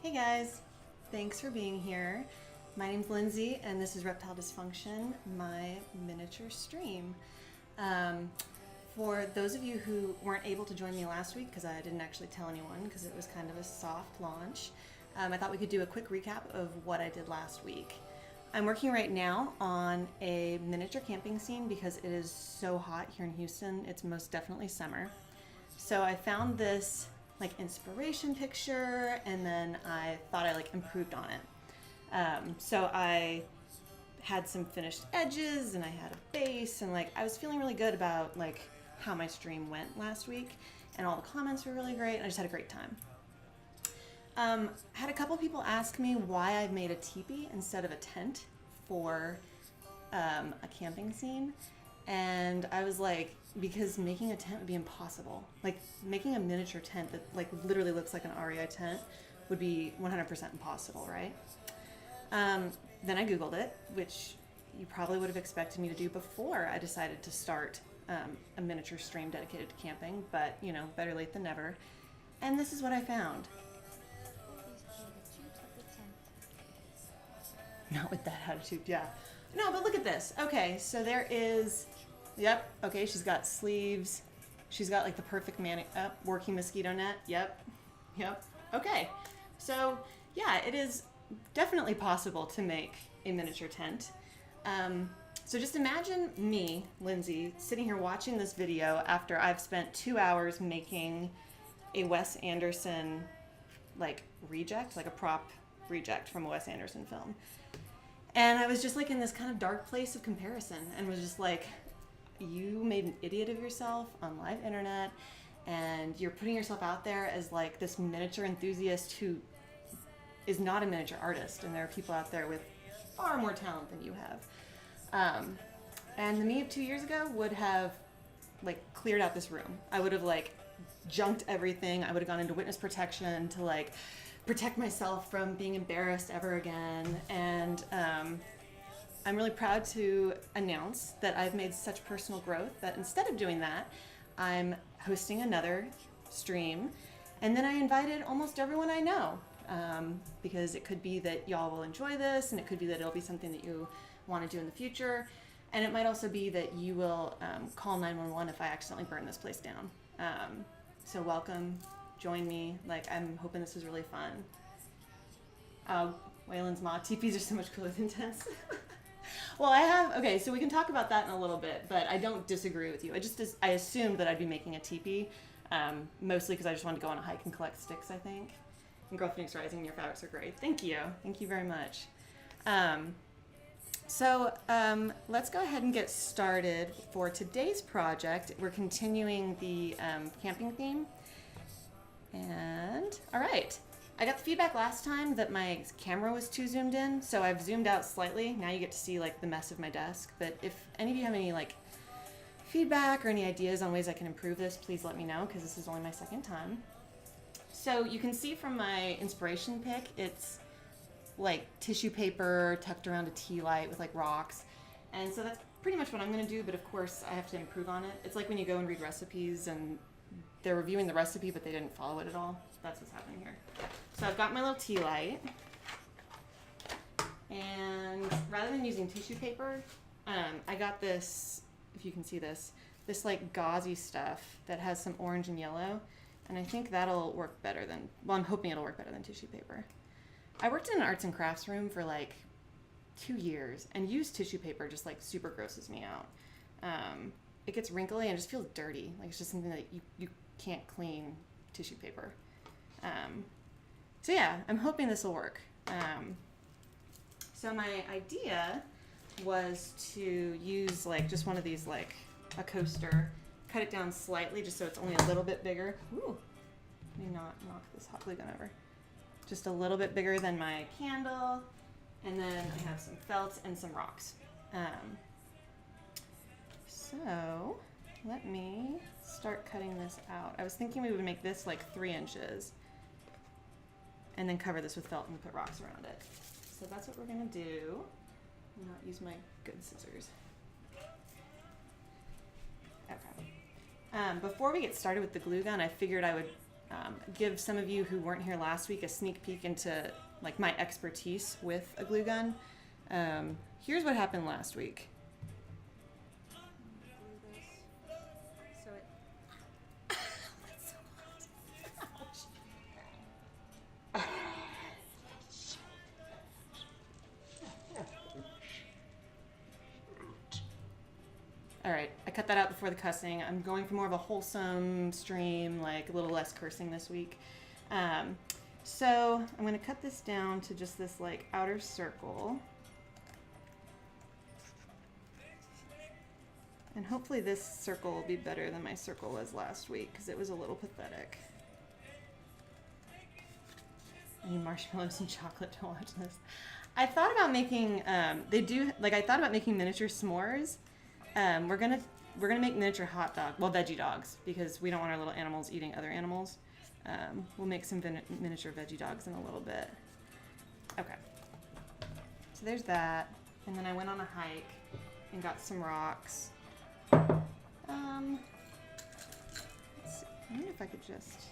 Hey guys, thanks for being here. My name's Lindsay and this is ReptileDissfunction, my miniature stream. For those of you who weren't able to join me last week, because I didn't actually tell anyone because it was kind of a soft launch, I thought we could do a quick recap of what I did last week. I'm working right now on a miniature camping scene because it is so hot here in Houston. It's most definitely summer. So I found this inspiration picture and then I thought I improved on it. So I had some finished edges and I had a base and I was feeling really good about how my stream went last week, and all the comments were really great and I just had a great time. I had a couple people ask me why I made a teepee instead of a tent for a camping scene, and I was like, because making a tent would be impossible. Making a miniature tent that literally looks like an REI tent would be 100% impossible, right? Then I Googled it, which you probably would have expected me to do before I decided to start a miniature stream dedicated to camping, but better late than never. And this is what I found. Not with that attitude, yeah. No, but look at this. Okay, so there is, yep, okay, she's got sleeves. She's got the perfect working mosquito net. Yep. Okay, so yeah, it is definitely possible to make a miniature tent. So just imagine me, Lindsay, sitting here watching this video after I've spent 2 hours making a Wes Anderson reject, a prop reject from a Wes Anderson film. And I was just in this kind of dark place of comparison and was just you made an idiot of yourself on live internet and you're putting yourself out there as this miniature enthusiast who is not a miniature artist, and there are people out there with far more talent than you have. And the me of 2 years ago would have cleared out this room. I would have junked everything. I would have gone into witness protection to protect myself from being embarrassed ever again. And I'm really proud to announce that I've made such personal growth that instead of doing that, I'm hosting another stream. And then I invited almost everyone I know, because it could be that y'all will enjoy this, and it could be that it'll be something that you want to do in the future. And it might also be that you will call 911 if I accidentally burn this place down. So welcome. Join me. I'm hoping this is really fun. Oh, Waylon's ma, teepees are so much cooler than tents. Well, okay, so we can talk about that in a little bit, but I don't disagree with you. I assumed that I'd be making a teepee, mostly because I just wanted to go on a hike and collect sticks, I think. And Girl Phoenix Rising, your fabrics are great. Thank you. Thank you very much. So let's go ahead and get started. For today's project, we're continuing the camping theme. And all right, I got the feedback last time that my camera was too zoomed in, so I've zoomed out slightly. Now you get to see the mess of my desk. But if any of you have any feedback or any ideas on ways I can improve this, please let me know, because this is only my second time. So you can see from my inspiration pic, it's tissue paper tucked around a tea light with rocks, and so that's pretty much what I'm going to do. But of course I have to improve on it. It's when you go and read recipes and they're reviewing the recipe, but they didn't follow it at all. That's what's happening here. So I've got my little tea light, and rather than using tissue paper, I got this, if you can see this gauzy stuff that has some orange and yellow, and I think that'll work better than, well, I'm hoping it'll work better than tissue paper. I worked in an arts and crafts room for 2 years, and used tissue paper just super grosses me out. It gets wrinkly and just feels dirty. It's just something that you can't clean tissue paper. So yeah, I'm hoping this will work. So my idea was to use just one of these, a coaster, cut it down slightly just so it's only a little bit bigger. Ooh, let me not knock this hot glue gun over. Just a little bit bigger than my candle. And then I have some felt and some rocks. So let me start cutting this out. I was thinking we would make this 3 inches and then cover this with felt and put rocks around it. So that's what we're gonna do. Not use my good scissors. Okay. Before we get started with the glue gun, I figured I would give some of you who weren't here last week a sneak peek into like my expertise with a glue gun. Here's what happened last week. So it... That's so hot. All right, I cut that out before the cussing. I'm going for more of a wholesome stream, like a little less cursing this week. So I'm going to cut this down to just this like outer circle. And hopefully this circle will be better than my circle was last week because it was a little pathetic. I need marshmallows and chocolate to watch this. I thought about making, I thought about making miniature s'mores. We're gonna make miniature hot dog, well, veggie dogs, because we don't want our little animals eating other animals. We'll make some miniature veggie dogs in a little bit. Okay. So there's that, and then I went on a hike and got some rocks. Let's see. I wonder if I could just,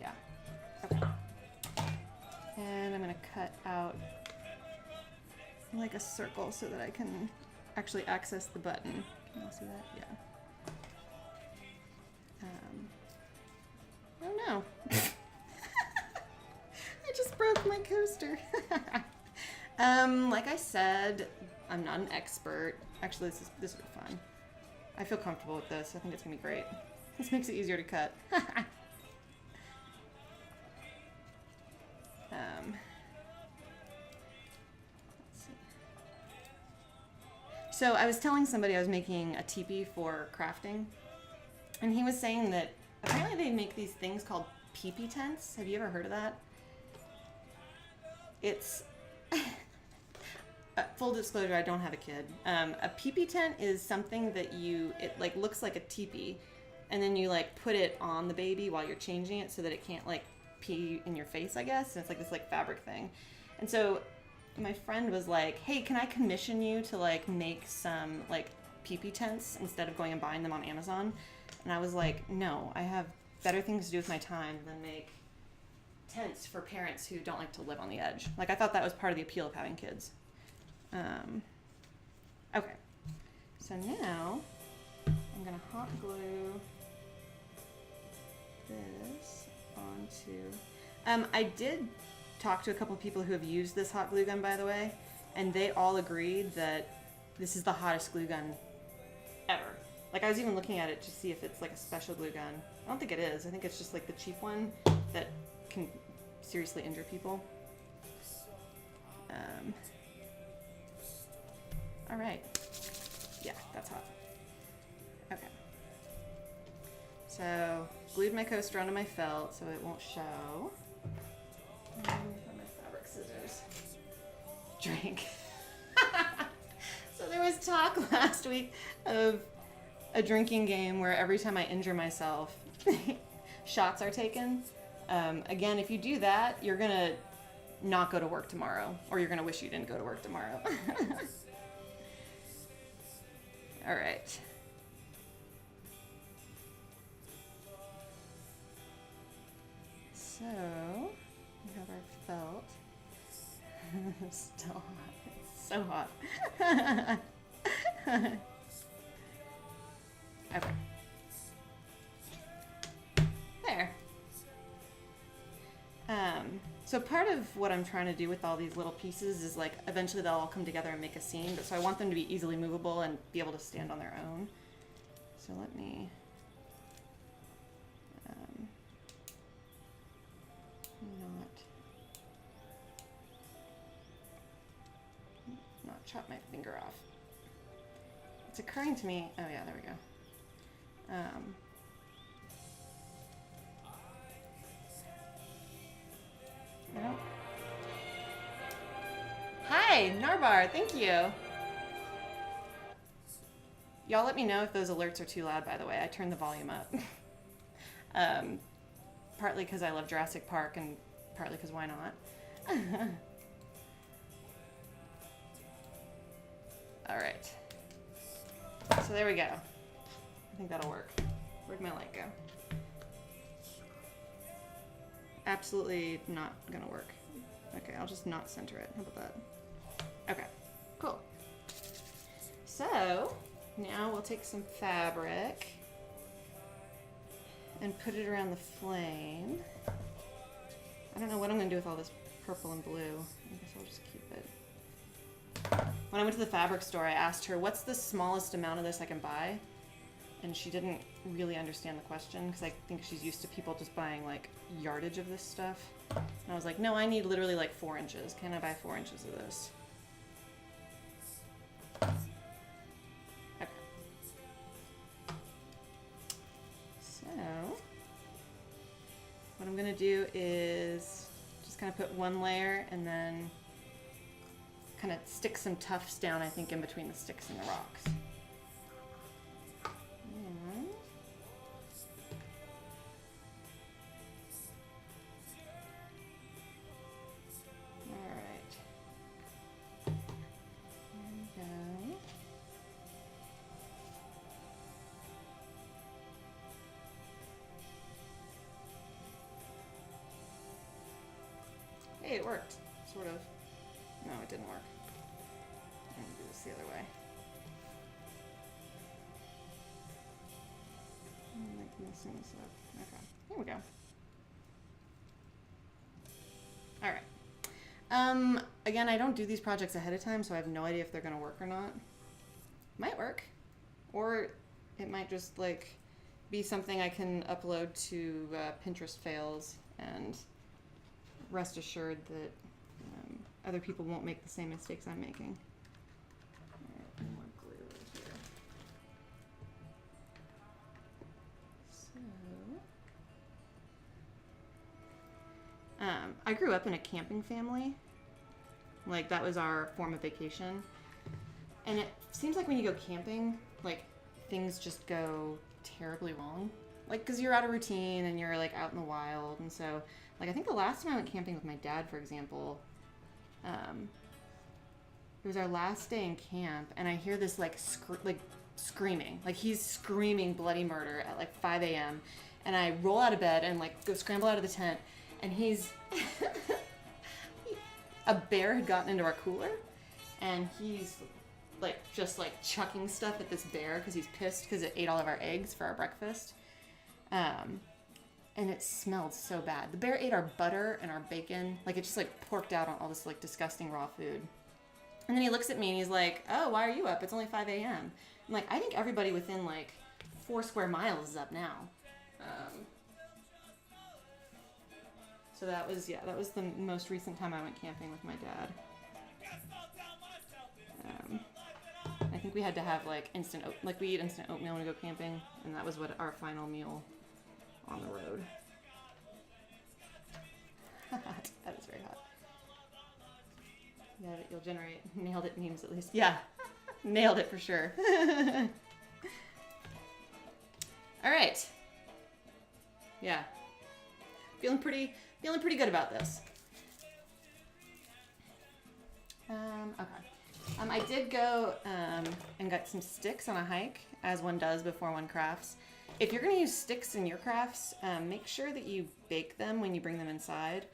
yeah. Okay. And I'm gonna cut out like a circle so that I can actually access the button. Can you all see that? Yeah. Oh no. I just broke my coaster. Like I said, I'm not an expert. Actually, this will be fun. I feel comfortable with this. I think it's gonna be great. This makes it easier to cut. So I was telling somebody I was making a teepee for crafting, and he was saying that apparently they make these things called pee-pee tents. Have you ever heard of that? It's full disclosure, I don't have a kid. A pee-pee tent is something that it like looks like a teepee, and then you like put it on the baby while you're changing it so that it can't like pee in your face, I guess. And it's like this like fabric thing, and so my friend was like, hey, can I commission you to like make some like pee-pee tents instead of going and buying them on Amazon? And I was like, no, I have better things to do with my time than make tents for parents who don't like to live on the edge. Like, I thought that was part of the appeal of having kids. Okay, so now I'm gonna hot glue this onto, I did talk to a couple of people who have used this hot glue gun, by the way, and they all agreed that this is the hottest glue gun ever. Like, I was even looking at it to see if it's like a special glue gun. I don't think it is. I think it's just like the cheap one that can seriously injure people. All right. Yeah, that's hot. Okay. So, glued my coaster onto my felt so it won't show. And my fabric scissors. Drink. So there was talk last week of a drinking game where every time I injure myself, shots are taken. Again, if you do that, you're gonna not go to work tomorrow, or you're gonna wish you didn't go to work tomorrow. All right. So we have our felt. Still hot. It's so hot. Okay. There. So part of what I'm trying to do with all these little pieces is like eventually they'll all come together and make a scene, but so I want them to be easily movable and be able to stand on their own. So let me not chop my finger off. It's occurring to me, oh yeah, there we go. No. Hi, Narbar, thank you. Y'all let me know if those alerts are too loud, by the way. I turned the volume up. Partly because I love Jurassic Park and partly because why not? All right. So there we go. I think that'll work. Where'd my light go? absolutely not gonna work. Okay, I'll just not center it. How about that? Okay, cool. So now we'll take some fabric and put it around the flame. I don't know what I'm gonna do with all this purple and blue. I guess I'll just keep it. When I went to the fabric store, I asked her, what's the smallest amount of this I can buy? And she didn't really understand the question because I think she's used to people just buying like yardage of this stuff. And I was like, no, I need literally like 4 inches. Can I buy 4 inches of this? Okay. So, what I'm gonna do is just kind of put one layer and then kind of stick some tufts down, I think, in between the sticks and the rocks. Hey, it worked. Sort of. No, it didn't work. I'm gonna do this the other way. I'm like messing this up. Okay, here we go. Alright. Again, I don't do these projects ahead of time, so I have no idea if they're gonna work or not. Might work. Or it might just, like, be something I can upload to Pinterest fails and rest assured that other people won't make the same mistakes I'm making. Alright, more glue right here. So, I grew up in a camping family. Like, that was our form of vacation. And it seems like when you go camping, like, things just go terribly wrong. Like, because you're out of routine and you're, like, out in the wild. And so, like, I think the last time I went camping with my dad, for example, it was our last day in camp, and I hear this, like, screaming. Like, he's screaming bloody murder at, like, 5 a.m. And I roll out of bed and, like, go scramble out of the tent, and he's... a bear had gotten into our cooler, and he's, like, just, like, chucking stuff at this bear because he's pissed because it ate all of our eggs for our breakfast. And it smelled so bad. The bear ate our butter and our bacon. Like, it just, like, porked out on all this, like, disgusting raw food. And then he looks at me and he's like, oh, why are you up? It's only 5 a.m. I'm like, I think everybody within, like, 4 square miles is up now. So that was, yeah, that was the most recent time I went camping with my dad. I think we had to have, like, we eat instant oatmeal when we go camping, and that was what our final meal on the road. That is very hot. Yeah, you'll generate nailed it memes at least. Yeah, nailed it for sure. All right. Yeah, feeling pretty good about this. Okay. I did go and got some sticks on a hike, as one does before one crafts. If you're going to use sticks in your crafts, make sure that you bake them when you bring them inside.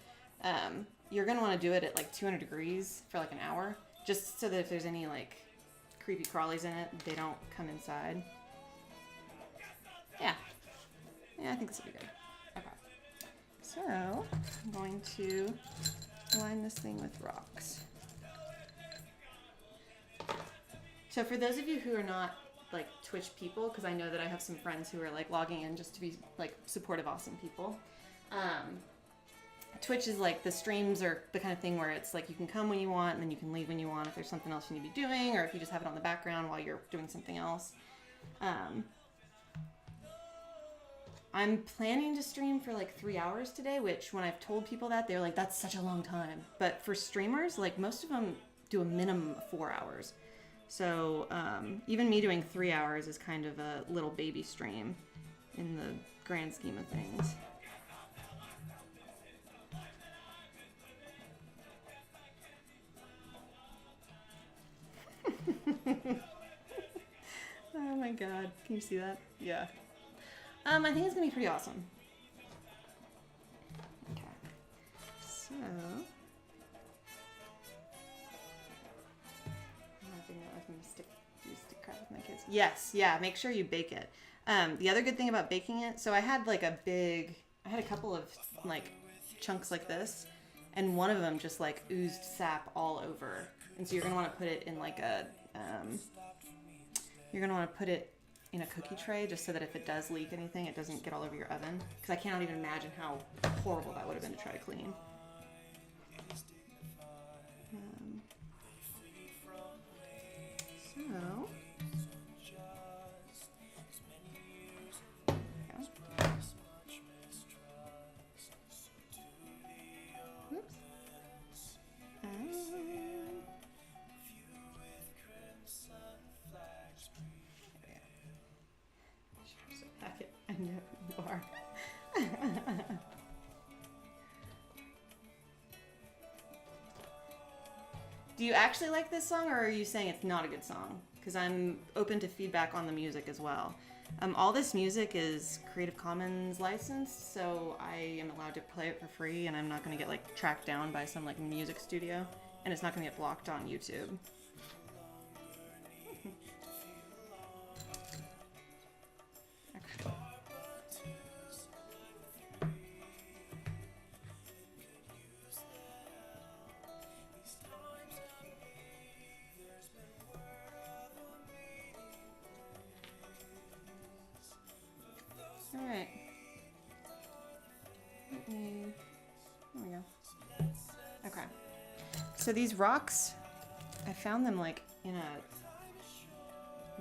You're going to want to do it at like 200 degrees for like an hour, just so that if there's any like creepy crawlies in it, they don't come inside. Yeah, I think this will be good. Okay, so I'm going to line this thing with rocks. So for those of you who are not like Twitch people, because I know that I have some friends who are like logging in just to be like supportive, awesome people. Twitch is like, the streams are the kind of thing where it's like you can come when you want and then you can leave when you want if there's something else you need to be doing, or if you just have it on the background while you're doing something else. I'm planning to stream for like 3 hours today, which when I've told people that, they're like, that's such a long time. But for streamers, like most of them do a minimum of 4 hours. So even me doing 3 hours is kind of a little baby stream in the grand scheme of things. Oh my god, can you see that? Yeah. I think it's gonna be pretty awesome. Okay. Yes, yeah, make sure you bake it. The other good thing about baking it, so I had a couple of like chunks like this, and one of them just like oozed sap all over. And so you're gonna want to put it in like a cookie tray, just so that if it does leak anything, it doesn't get all over your oven. Because I cannot even imagine how horrible that would have been to try to clean. So. I know you are. Do you actually like this song, or are you saying it's not a good song? Because I'm open to feedback on the music as well. All this music is Creative Commons licensed, so I am allowed to play it for free, and I'm not going to get like tracked down by some like music studio, and it's not going to get blocked on YouTube. Alright. There we go. Okay. So these rocks, I found them like in a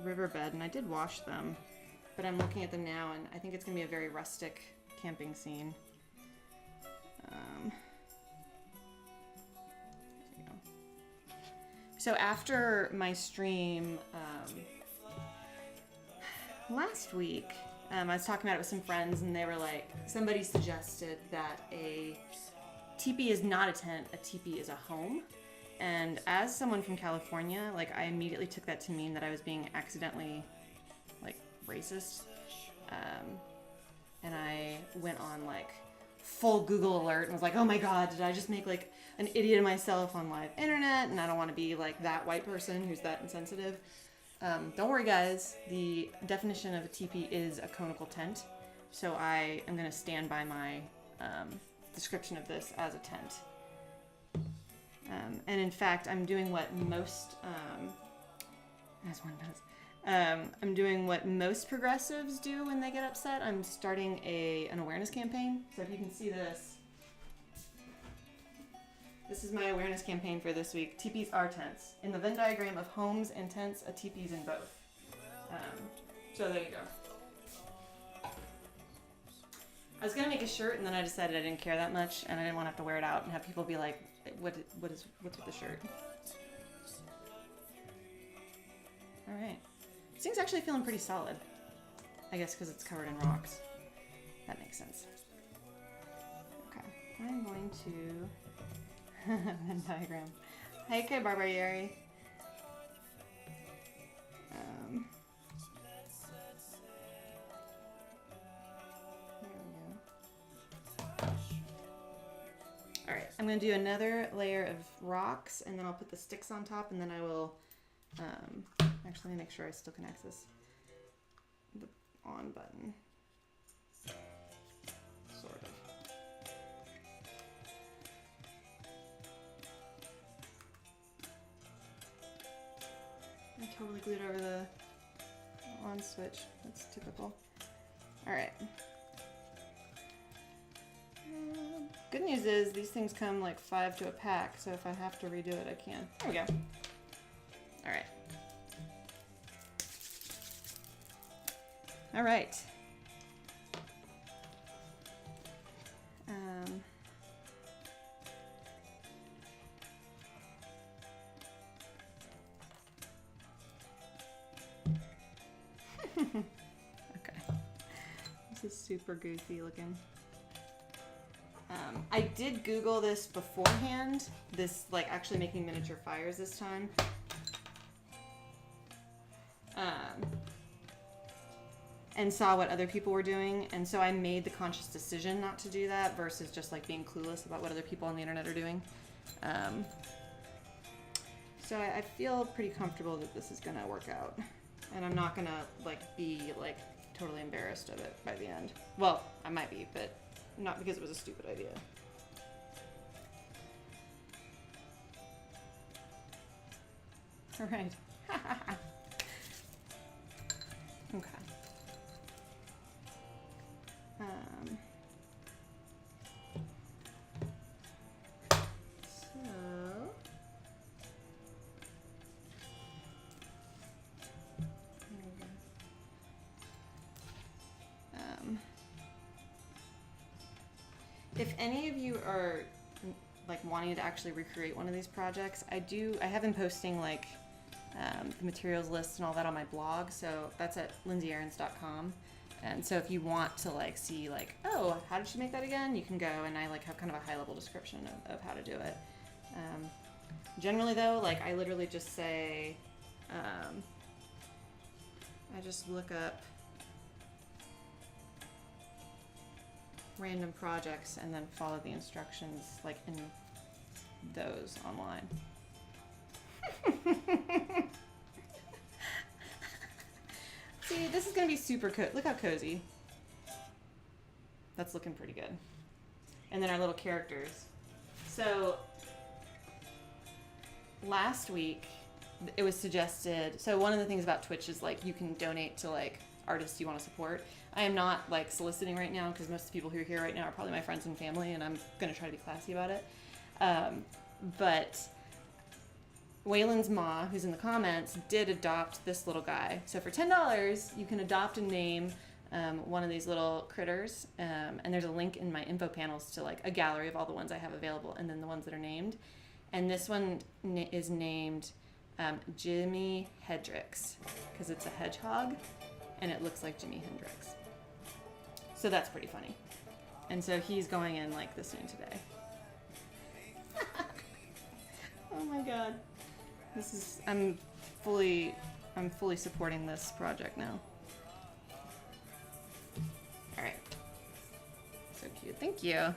riverbed, and I did wash them, but I'm looking at them now, and I think it's going to be a very rustic camping scene. There we go. So after my stream last week, I was talking about it with some friends, and they were like, somebody suggested that a teepee is not a tent, a teepee is a home. And as someone from California, like, I immediately took that to mean that I was being accidentally, like, racist. And I went on, like, full Google alert and was like, oh my god, did I just make, like, an idiot of myself on live internet? And I don't want to be, like, that white person who's that insensitive. Don't worry, guys. The definition of a teepee is a conical tent, so I am going to stand by my description of this as a tent. And in fact, I'm doing what most, as one does, I'm doing what most progressives do when they get upset. I'm starting an awareness campaign. So if you can see this, this is my awareness campaign for this week. Teepees are tents. In the Venn diagram of homes and tents, a teepee is in both. So there you go. I was gonna make a shirt, and then I decided I didn't care that much, and I didn't want to have to wear it out and have people be like, what's with the shirt? All right. This thing's actually feeling pretty solid. I guess because it's covered in rocks. That makes sense. Okay. I'm going to... Venn diagram. Hey, okay, Barbarieri. There we go. Alright, I'm going to do another layer of rocks, and then I'll put the sticks on top, and then I will... actually, let me make sure I still can access the on button. Sort of. I totally glued over the on switch. That's typical. Alright. Good news is these things come like 5 to a pack, so if I have to redo it, I can. There we go. Alright. Alright. Okay. This is super goofy looking. I did Google this beforehand. This, like, actually making miniature fires this time. and saw what other people were doing, and so I made the conscious decision not to do that versus just like being clueless about what other people on the internet are doing. So I feel pretty comfortable that this is gonna work out, and I'm not gonna like be like totally embarrassed of it by the end. Well, I might be, but not because it was a stupid idea. All right. Okay. If any of you are like wanting to actually recreate one of these projects, I have been posting like the materials list and all that on my blog, so that's at lindsayarons.com. And so if you want to like see like, oh, how did she make that again, you can go, and I like have kind of a high level description of how to do it. Generally though, like I literally just say, I just look up random projects and then follow the instructions like in those online. See, this is gonna be super look how cozy. That's looking pretty good. And then our little characters. So last week it was suggested, so one of the things about Twitch is like you can donate to like artists you want to support. I am not like soliciting right now because most of the people who are here right now are probably my friends and family, and I'm gonna try to be classy about it. But Waylon's Ma, who's in the comments, did adopt this little guy. So for $10, you can adopt and name one of these little critters. And there's a link in my info panels to like a gallery of all the ones I have available and then the ones that are named. And this one is named Jimi Hendrix because it's a hedgehog and it looks like Jimi Hendrix. So that's pretty funny. And so he's going in like the scene today. Oh my god. This is I'm fully supporting this project now. All right. So cute. Thank you.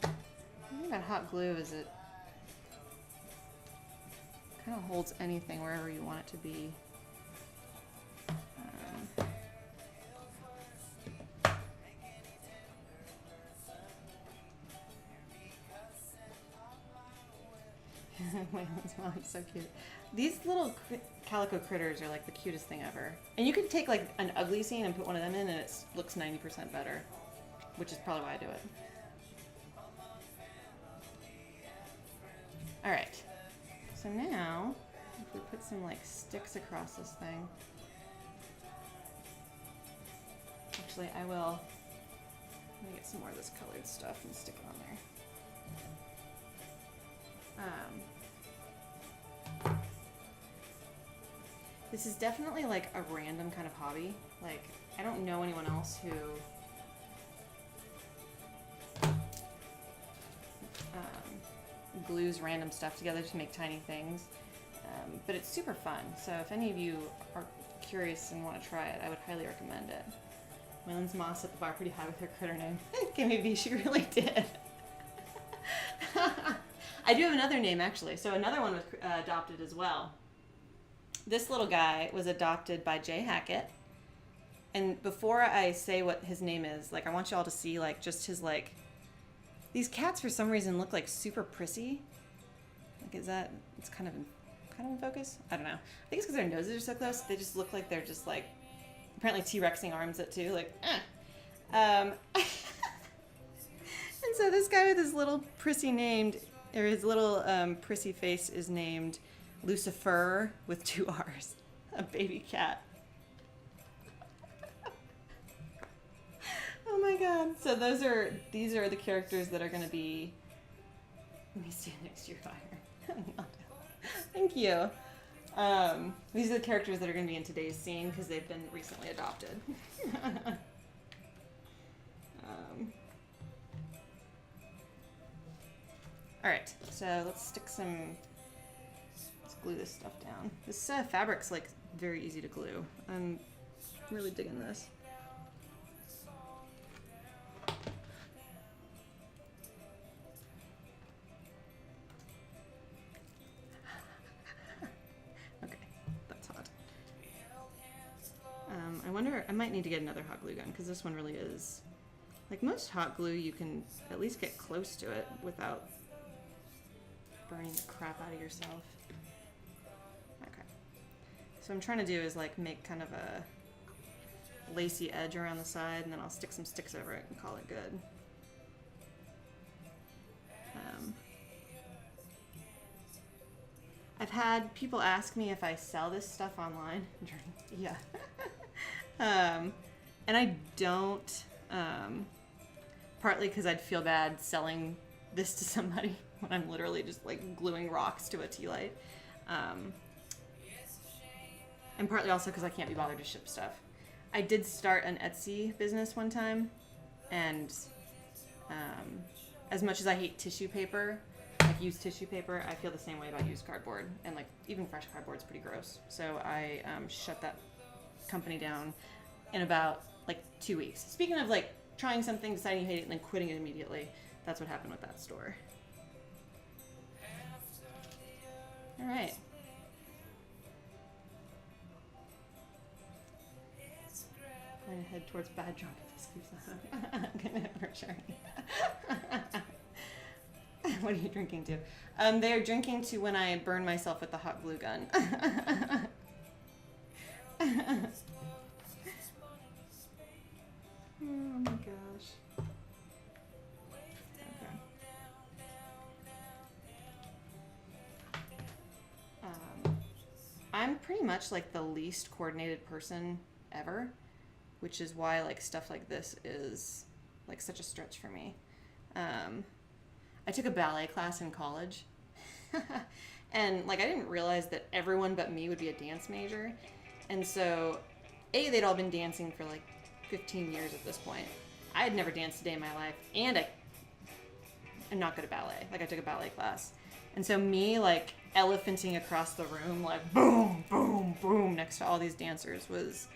The thing about hot glue is it kind of holds anything wherever you want it to be. Waylon's mom is so cute. These little calico critters are like the cutest thing ever. And you could take like an ugly scene and put one of them in and it looks 90% better, which is probably why I do it. All right. So now, if we put some like sticks across this thing, actually I will, let me get some more of this colored stuff and stick it on there. This is definitely like a random kind of hobby. Like, I don't know anyone else who glues random stuff together to make tiny things. But it's super fun. So if any of you are curious and want to try it, I would highly recommend it. Waylon's Ma set the bar pretty high with her critter name. Okay, maybe she really did. I do have another name actually. So another one was adopted as well. This little guy was adopted by Jay Hackett. And before I say what his name is, like I want you all to see like just his like, these cats for some reason look like super prissy. Like is that, it's kind of in focus? I don't know. I think it's because their noses are so close. They just look like they're just like, apparently T-Rexing arms it too, like, And so this guy with his little prissy named, or his little prissy face is named Lucifer with 2 R's, a baby cat. Oh my god. So these are the characters that are going to be, let me stand next to your fire. Thank you. These are the characters that are going to be in today's scene because they've been recently adopted. Alright, so let's stick some... Let's glue this stuff down. This fabric's like very easy to glue. I'm really digging this. Okay, that's hot. I wonder, I might need to get another hot glue gun because this one really is... Like most hot glue, you can at least get close to it without burning the crap out of yourself. Okay. So what I'm trying to do is like make kind of a lacy edge around the side, and then I'll stick some sticks over it and call it good. I've had people ask me if I sell this stuff online. Yeah. And I don't, partly because I'd feel bad selling this to somebody when I'm literally just like gluing rocks to a tea light. And partly also because I can't be bothered to ship stuff. I did start an Etsy business one time, and as much as I hate tissue paper, like used tissue paper, I feel the same way about used cardboard, and like even fresh cardboard's pretty gross. So I shut that company down in about like 2 weeks. Speaking of like trying something, deciding you hate it, and then quitting it immediately, that's what happened with that store. All right. I'm gonna head towards bad drunk if this keeps on. I'm gonna for sure. What are you drinking to? They are drinking to when I burn myself with the hot glue gun. Oh my gosh. Okay. I'm pretty much like the least coordinated person ever, which is why like stuff like this is like such a stretch for me. I took a ballet class in college, and like I didn't realize that everyone but me would be a dance major, and so they'd all been dancing for like 15 years at this point. I had never danced a day in my life, and I'm not good at ballet. Like I took a ballet class, and so me like elephanting across the room like boom, boom, boom next to all these dancers was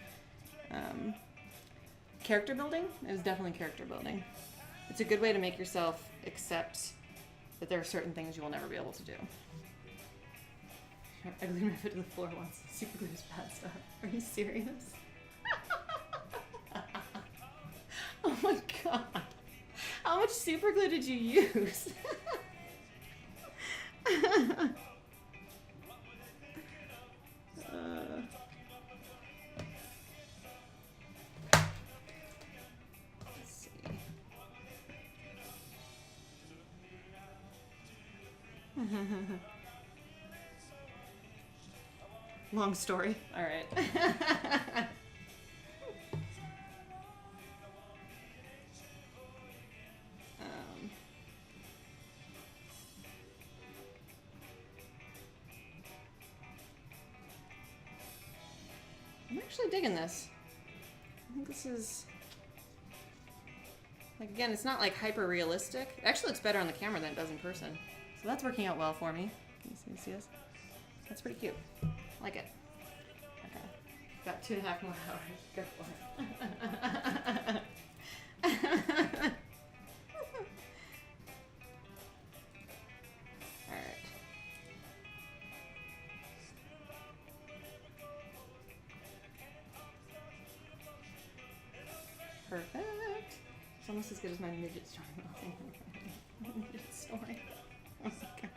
character building. It was definitely character building. It's a good way to make yourself accept that there are certain things you will never be able to do. I glued my foot to the floor once. Super glue is bad stuff. Are you serious? Oh my god. How much super glue did you use? Let's see. Long story. All right. I'm actually digging this. I think this is, like, again, it's not like hyper realistic. It actually looks better on the camera than it does in person. So that's working out well for me. Can you see this? That's pretty cute. I like it. Okay. Got 2.5 more hours. Go for it. Alright. Perfect. It's almost as good as my midget story. Midget story. Oh my god.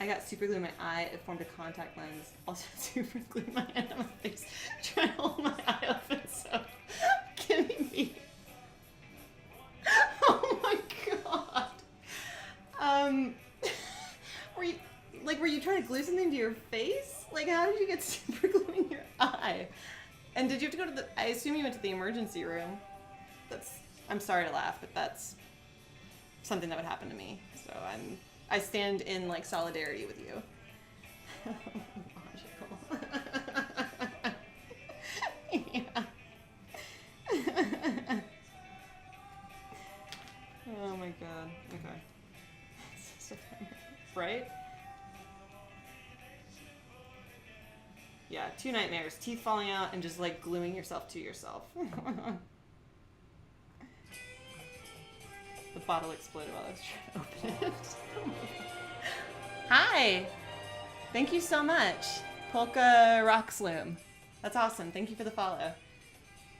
I got super glue in my eye. It formed a contact lens. Also super glued my hand on my face. Trying to hold my eye open. So kidding me. Oh my god. Were you trying to glue something to your face? Like, how did you get super glue in your eye? And did you have to go to I assume you went to the emergency room. I'm sorry to laugh, but that's something that would happen to me. So I stand in like solidarity with you. Logical. Yeah. Oh my god. Okay. Right? Yeah, 2 nightmares. Teeth falling out and just like gluing yourself to yourself. The bottle exploded while I was trying to open it. Hi! Thank you so much. Polka Rock Sloom. That's awesome. Thank you for the follow.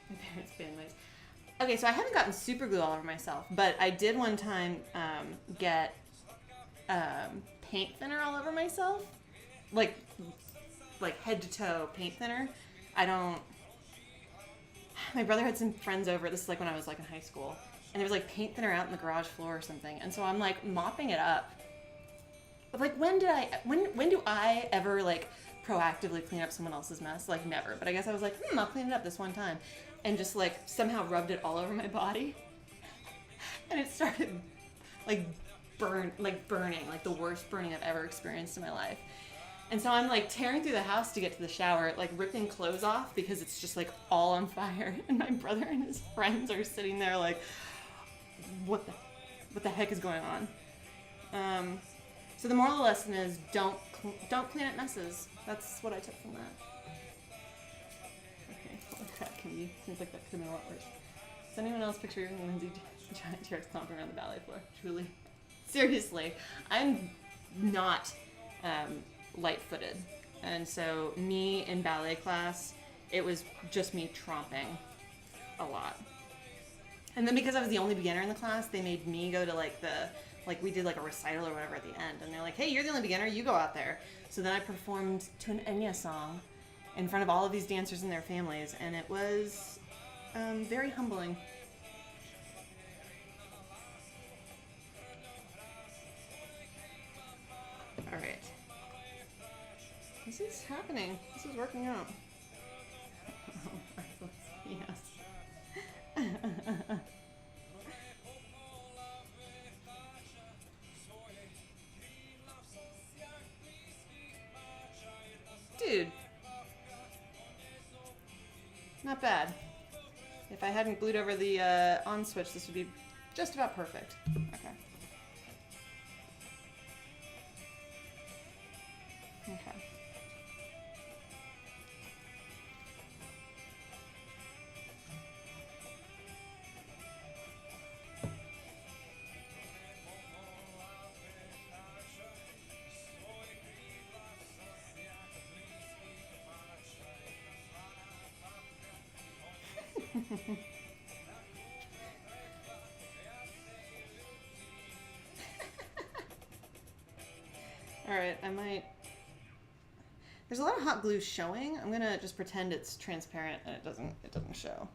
My parents' band noise. Okay, so I haven't gotten super glue all over myself, but I did one time get paint thinner all over myself. Like head to toe paint thinner. My brother had some friends over. This is like when I was like in high school. And there was like paint thinner out in the garage floor or something. And so I'm like mopping it up. But like when do I ever like proactively clean up someone else's mess? Like never. But I guess I was like, I'll clean it up this one time. And just like somehow rubbed it all over my body. And it started like burning, like the worst burning I've ever experienced in my life. And so I'm like tearing through the house to get to the shower, like ripping clothes off because it's just like all on fire. And my brother and his friends are sitting there like, what the heck is going on? So the moral lesson is don't clean up messes. That's what I took from that. Okay, well, that can be, seems like that could have been a lot worse. Does anyone else picture Lindsay giant T-Rex stomping around the ballet floor? Truly. Seriously, I'm not light-footed. And so me in ballet class, it was just me tromping a lot. And then because I was the only beginner in the class, they made me go to we did like a recital or whatever at the end. And they're like, hey, you're the only beginner, you go out there. So then I performed to an Enya song in front of all of these dancers and their families. And it was very humbling. All right. This is happening. This is working out. Yes. Dude. Not bad. If I hadn't glued over the on switch, this would be just about perfect. Okay. Okay. Alright, I might... There's a lot of hot glue showing. I'm gonna just pretend it's transparent and it doesn't show.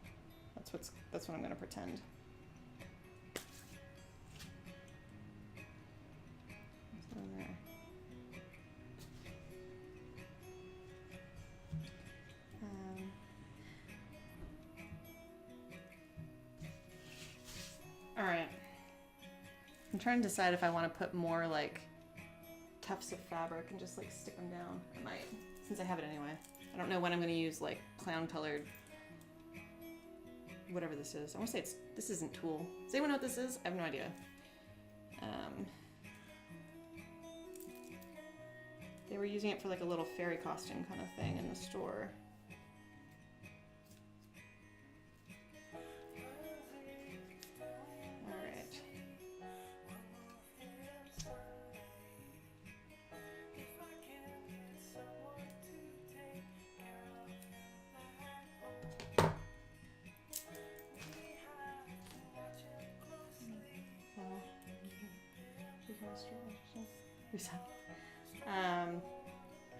That's what I'm gonna pretend. What's going there? Alright. I'm trying to decide if I want to put more like tufts of fabric and just like stick them down. I might, since I have it anyway. I don't know when I'm going to use like clown colored, whatever this is. I want to say this isn't tulle. Does anyone know what this is? I have no idea. They were using it for like a little fairy costume kind of thing in the store.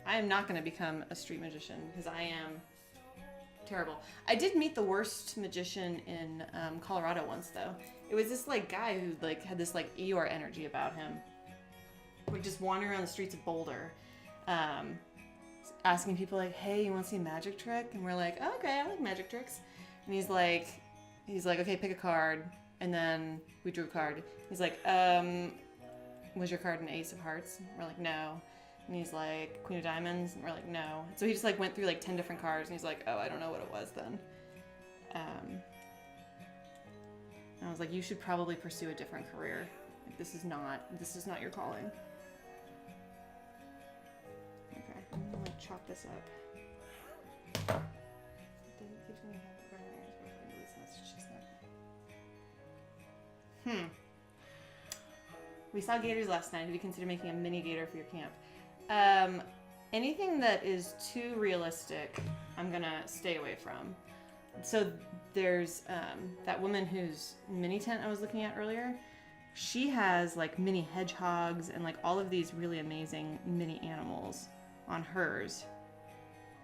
I am not going to become a street magician because I am terrible. I did meet the worst magician in Colorado once, though. It was this like guy who like had this like Eeyore energy about him. Like just wandering around the streets of Boulder, asking people like, "Hey, you want to see a magic trick?" And we're like, oh, "Okay, I like magic tricks." And he's like, "Okay, pick a card." And then we drew a card. He's like, "Was your card an ace of hearts?" And we're like, "No." And he's like, "Queen of diamonds?" And we're like, "No." So he just like went through like 10 different cards and he's like, "Oh, I don't know what it was then." And I was like, you should probably pursue a different career. Like, this is not your calling. Okay, I'm gonna like chop this up. We saw gators last night. Have you considered making a mini gator for your camp? Anything that is too realistic, I'm gonna stay away from. So there's that woman whose mini tent I was looking at earlier. She has like mini hedgehogs and like all of these really amazing mini animals on hers.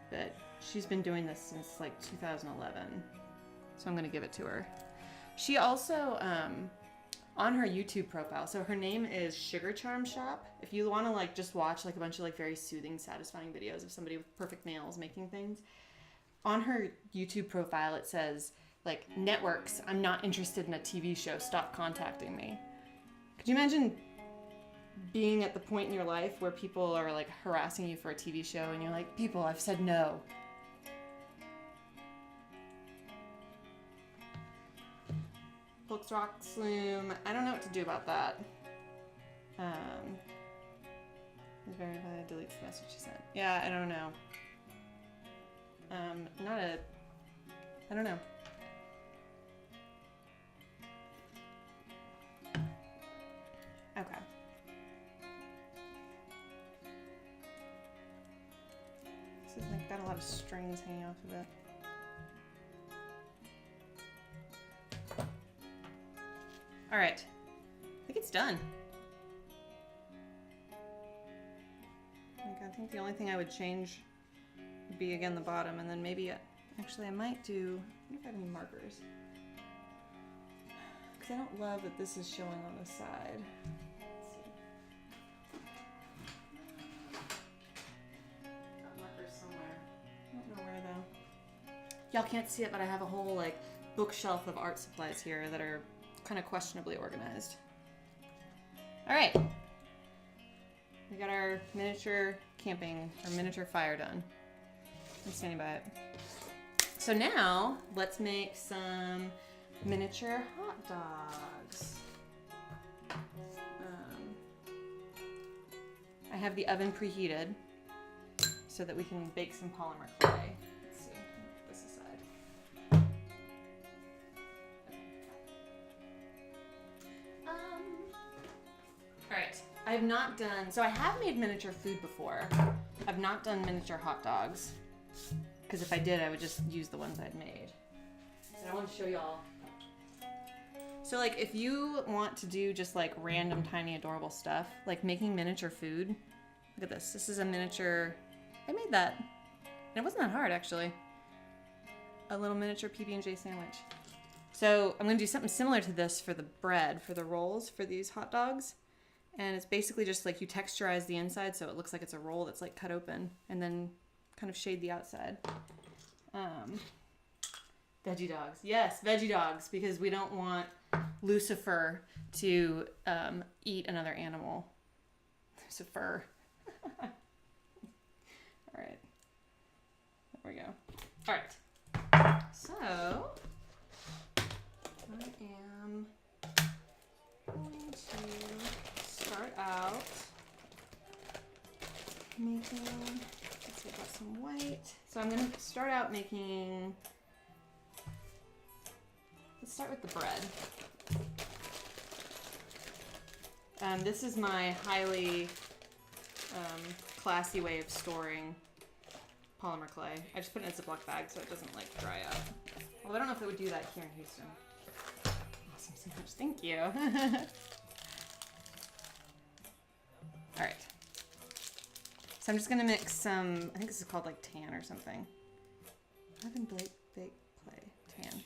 But she's been doing this since like 2011. So I'm gonna give it to her. She also, on her YouTube profile, so her name is Sugar Charm Shop. If you want to like just watch like a bunch of like very soothing, satisfying videos of somebody with perfect nails making things, on her YouTube profile it says like, networks, I'm not interested in a TV show, stop contacting me. Could you imagine being at the point in your life where people are like harassing you for a TV show and you're like, people, I've said no. Books Rock Sloom. I don't know what to do about that. Is verified, deletes the message she sent. Yeah, I don't know. I don't know. Okay. This is like got a lot of strings hanging off of it. All right, I think it's done. I think the only thing I would change would be again the bottom, and then maybe actually I might do. I wonder if I have any markers, because I don't love that this is showing on the side. Let's see. Got markers somewhere. I don't know where though. Y'all can't see it, but I have a whole like bookshelf of art supplies here that are kind of questionably organized. All right, we got our miniature camping or miniature fire done. I'm standing by it. So now let's make some miniature hot dogs. I have the oven preheated so that we can bake some polymer clay. Let's see, put this aside. All right, I have not done, so I have made miniature food before. I've not done miniature hot dogs, because if I did, I would just use the ones I'd made. And I want to show y'all. So like, if you want to do just like random, tiny, adorable stuff, like making miniature food, look at this. This is a miniature, I made that. And it wasn't that hard, actually. A little miniature PB&J sandwich. So I'm going to do something similar to this for the bread, for the rolls, for these hot dogs. And it's basically just like you texturize the inside so it looks like it's a roll that's like cut open, and then kind of shade the outside. Veggie dogs. Yes, veggie dogs, because we don't want Lucifer to eat another animal. Lucifer. All right. There we go. All right. So I am going to start out making, let's see, I got some white. So I'm going to start out making, let's start with the bread. This is my highly classy way of storing polymer clay. I just put it in a Ziploc bag so it doesn't like dry out. Well, I don't know if it would do that here in Houston. Awesome so much, thank you. All right. So I'm just gonna mix some, I think this is called like tan or something. I've been baked clay, tan.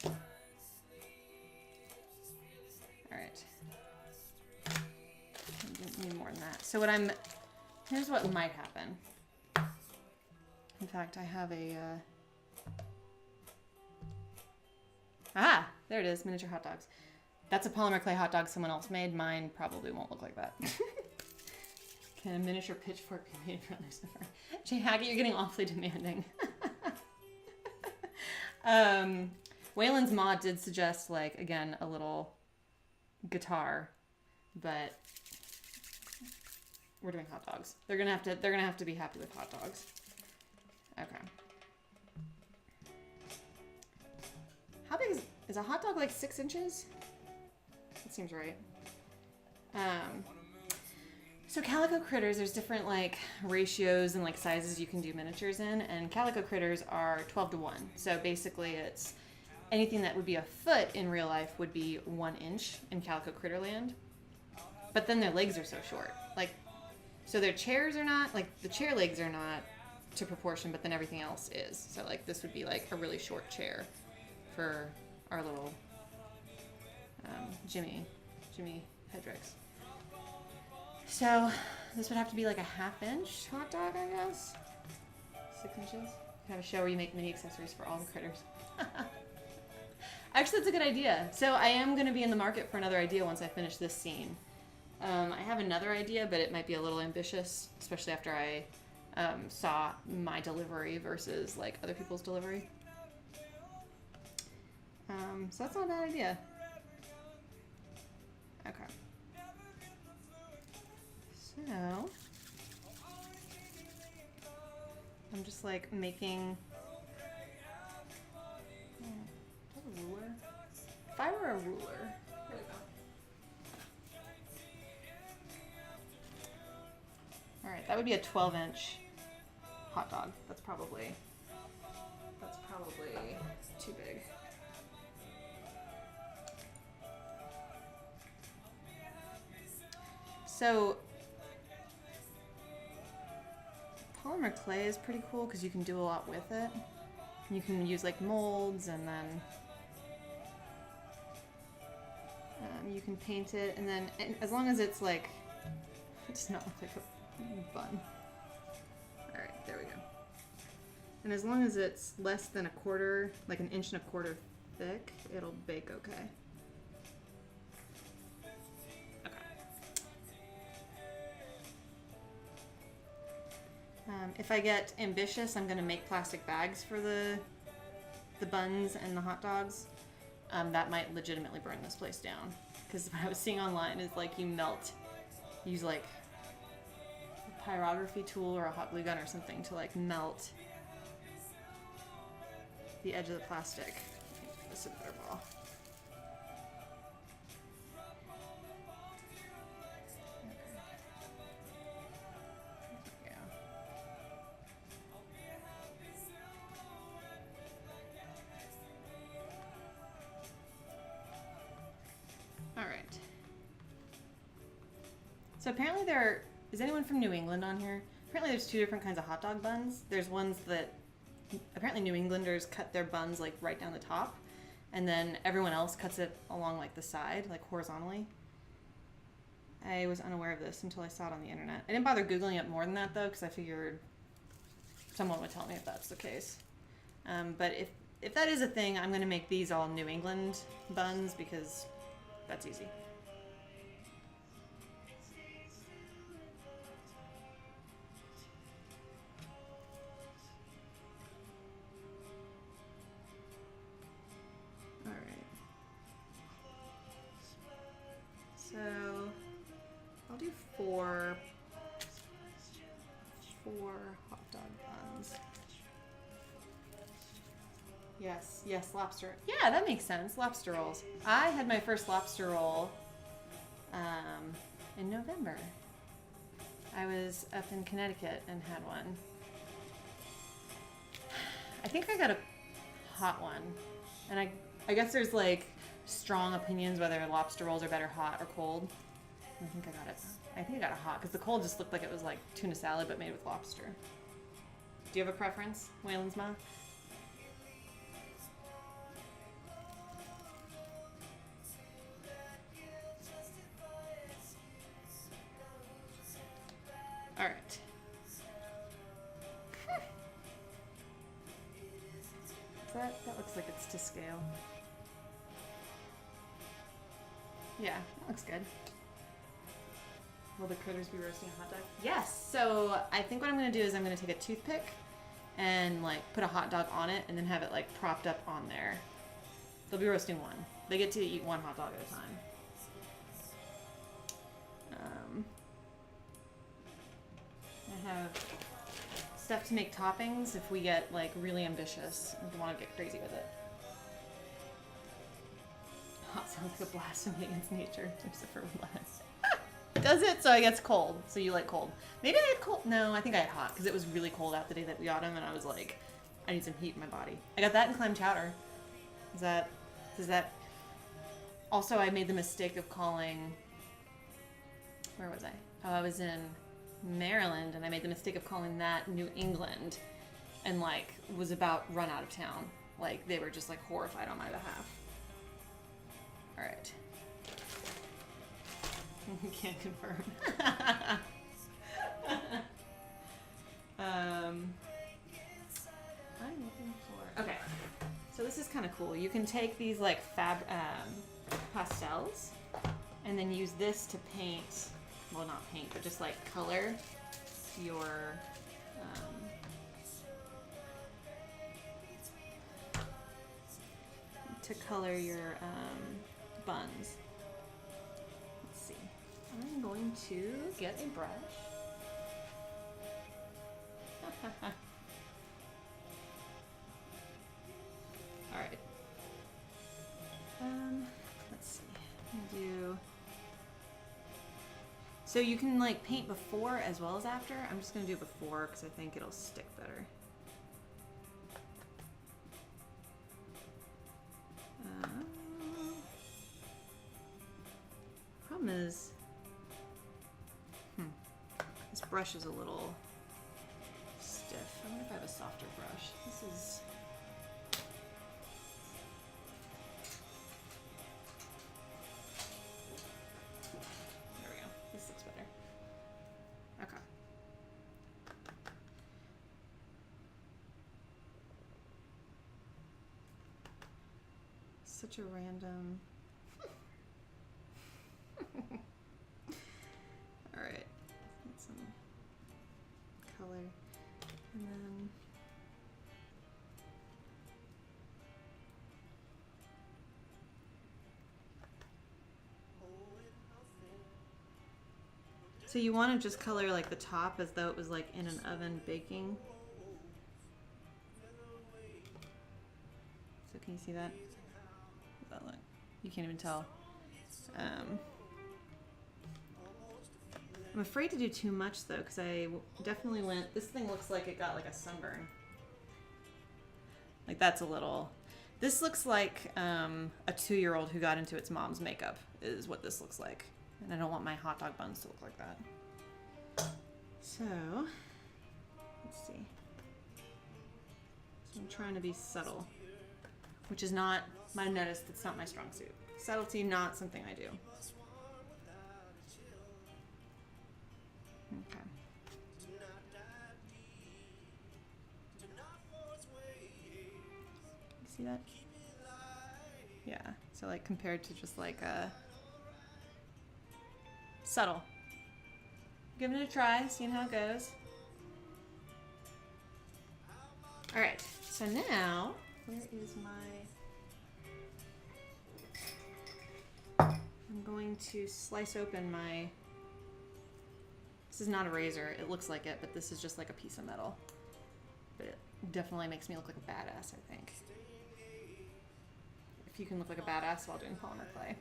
All right. I need more than that. So here's what might happen. In fact, I have a, there it is, miniature hot dogs. That's a polymer clay hot dog someone else made. Mine probably won't look like that. Can a miniature pitchfork be made for Lucifer? Jay Hackett, you're getting awfully demanding. Waylon's mod did suggest, like, again, a little guitar, but we're doing hot dogs. They're gonna have to be happy with hot dogs. Okay. How big is a hot dog? Like 6 inches? That seems right. So Calico Critters, there's different like ratios and like sizes you can do miniatures in, and Calico Critters are 12:1. So basically it's anything that would be a foot in real life would be 1 inch in Calico Critterland. But then their legs are so short. Like, so their chairs are not, like the chair legs are not to proportion, but then everything else is. So like this would be like a really short chair for our little Jimmy Hedrix. So this would have to be like a 1/2 inch hot dog, I guess. 6 inches. You have a show where you make mini accessories for all the critters. Actually, that's a good idea. So I am going to be in the market for another idea once I finish this scene. I have another idea, but it might be a little ambitious, especially after I saw my delivery versus like other people's delivery. So that's not a bad idea. Okay. So I'm just like making a ruler. If I were a ruler, here we go. All right, that would be a 12-inch hot dog. That's probably too big. So polymer clay is pretty cool because you can do a lot with it. You can use like molds, and then you can paint it, and then as long as it's like, it does not look like a bun. All right, there we go. And as long as it's less than 1/4, like 1.25 inches thick, it'll bake okay. If I get ambitious, I'm going to make plastic bags for the buns and the hot dogs. That might legitimately burn this place down. Because what I was seeing online is like use like a pyrography tool or a hot glue gun or something to like melt the edge of the plastic. This is a better ball. Alright. So apparently is anyone from New England on here? Apparently there's 2 different kinds of hot dog buns. There's ones that, apparently New Englanders cut their buns like right down the top, and then everyone else cuts it along like the side, like horizontally. I was unaware of this until I saw it on the internet. I didn't bother Googling it more than that though, because I figured someone would tell me if that's the case. But if that is a thing, I'm going to make these all New England buns because that's easy. All right. So I'll do four hot dog buns. Yes, lobster. Yeah, that makes sense. Lobster rolls. I had my first lobster roll in November. I was up in Connecticut and had one. I think I got a hot one. And I guess there's like strong opinions whether lobster rolls are better hot or cold. I think I got a hot because the cold just looked like it was like tuna salad but made with lobster. Do you have a preference, Waylon's mom? All right. That looks like it's to scale. Yeah, that looks good. Will the critters be roasting a hot dog? Yes. So I think what I'm going to do is I'm going to take a toothpick and like put a hot dog on it and then have it like propped up on there. They'll be roasting one. They get to eat one hot dog at a time. to make toppings if we get like really ambitious and want to get crazy with it. Hot sounds like a blasphemy against nature. Except for less. Does it? So I guess cold. So you like cold. Maybe I had cold. No, I think I had hot because it was really cold out the day that we got them, and I was like, I need some heat in my body. I got that in clam chowder. Does that? Also, I made the mistake of calling. Where was I? Oh, I was in Maryland, and I made the mistake of calling that New England, and like was about run out of town. Like they were just like horrified on my behalf. All right. Can't confirm. I'm looking for. Okay, so this is kind of cool. You can take these like pastels, and then use this to paint. Well, not paint, but just like color your. To color your buns. Let's see. I'm going to get a brush. All right. Let's see. Do. So you can like paint before as well as after. I'm just gonna do before because I think it'll stick better. Problem is, this brush is a little stiff. I wonder if I have a softer brush. This is. There we go. This looks better. Okay. Such a random. All right, get some color, and then so you want to just color like the top as though it was like in an oven baking. So can you see that? How's that look? You can't even tell. I'm afraid to do too much though, because I definitely went. This thing looks like it got like a sunburn. Like that's a little. This looks like a 2-year-old who got into its mom's makeup is what this looks like, and I don't want my hot dog buns to look like that. So let's see. So I'm trying to be subtle, which is not. I've noticed it's not my strong suit. Subtlety, not something I do. Okay. You see that? Yeah. So like compared to just like a subtle. Giving it a try, seeing how it goes. All right. So now, where is my? I'm going to slice open my. This is not a razor. It looks like it, but this is just like a piece of metal. But it definitely makes me look like a badass, I think. If you can look like a badass while doing polymer clay.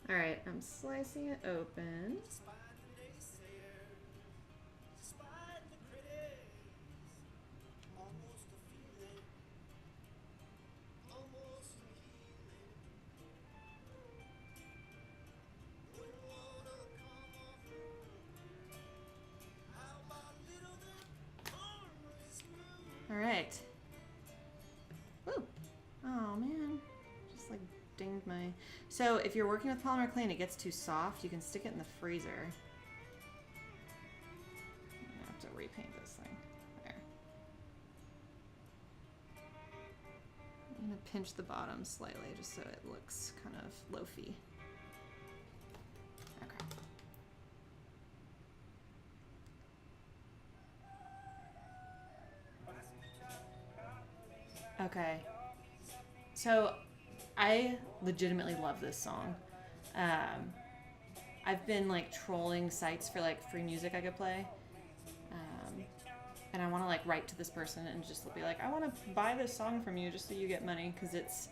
All right, I'm slicing it open. All right. Woo. Oh man, just like dinged my. So if you're working with polymer clay and it gets too soft, you can stick it in the freezer. I have to repaint this thing. There. I'm gonna pinch the bottom slightly just so it looks kind of loafy. Okay. So I legitimately love this song. I've been like trolling sites for like free music I could play. And I want to like write to this person and just be like, I want to buy this song from you just so you get money, because it's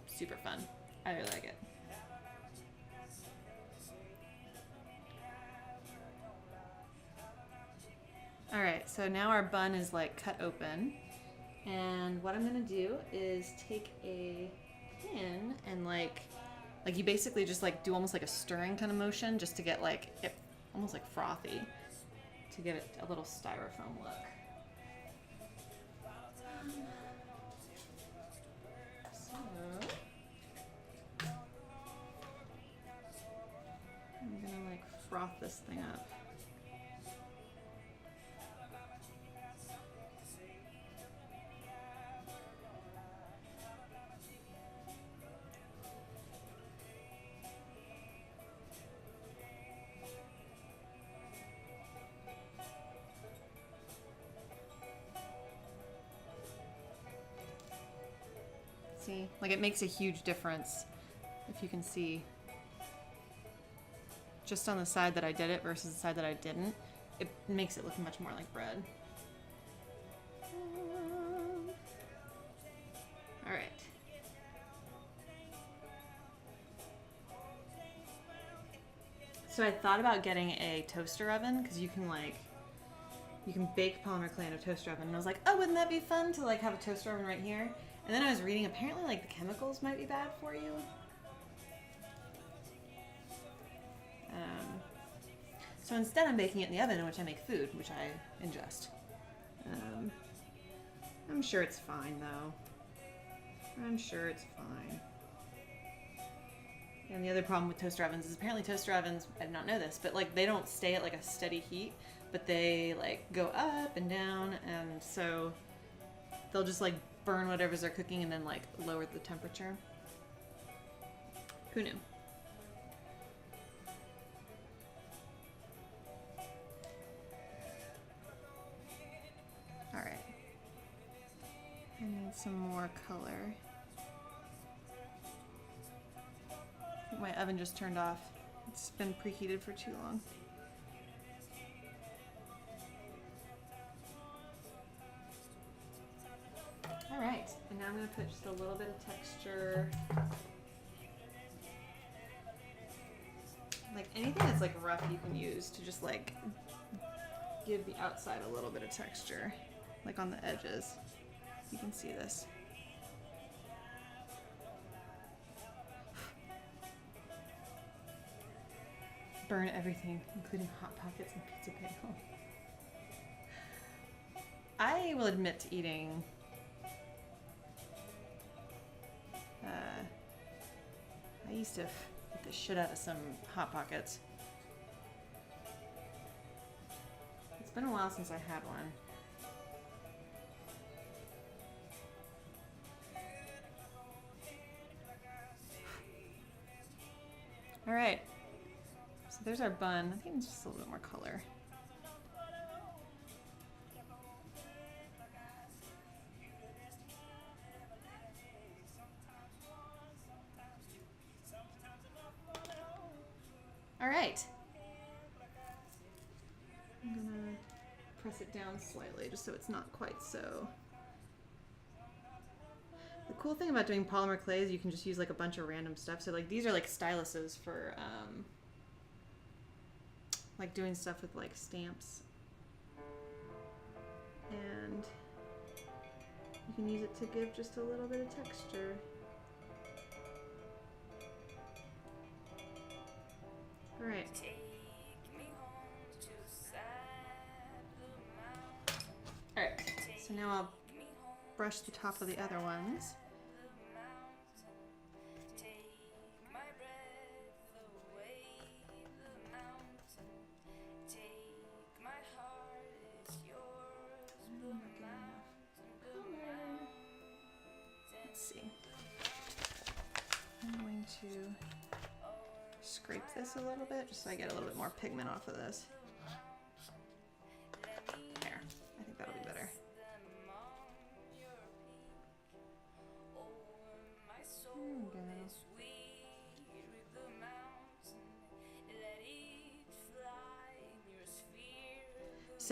super fun. I really like it. Alright, so now our bun is like cut open. And what I'm going to do is take a pin and like you basically just like do almost like a stirring kind of motion just to get like it almost like frothy, to give it a little styrofoam look. So I'm gonna like froth this thing up. See, like it makes a huge difference if you can see just on the side that I did it versus the side that I didn't. It makes it look much more like bread. All right. So I thought about getting a toaster oven, because you can bake polymer clay in a toaster oven, and I was like, oh, wouldn't that be fun to like have a toaster oven right here? And then I was reading, apparently like the chemicals might be bad for you. So instead I'm baking it in the oven in which I make food, which I ingest. I'm sure it's fine though. I'm sure it's fine. And the other problem with toaster ovens is apparently toaster ovens, I did not know this, but like they don't stay at like a steady heat, but they like go up and down, and so they'll just like burn whatever's they're cooking and then like lower the temperature. Who knew? All right. I need some more color. I think my oven just turned off. It's been preheated for too long. All right, and now I'm going to put just a little bit of texture. Like anything that's like rough you can use to just like give the outside a little bit of texture, like on the edges. You can see this. Burn everything, including Hot Pockets and pizza bagel. I will admit to eating I used to eat the shit out of some Hot Pockets. It's been a while since I had one. All right, so there's our bun. I think it's just a little bit more color. All right. I'm gonna press it down slightly just so it's not quite so. The cool thing about doing polymer clay is you can just use like a bunch of random stuff. So like these are like styluses for like doing stuff with like stamps. And you can use it to give just a little bit of texture. All right. All right, so now I'll brush the top of the other ones. Let's see. I'm going to scrape this a little bit just so I get a little bit more pigment off of this. There, I think that'll be better. There we go.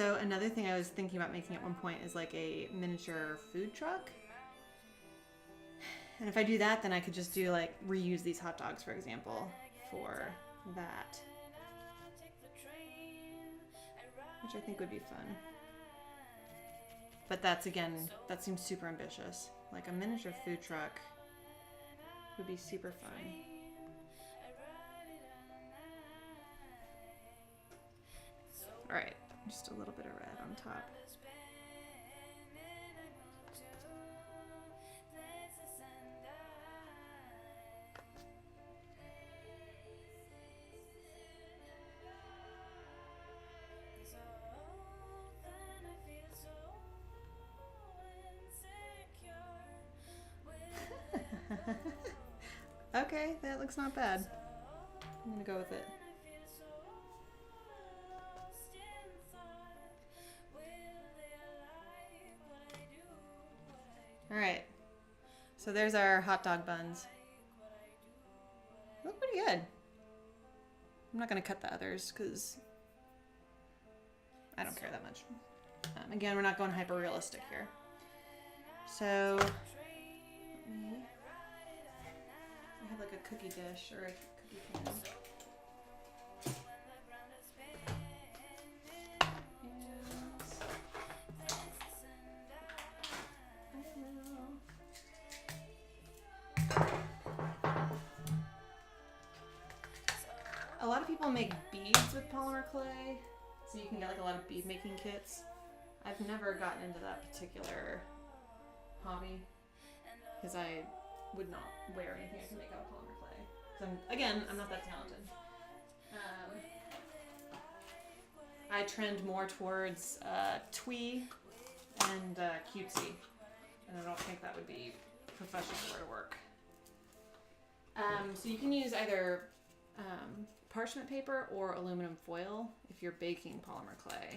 So another thing I was thinking about making at one point is like a miniature food truck. And if I do that, then I could just do like reuse these hot dogs, for example, for that. Which I think would be fun. But that's, again, that seems super ambitious. Like a miniature food truck would be super fun. All right, just a little bit of red on top. Okay, that looks not bad. I'm gonna go with it. All right, so there's our hot dog buns. Look pretty good. I'm not gonna cut the others because I don't care that much. Again, we're not going hyper realistic here. So I have like a cookie dish or a cookie pan. A lot of people make beads with polymer clay, so you can get like a lot of bead making kits. I've never gotten into that particular hobby because I would not wear anything I can make out of polymer clay. Again, I'm not that talented. I trend more towards twee and cutesy, and I don't think that would be professional where to work. So you can use either parchment paper or aluminum foil if you're baking polymer clay.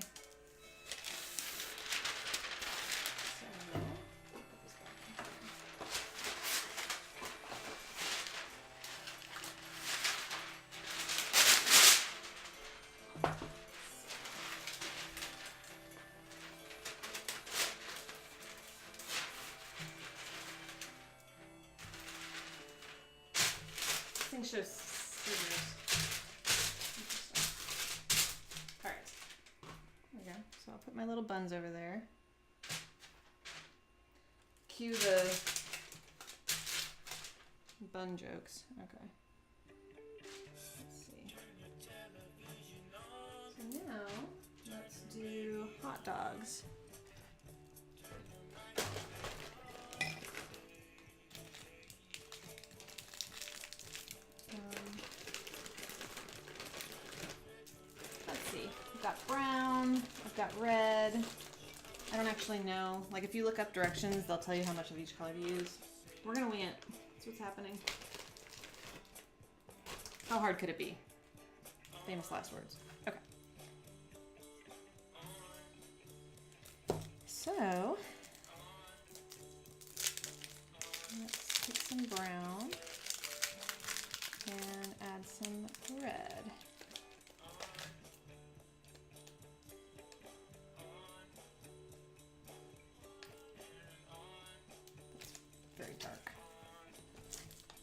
Thing shows scissors. Alright. There we go. So I'll put my little buns over there. Cue the bun jokes. Okay. Let's see. So now, let's do hot dogs. Brown, I've got red. I don't actually know. Like if you look up directions, they'll tell you how much of each color to use. We're gonna wing it. That's what's happening. How hard could it be? Famous last words. Okay. So, let's take some brown and add some red. Very dark.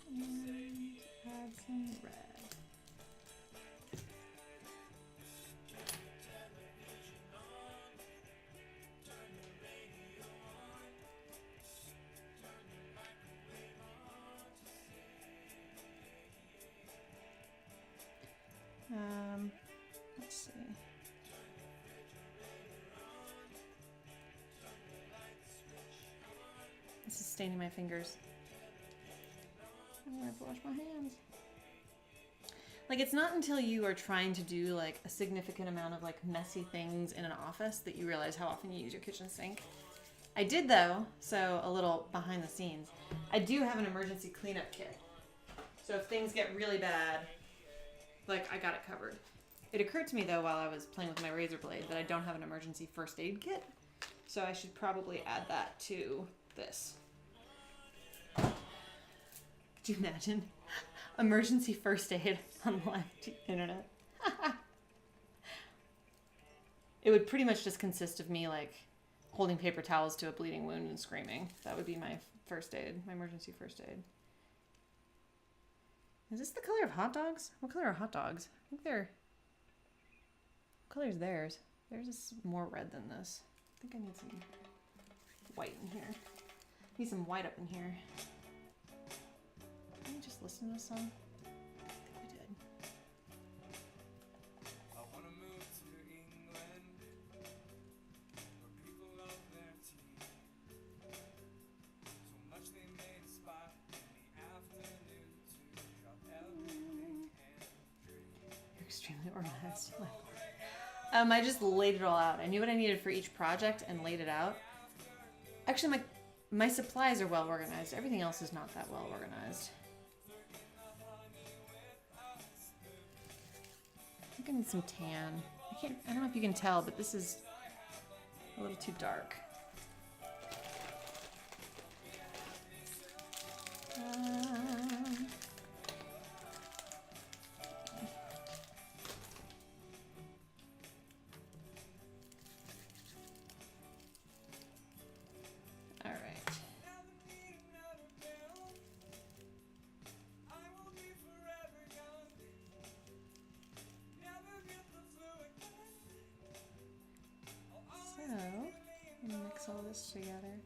And add some red. Let's see. This is staining my fingers. I'm gonna have to wash my hands. Like, it's not until you are trying to do like a significant amount of like messy things in an office that you realize how often you use your kitchen sink. I did though, so a little behind the scenes. I do have an emergency cleanup kit. So if things get really bad, like I got it covered. It occurred to me though while I was playing with my razor blade that I don't have an emergency first aid kit. So I should probably add that to this. Could you imagine? Emergency first aid on the live internet. it would pretty much just consist of me like holding paper towels to a bleeding wound and screaming. That would be my first aid, my emergency first aid. Is this the color of hot dogs? What color are hot dogs? I think they're... What color is theirs? Theirs is more red than this. I think I need some white in here. Need some white up in here. Did we just listen to this song? I think we did. I want to move to England, where people love their tea. So much they made a spot in the afternoon to drop everything and drink. You're extremely organized. I just laid it all out. I knew what I needed for each project and laid it out. Actually, my supplies are well organized. Everything else is not that well organized. I think I need some tan. I don't know if you can tell, but this is a little too dark. All this together.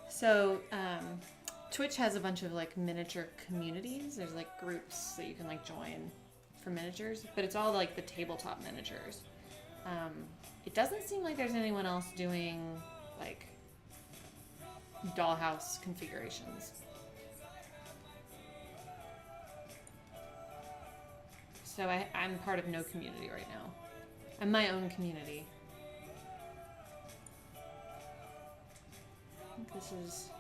So Twitch has a bunch of like miniature communities. There's like groups that you can like join for miniatures, but it's all like the tabletop miniatures. It doesn't seem like there's anyone else doing like dollhouse configurations. So I'm part of no community right now. I'm my own community. I think this is...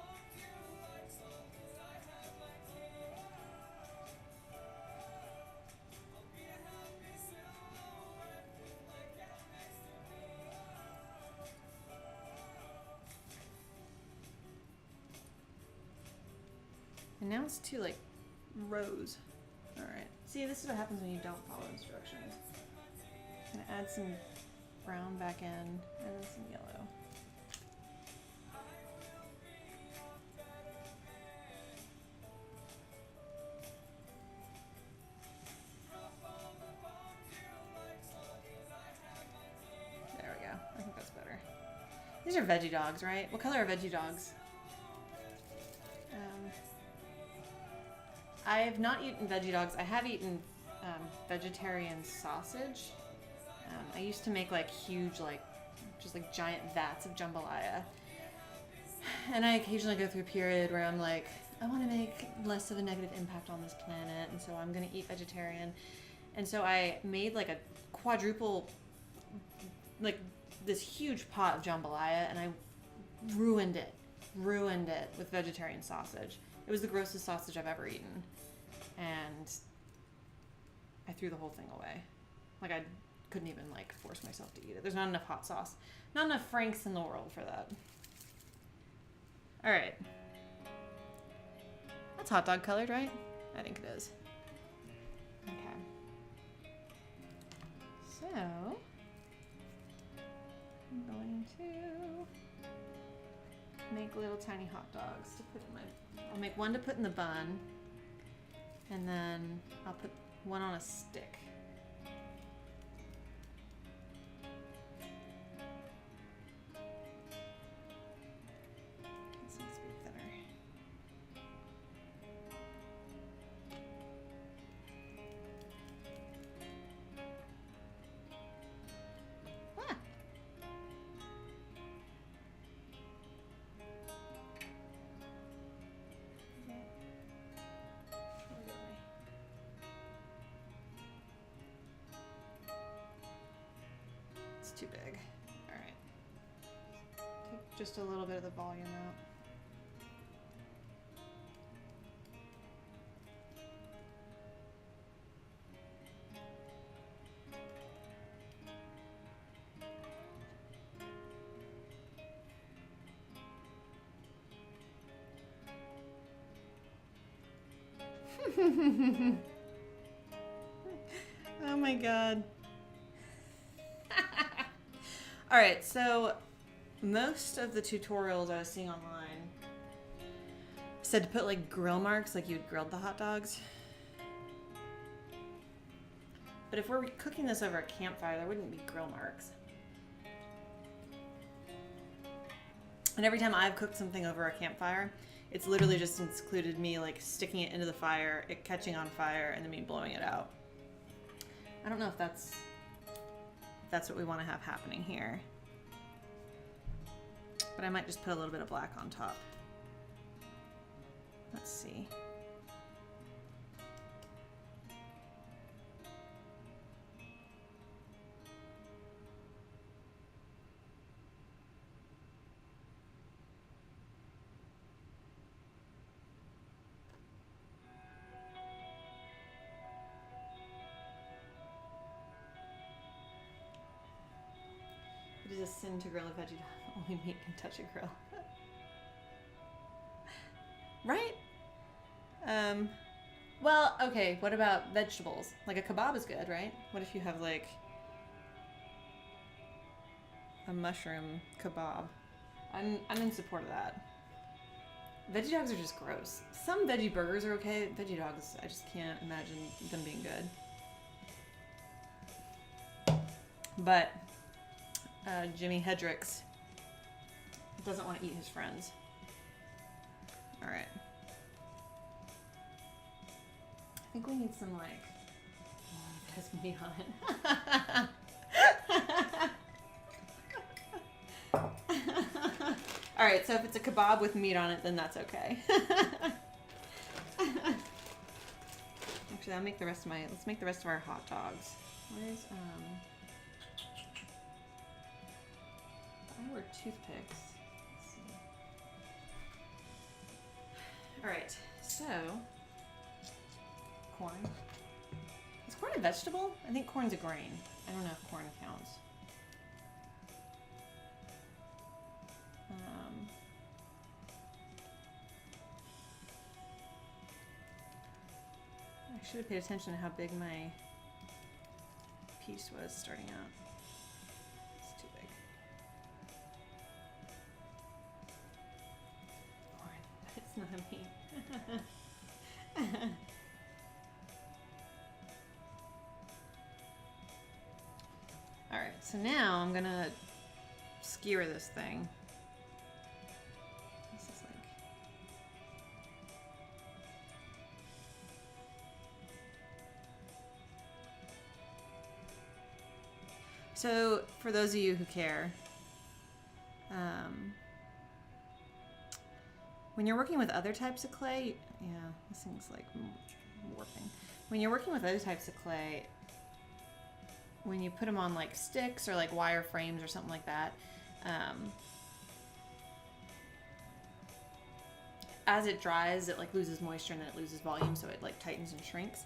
And now it's two like rows. All right. See, this is what happens when you don't follow instructions. I'm gonna add some brown back in and then some yellow. There we go. I think that's better. These are veggie dogs, right? What color are veggie dogs? I have not eaten veggie dogs. I have eaten vegetarian sausage. I used to make like huge, like just like giant vats of jambalaya. And I occasionally go through a period where I'm like, I want to make less of a negative impact on this planet, and so I'm going to eat vegetarian. And so I made like a quadruple, like this huge pot of jambalaya, and I ruined it with vegetarian sausage. It was the grossest sausage I've ever eaten. And I threw the whole thing away. Like, I couldn't even, like, force myself to eat it. There's not enough hot sauce. Not enough Franks in the world for that. Alright. That's hot dog colored, right? I think it is. Okay. So, I'm going to make little tiny hot dogs to put in my... I'll make one to put in the bun, and then I'll put one on a stick. This needs to be thinner. Ah! It's too big. All right. Take just a little bit of the volume out. Oh my god. Alright, so most of the tutorials I was seeing online said to put like grill marks like you'd grilled the hot dogs. But if we're cooking this over a campfire, there wouldn't be grill marks. And every time I've cooked something over a campfire, it's literally just included me like sticking it into the fire, it catching on fire, and then me blowing it out. I don't know if that's what we want to have happening here. But I might just put a little bit of black on top. Let's see. It is a sin to grill a veggie dog. Only meat can touch a grill. Right? Well, okay, what about vegetables? Like a kebab is good, right? What if you have like a mushroom kebab? I'm in support of that. Veggie dogs are just gross. Some veggie burgers are okay. Veggie dogs, I just can't imagine them being good. But Jimi Hendrix doesn't want to eat his friends. All right. I think we need some like has meat on it. All right, so if it's a kebab with meat on it, then that's okay. Actually, I'll make the rest of let's make the rest of our hot dogs. Where's I were toothpicks. Let's see. All right, so corn. Is corn a vegetable? I think corn's a grain. I don't know if corn counts. I should have paid attention to how big my piece was starting out. It's too big. Corn, but it's not a meat. Alright, so now I'm gonna skewer this thing. This is like... So, for those of you who care, when you're working with other types of clay, yeah, this thing's like warping. When you're working with other types of clay, when you put them on like sticks or like wire frames or something like that, as it dries, it like loses moisture and then it loses volume, so it like tightens and shrinks.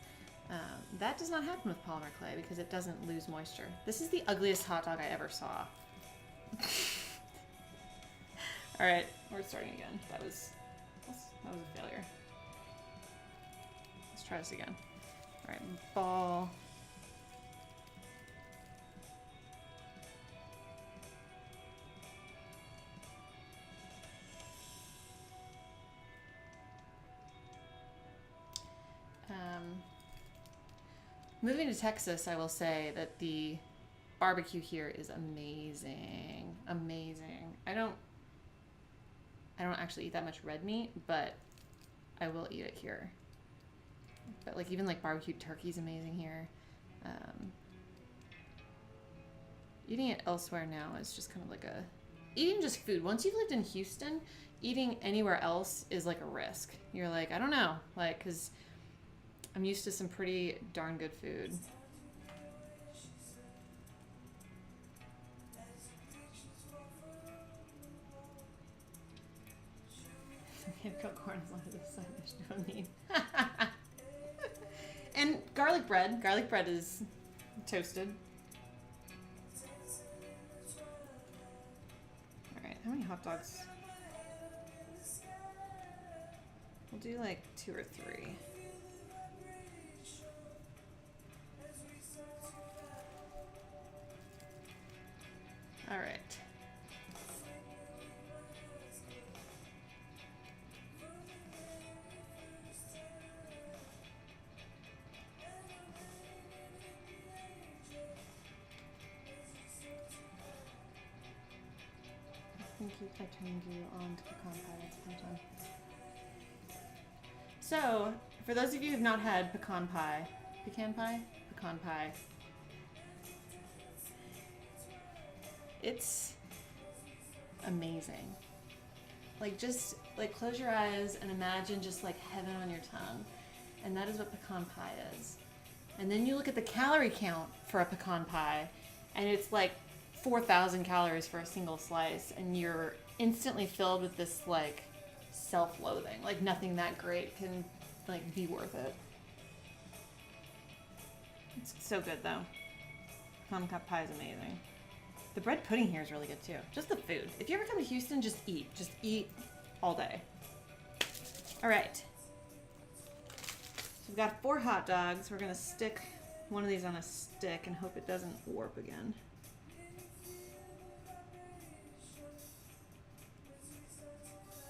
That does not happen with polymer clay because it doesn't lose moisture. This is the ugliest hot dog I ever saw. All right, we're starting again. That was a failure. Let's try this again. All right, ball. Moving to Texas, I will say that the barbecue here is amazing. Amazing. I don't actually eat that much red meat, but I will eat it here. But like even like barbecued turkey is amazing here. Eating it elsewhere now is just kind of like eating just food. Once you've lived in Houston, eating anywhere else is like a risk. You're like, I don't know, like, cause I'm used to some pretty darn good food. Can't cook corn as long as it's side dish, no need. And garlic bread. Garlic bread is toasted. Alright, how many hot dogs? We'll do like 2 or 3. All right. I turned you on to pecan pie. So, for those of you who have not had pecan pie, it's amazing. Like, just like close your eyes and imagine just like heaven on your tongue, and that is what pecan pie is. And then you look at the calorie count for a pecan pie, and it's like 4,000 calories for a single slice, and you're instantly filled with this like self-loathing. Like nothing that great can like be worth it. It's so good though. Pecan pie is amazing. The bread pudding here is really good too. Just the food. If you ever come to Houston, just eat. Just eat all day. All right. So we've got 4 hot dogs. We're gonna stick one of these on a stick and hope it doesn't warp again.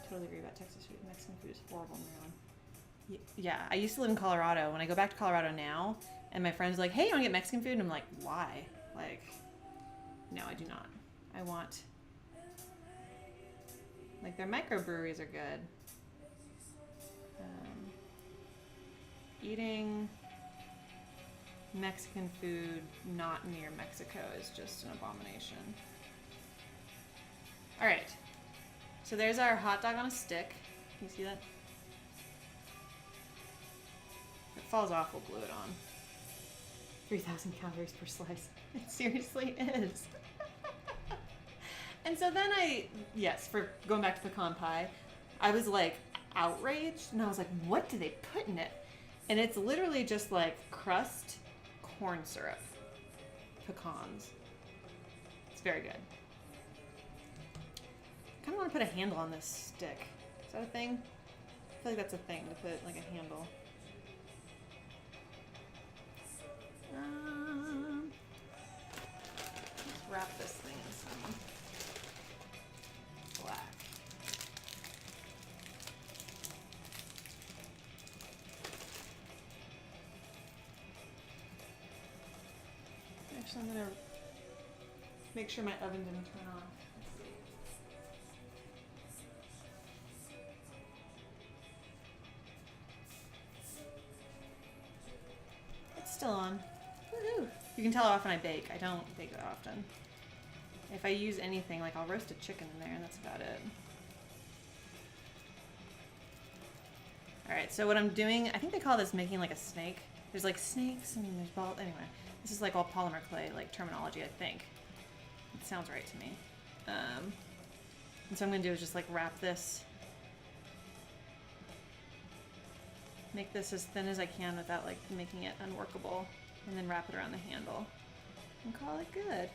Totally agree about Texas food. Mexican food is horrible in Maryland. Yeah, I used to live in Colorado. When I go back to Colorado now, and my friends are like, hey, you want to get Mexican food? And I'm like, why? Like, no, I do not. I want, like, their microbreweries are good. Eating Mexican food not near Mexico is just an abomination. All right. So there's our hot dog on a stick. Can you see that? If it falls off, we'll glue it on. 3,000 calories per slice. It seriously is. And so then for going back to pecan pie, I was like outraged, and I was like, what do they put in it? And it's literally just like crust, corn syrup, pecans. It's very good. I kind of want to put a handle on this stick. Is that a thing? I feel like that's a thing, to put like a handle. Let's wrap this thing in some black. Actually, I'm gonna make sure my oven didn't turn off. Still on. Woohoo! You can tell how often I bake. I don't bake that often. If I use anything, like I'll roast a chicken in there, and that's about it. Alright, so what I'm doing, I think they call this making like a snake. There's like snakes and there's balls. Anyway, this is like all polymer clay, like terminology, I think. It sounds right to me. And so I'm going to do is just like wrap this. Make this as thin as I can without like making it unworkable, and then wrap it around the handle and call it good.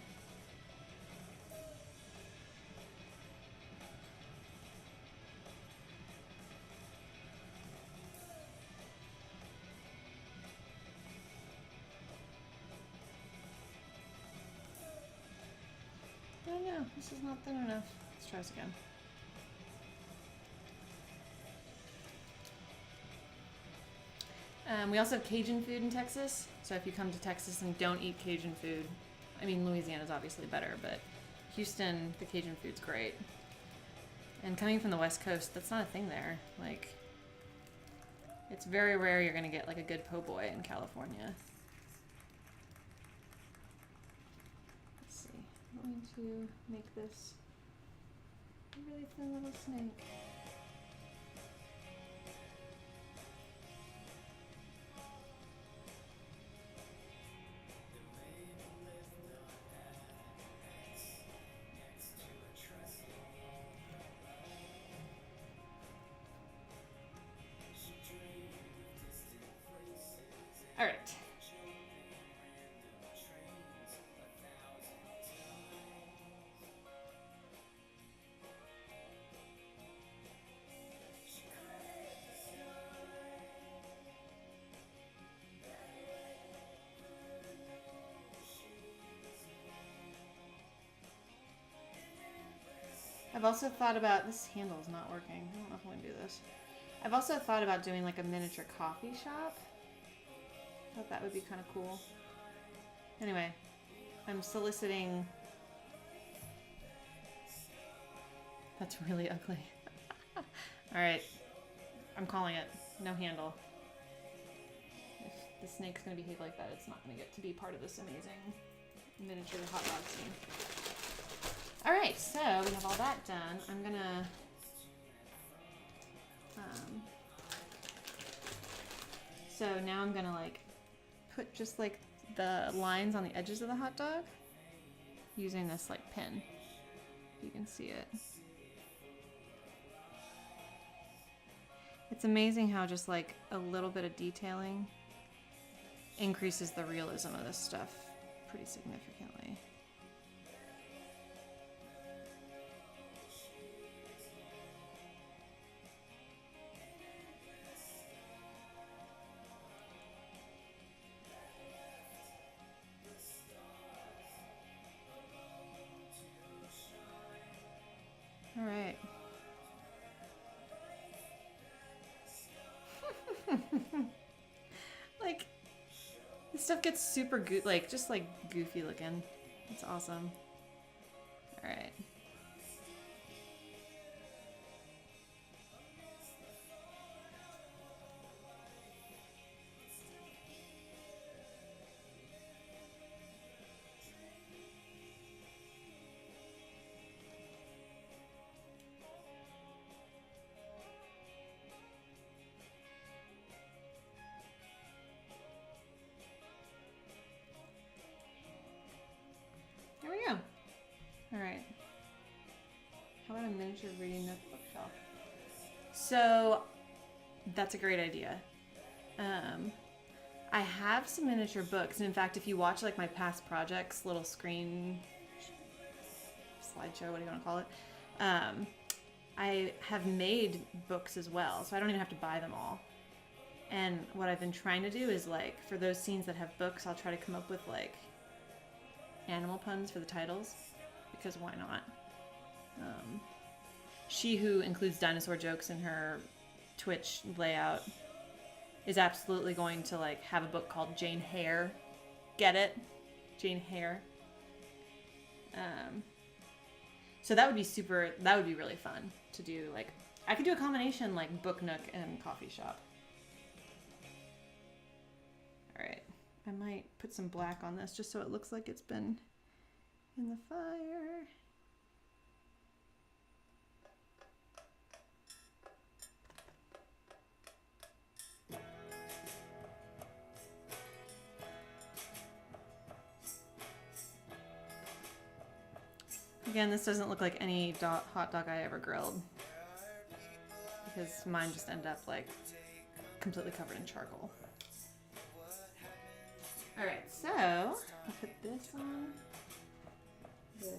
Oh no, this is not thin enough. Let's try this again. We also have Cajun food in Texas, so if you come to Texas and don't eat Cajun food, I mean, Louisiana's obviously better, but Houston, the Cajun food's great. And coming from the West Coast, that's not a thing there. Like, it's very rare you're gonna get like a good po' boy in California. Let's see, I'm going to make this a really thin little snake. All right. I've also thought about, this handle is not working. I don't know if I'm going to do this. I've also thought about doing like a miniature coffee shop. I thought that would be kind of cool. Anyway, I'm soliciting. That's really ugly. Alright, I'm calling it. No handle. If the snake's going to behave like that, it's not going to get to be part of this amazing miniature hot dog scene. Alright, so we have all that done. I'm going to so now I'm going to like put just like the lines on the edges of the hot dog using this like pin. You can see it. It's amazing how just like a little bit of detailing increases the realism of this stuff pretty significantly. All right. Like, this stuff gets super just like goofy looking. It's awesome. All right. There we go. All right. How about a miniature reading nook bookshelf? So that's a great idea. I have some miniature books, and in fact, if you watch like my past projects, little screen slideshow, what do you want to call it? I have made books as well, so I don't even have to buy them all. And what I've been trying to do is like for those scenes that have books, I'll try to come up with like animal puns for the titles, because why not? She who includes dinosaur jokes in her Twitch layout is absolutely going to like have a book called Jane Hare. Get it? Jane Hare. So that would be really fun to do. Like, I could do a combination like book nook and coffee shop. All right. I might put some black on this just so it looks like it's been in the fire. Again, this doesn't look like any hot dog I ever grilled, because mine just end up like completely covered in charcoal. All right, so I'll put this on this.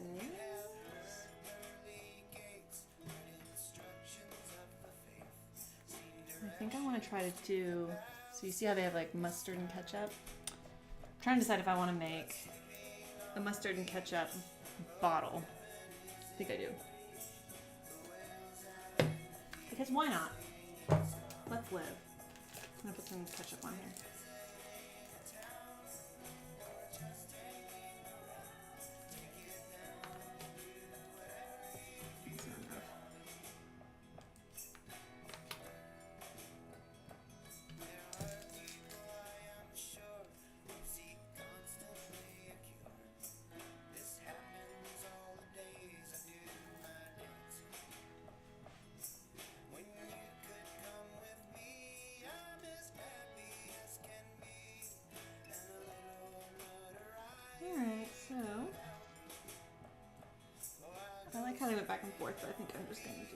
I think I want to try to do, so you see how they have like mustard and ketchup? I'm trying to decide if I want to make a mustard and ketchup bottle. I think I do. Because why not? Let's live. I'm gonna put some ketchup on here. Alright, so I like how they went back and forth, but I think I'm just going to do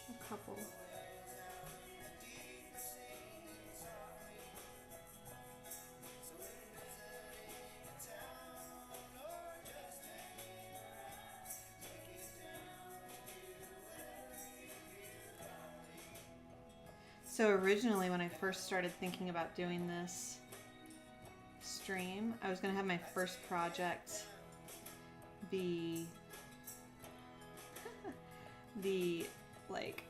a couple. So originally when I first started thinking about doing this stream, I was going to have my first project the the like,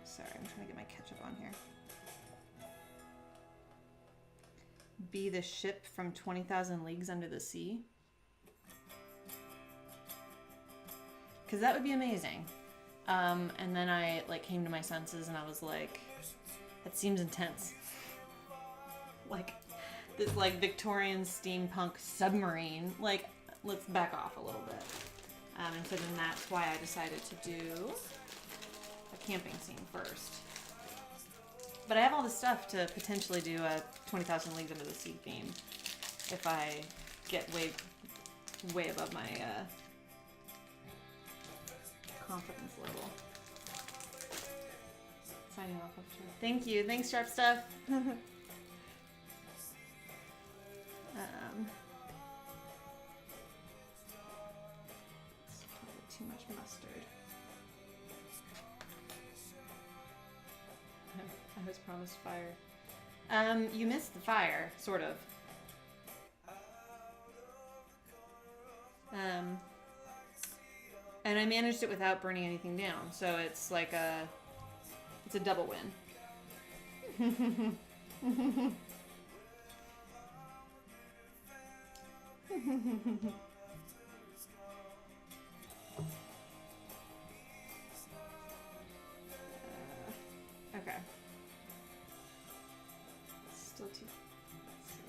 sorry, I'm trying to get my ketchup on here. Be the ship from 20,000 Leagues Under the Sea. Because that would be amazing. And then I like came to my senses and I was like, that seems intense. Like this like Victorian steampunk submarine. Like, let's back off a little bit. And so then that's why I decided to do a camping scene first. But I have all this stuff to potentially do a 20,000 Leagues Under the Sea theme if I get way above my confidence level. Signing off. Thank you. Thanks, Sharp Stuff. It's probably too much mustard. I was promised fire. You missed the fire, sort of. And I managed it without burning anything down, so it's like it's a double win. Okay. Still too. Let's see.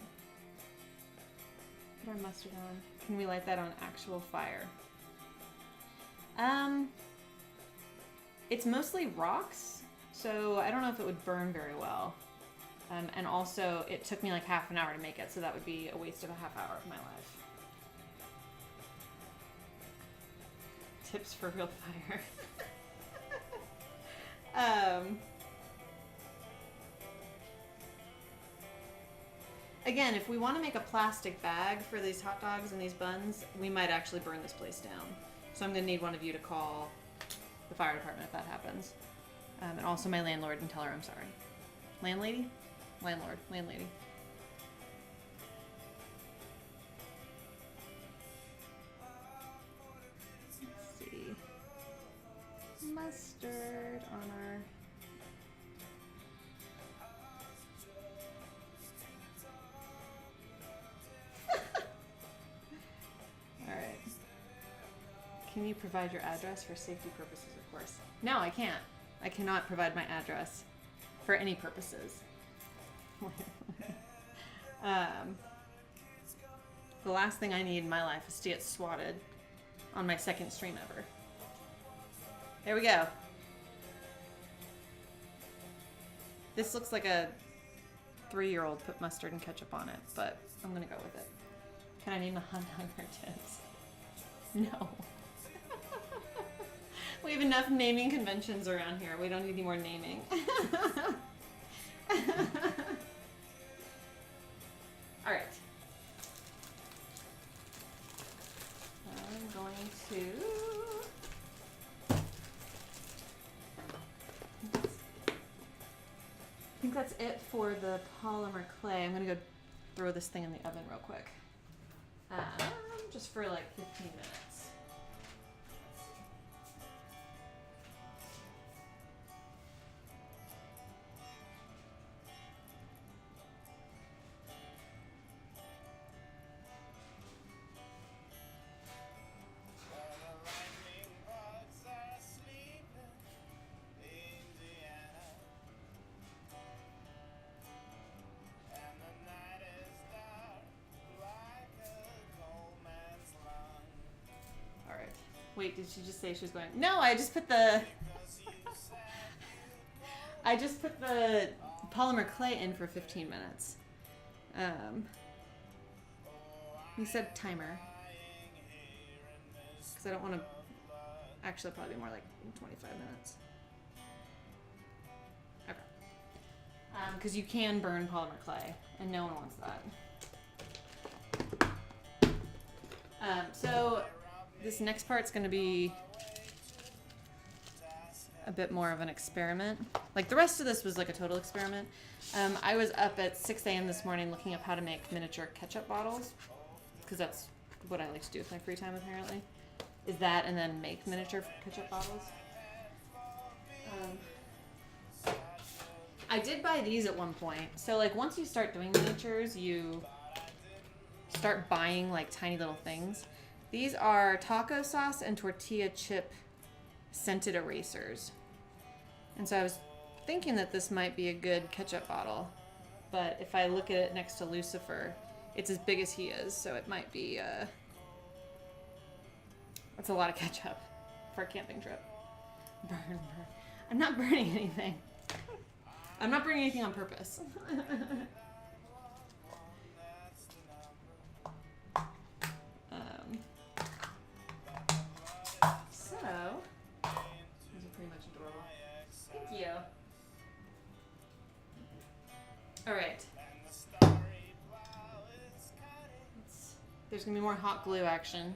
Put our mustard on. Can we light that on actual fire? It's mostly rocks, so I don't know if it would burn very well. And also, it took me like half an hour to make it, so that would be a waste of a half hour of my life. Tips for real fire. Again, if we want to make a plastic bag for these hot dogs and these buns, we might actually burn this place down. So I'm going to need one of you to call the fire department if that happens. And also my landlord and tell her I'm sorry. Landlady? Landlord. Landlady. Let's see. Mustard on our... Alright. Can you provide your address for safety purposes, of course? No, I can't. I cannot provide my address for any purposes. The last thing I need in my life is to get swatted on my second stream ever. There we go. This looks like a 3-year-old put mustard and ketchup on it, but I'm gonna go with it. Can I name the hot dog tips? No. We have enough naming conventions around here. We don't need any more naming. All right. I'm going to... I think that's it for the polymer clay. I'm going to go throw this thing in the oven real quick. Just for like 15 minutes. Wait, did she just say she was going? No, I just put the... I just put the polymer clay in for 15 minutes. You said timer. Because I don't want to... Actually, probably more like 25 minutes. Okay. Because you can burn polymer clay, and no one wants that. So... This next part's going to be a bit more of an experiment. Like the rest of this was like a total experiment. I was up at 6 a.m. this morning looking up how to make miniature ketchup bottles. because that's what I like to do with my free time apparently. Is that and then make miniature ketchup bottles. I did buy these at one point. So like once you start doing miniatures, you start buying like tiny little things. These are taco sauce and tortilla chip scented erasers. And so I was thinking that this might be a good ketchup bottle. But if I look at it next to Lucifer, it's as big as he is. So it might be, that's a lot of ketchup for a camping trip. Burn. I'm not burning anything. I'm not burning anything on purpose. So, these are pretty much adorable. Thank you. All right. There's gonna be more hot glue action.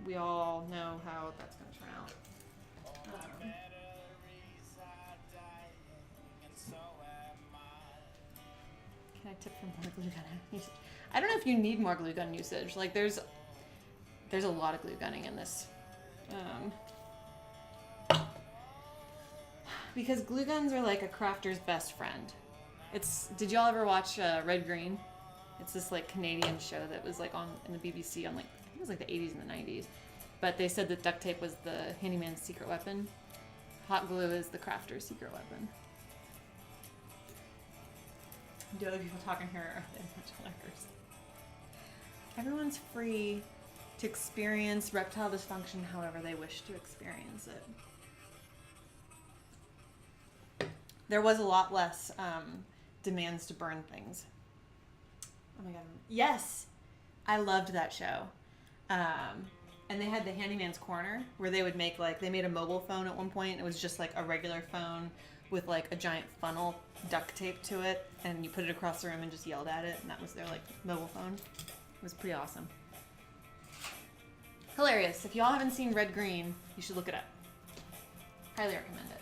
We all know how that's gonna turn out. Can I tip for more glue gun usage? I don't know if you need more glue gun usage. Like there's a lot of glue gunning in this. Because glue guns are like a crafter's best friend. Did y'all ever watch Red Green? It's this like Canadian show that was like on in the BBC on like, I think it was like the 80s and the 90s. But they said that duct tape was the handyman's secret weapon. Hot glue is the crafter's secret weapon. Do other people talking here or are they much lurkers? Everyone's free to experience reptile dysfunction however they wish to experience it. There was a lot less demands to burn things. Oh my god. Yes! I loved that show. And they had the Handyman's Corner where they would make like, they made a mobile phone at one point. It was just like a regular phone with like a giant funnel duct tape to it. And you put it across the room and just yelled at it. And that was their like mobile phone. It was pretty awesome. Hilarious. If y'all haven't seen Red Green, you should look it up. Highly recommend it.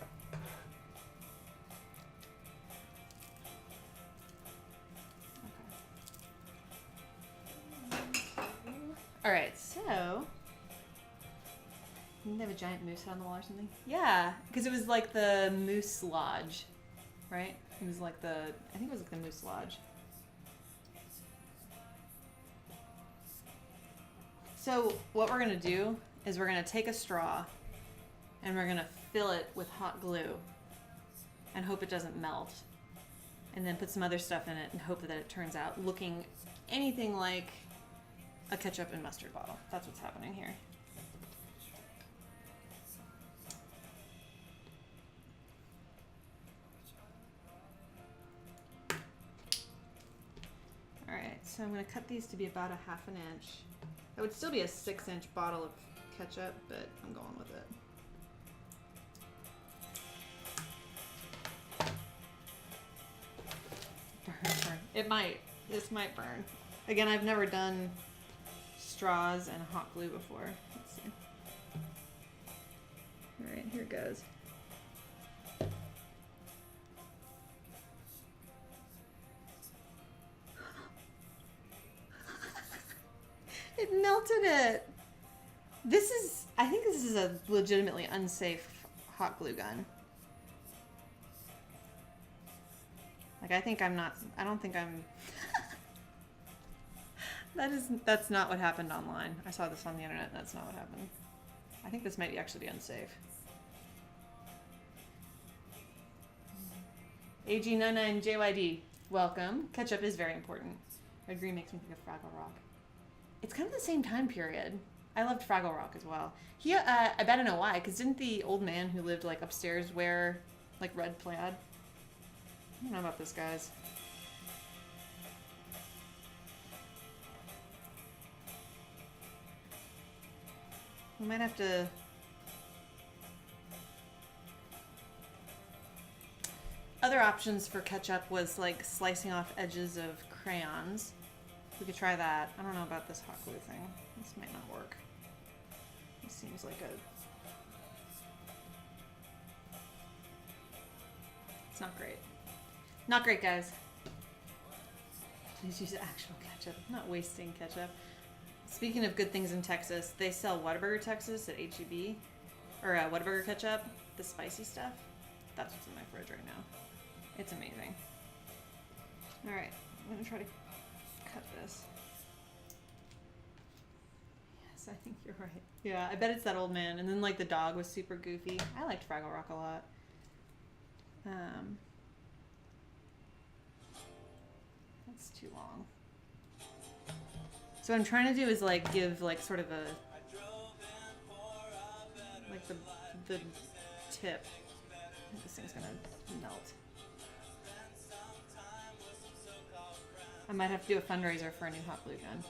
All right, so didn't they have a giant moose head on the wall or something? Yeah, because it was like the Moose Lodge, right? It was like I think it was like the Moose Lodge. So what we're gonna do is we're gonna take a straw and we're gonna fill it with hot glue and hope it doesn't melt. And then put some other stuff in it and hope that it turns out looking anything like a ketchup and mustard bottle. That's what's happening here. All right, so I'm gonna cut these to be about a ½ inch. That would still be a 6-inch bottle of ketchup, but I'm going with it. Burn. It might. This might burn. Again, I've never done straws and hot glue before. Let's see. All right, here it goes. It melted it. I think this is a legitimately unsafe hot glue gun. Like, I don't think I'm... That's not what happened online. I saw this on the internet, and that's not what happened. I think this might actually be unsafe. AG99JYD, welcome. Ketchup is very important. Red Green makes me think of Fraggle Rock. It's kind of the same time period. I loved Fraggle Rock as well. I bet I know why, because didn't the old man who lived like upstairs wear like red plaid? I don't know about this, guys. We might have to... Other options for ketchup was like slicing off edges of crayons. We could try that. I don't know about this hot glue thing. This might not work. This seems like it's not great. Not great, guys. Please use actual ketchup. I'm not wasting ketchup. Speaking of good things in Texas, they sell Whataburger Texas at HEB. Or Whataburger ketchup, the spicy stuff. That's what's in my fridge right now. It's amazing. Alright, I'm going to try to cut this. Yes, I think you're right. Yeah, I bet it's that old man. And then like the dog was super goofy. I liked Fraggle Rock a lot. That's too long. So what I'm trying to do is like give like sort of a like the tip. I think this thing's gonna melt. I might have to do a fundraiser for a new hot glue gun.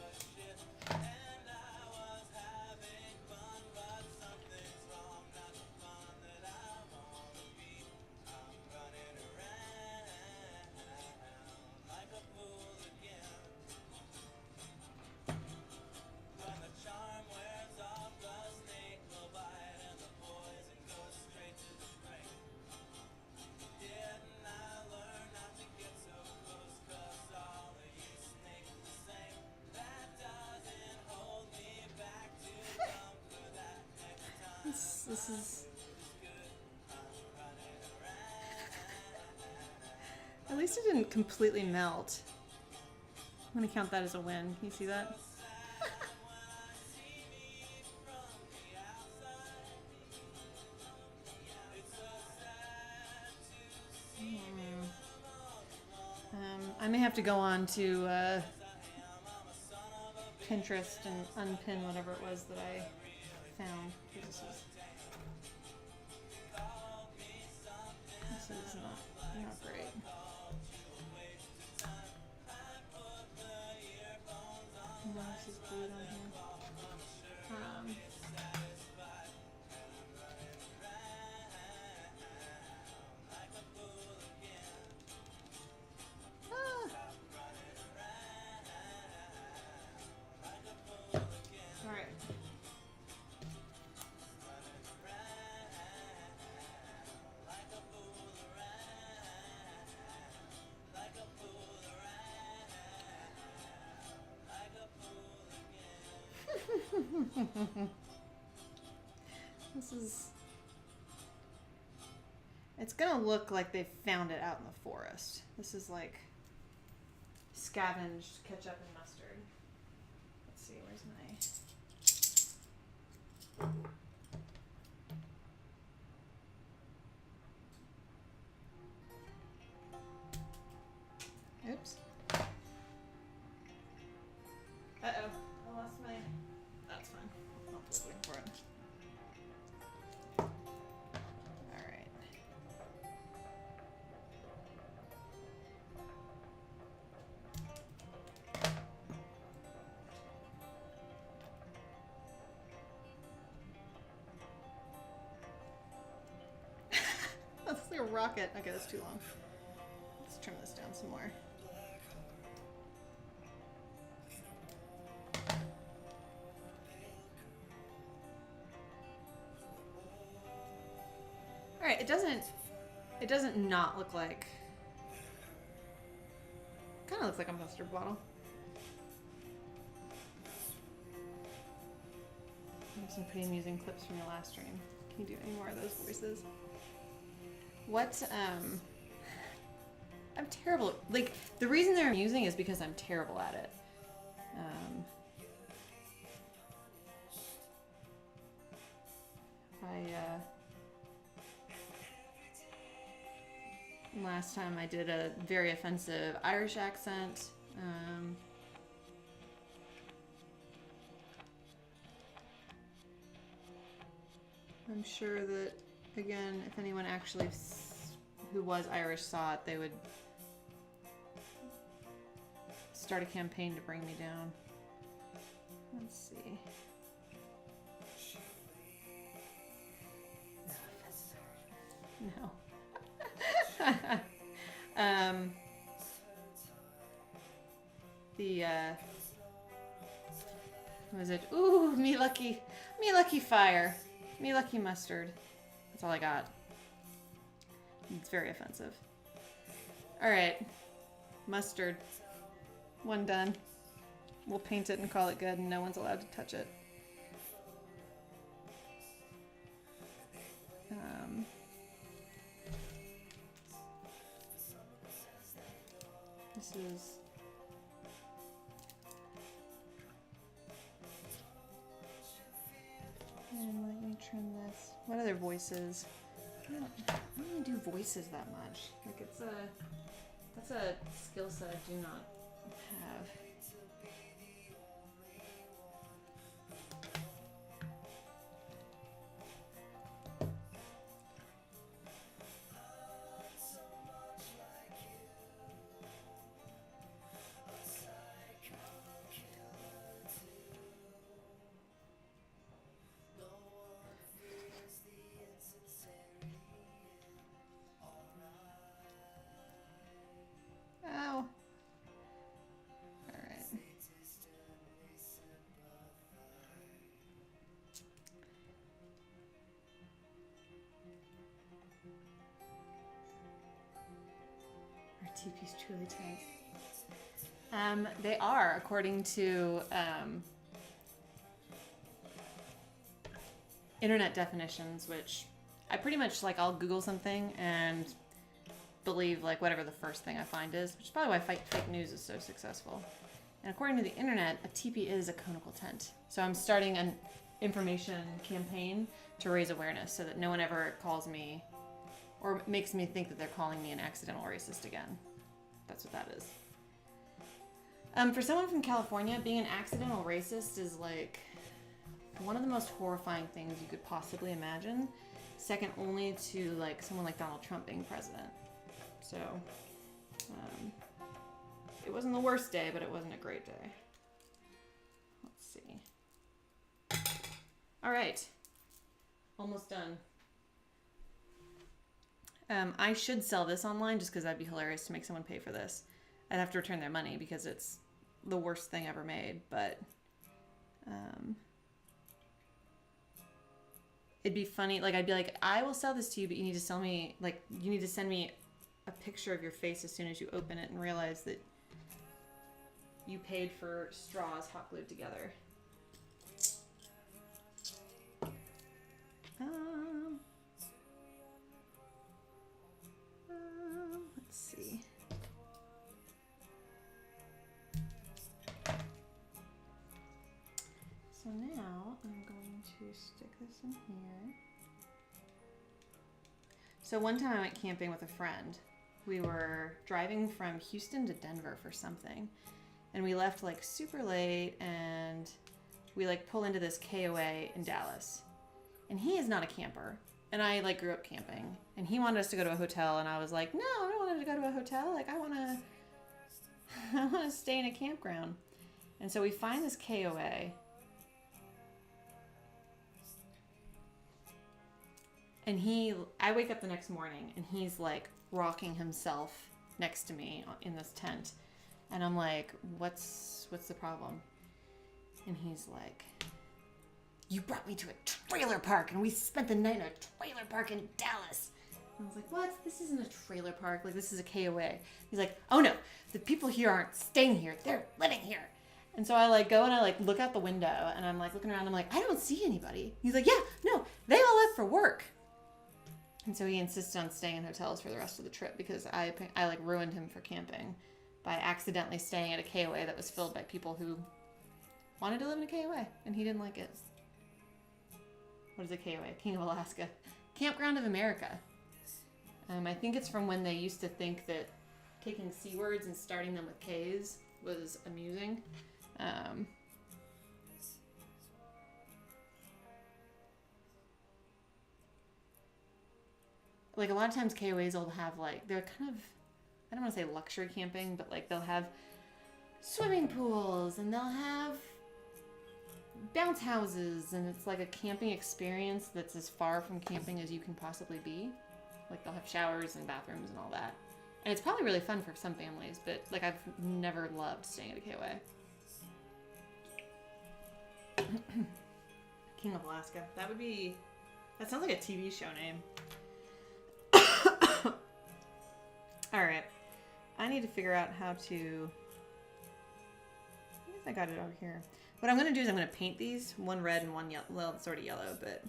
This is... At least it didn't completely melt. I'm gonna count that as a win. Can you see that? I may have to go on to Pinterest and unpin whatever it was that I found. This is not great. No, this is glued on here. All right. This is... It's gonna look like they found it out in the forest. This is like scavenged ketchup and mustard. Let's see, where's my... Oops. Uh-oh. I lost my... That's fine. I'll have to look for it. Alright. That's like a rocket. Okay, that's too long. Let's trim this down some more. Alright, it doesn't not look like, kind of looks like a mustard bottle. I have some pretty amusing clips from your last stream. Can you do any more of those voices? What, I'm terrible, like, the reason they're amusing is because I'm terrible at it. Last time I did a very offensive Irish accent. I'm sure that, again, if anyone actually who was Irish saw it, they would start a campaign to bring me down. Let's see. No. What was it? Ooh, me lucky fire. Me lucky mustard. That's all I got. It's very offensive. Alright. Mustard. One done. we'll paint it and call it good, and no one's allowed to touch it. This is... And let me trim this. What other voices? I don't really do voices that much. Like that's a skill set I do not have. TP's truly tense. They are, according to internet definitions, which I pretty much like. I'll Google something and believe like whatever the first thing I find is, which is probably why fake news is so successful. And according to the internet, a teepee is a conical tent. So I'm starting an information campaign to raise awareness so that no one ever calls me or makes me think that they're calling me an accidental racist again. That's what that is. For someone from California, being an accidental racist is like one of the most horrifying things you could possibly imagine. Second only to like someone like Donald Trump being president. So, it wasn't the worst day, but it wasn't a great day. Let's see. All right. Almost done. I should sell this online just because that'd be hilarious to make someone pay for this. I'd have to return their money because it's the worst thing ever made, but it'd be funny. Like, I'd be like, I will sell this to you, but you need to sell me, like, you need to send me a picture of your face as soon as you open it and realize that you paid for straws hot glued together. Let's see. So now I'm going to stick this in here. So one time I went camping with a friend. We were driving from Houston to Denver for something. And we left like super late and we like pull into this KOA in Dallas. And he is not a camper. And I like grew up camping. And he wanted us to go to a hotel and I was like, no, I don't want to go to a hotel. Like I want to stay in a campground. And so we find this KOA. And I wake up the next morning and he's like rocking himself next to me in this tent. And I'm like, what's the problem? And he's like, you brought me to a trailer park and we spent the night in a trailer park in Dallas. And I was like, what? This isn't a trailer park. Like, this is a KOA. He's like, oh no, the people here aren't staying here. They're living here. And so I like go and I like look out the window and I'm like looking around. I'm like, I don't see anybody. He's like, yeah, no, they all left for work. And so he insisted on staying in hotels for the rest of the trip because I like ruined him for camping by accidentally staying at a KOA that was filled by people who wanted to live in a KOA and he didn't like it. What is a KOA? King of Alaska. Campground of America. I think it's from when they used to think that taking C words and starting them with K's was amusing. Like a lot of times KOAs will have like, they're kind of, I don't want to say luxury camping, but like they'll have swimming pools and they'll have bounce houses and it's like a camping experience that's as far from camping as you can possibly be. Like they'll have showers and bathrooms and all that. And it's probably really fun for some families, but like I've never loved staying at a KOA. King of Alaska. That sounds like a TV show name. Alright. I need to figure out how to... I got it over here. What I'm going to do is I'm going to paint these, one red and one yellow. Well, it's already yellow, but...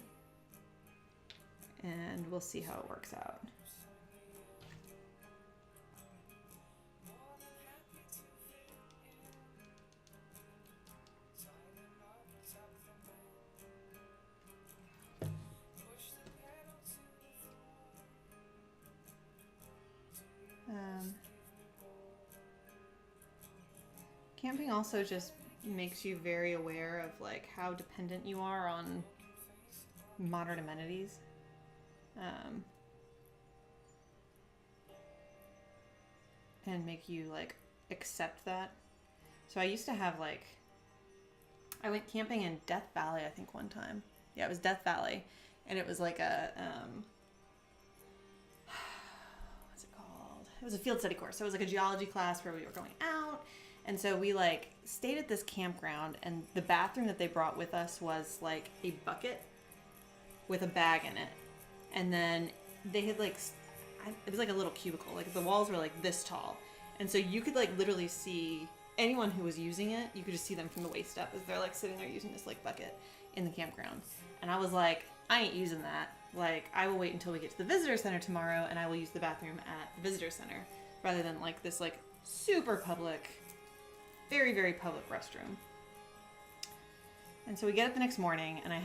And we'll see how it works out. Camping also just makes you very aware of like how dependent you are on modern amenities. And make you like accept that. So I used to have like, I went camping in Death Valley, I think one time. Yeah, it was Death Valley. And it was like a, what's it called? It was a field study course. So it was like a geology class where we were going out. And so we like stayed at this campground, and the bathroom that they brought with us was like a bucket with a bag in it. And then they had like, it was like a little cubicle. Like the walls were like this tall. And so you could like literally see anyone who was using it. You could just see them from the waist up as they're like sitting there using this like bucket in the campground. And I was like, I ain't using that. Like I will wait until we get to the visitor center tomorrow, and I will use the bathroom at the visitor center rather than like this like super public, very, very public restroom. And so we get up the next morning, and I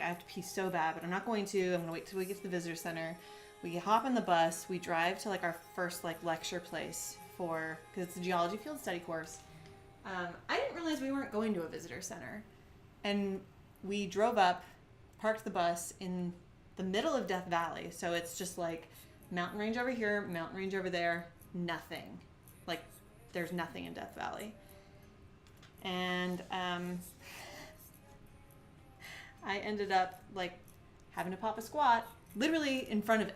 have to pee so bad, but I'm not going to. I'm going to wait till we get to the visitor center. We hop in the bus. We drive to like our first like lecture place because it's a geology field study course. I didn't realize we weren't going to a visitor center. And we drove up, parked the bus in the middle of Death Valley. So it's just like mountain range over here, mountain range over there, nothing. Like there's nothing in Death Valley. And I ended up like having to pop a squat literally in front of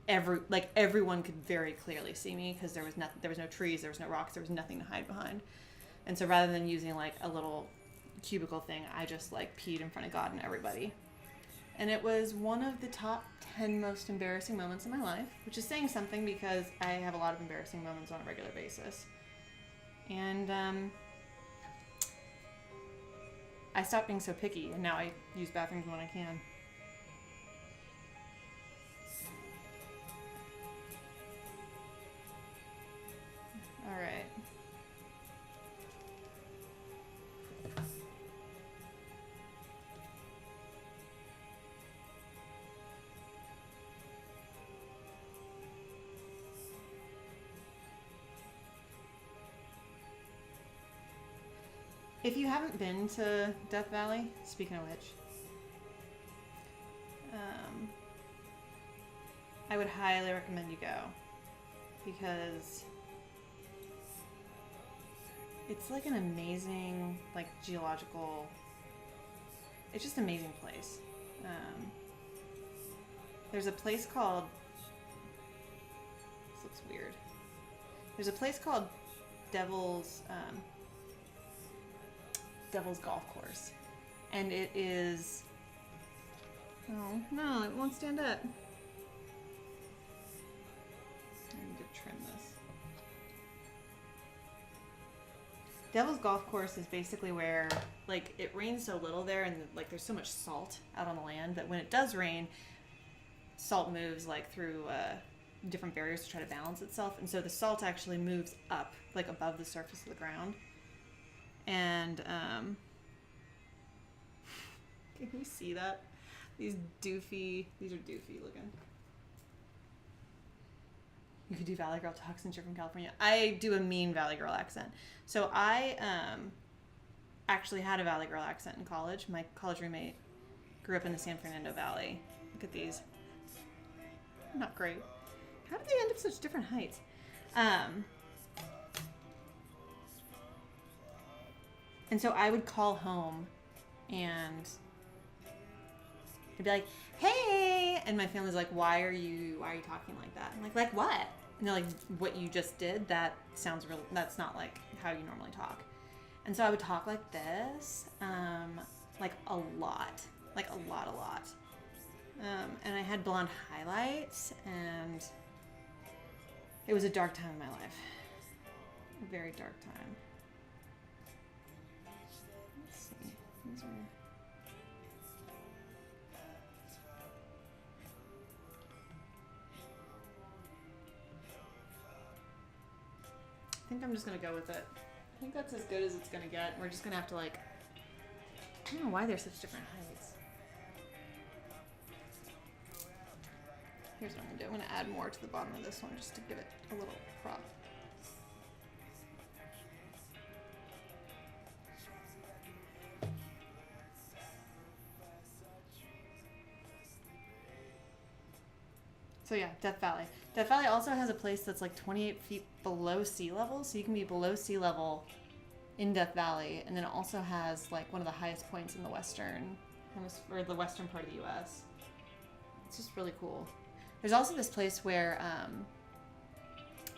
everyone could very clearly see me because there was nothing, there was no trees, there was no rocks, there was nothing to hide behind. And so rather than using like a little cubicle thing, I just like peed in front of God and everybody. And it was one of the top 10 most embarrassing moments in my life, which is saying something because I have a lot of embarrassing moments on a regular basis. And I stopped being so picky, and now I use bathrooms when I can. All right. If you haven't been to Death Valley, speaking of which, I would highly recommend you go because it's like an amazing, like geological, it's just an amazing place. There's a place called, this looks weird. There's a place called Devil's Golf Course, and it is, oh no, it won't stand up. I need to trim this. Devil's Golf Course is basically where like it rains so little there, and like there's so much salt out on the land that when it does rain, salt moves like through different barriers to try to balance itself, and so the salt actually moves up like above the surface of the ground. And can you see that? These are doofy looking. You could do Valley Girl talk since you're from California. I do a mean Valley Girl accent. So I actually had a Valley Girl accent in college. My college roommate grew up in the San Fernando Valley. Look at these. Not great. How did they end up such different heights? And so I would call home and I'd be like, hey, and my family's like, why are you talking like that? I'm like what? And they're like, what you just did, that's not like how you normally talk. And so I would talk like this, like a lot. And I had blonde highlights, and it was a dark time in my life. A very dark time. I think I'm just gonna go with it. I think that's as good as it's gonna get. We're just gonna have to like, I don't know why they're such different heights. Here's what I'm gonna do. I'm gonna add more to the bottom of this one just to give it a little prop. So yeah, Death Valley. Death Valley also has a place that's like 28 feet below sea level, so you can be below sea level in Death Valley, and then it also has like one of the highest points in the western part of the U.S. It's just really cool. There's also this place where,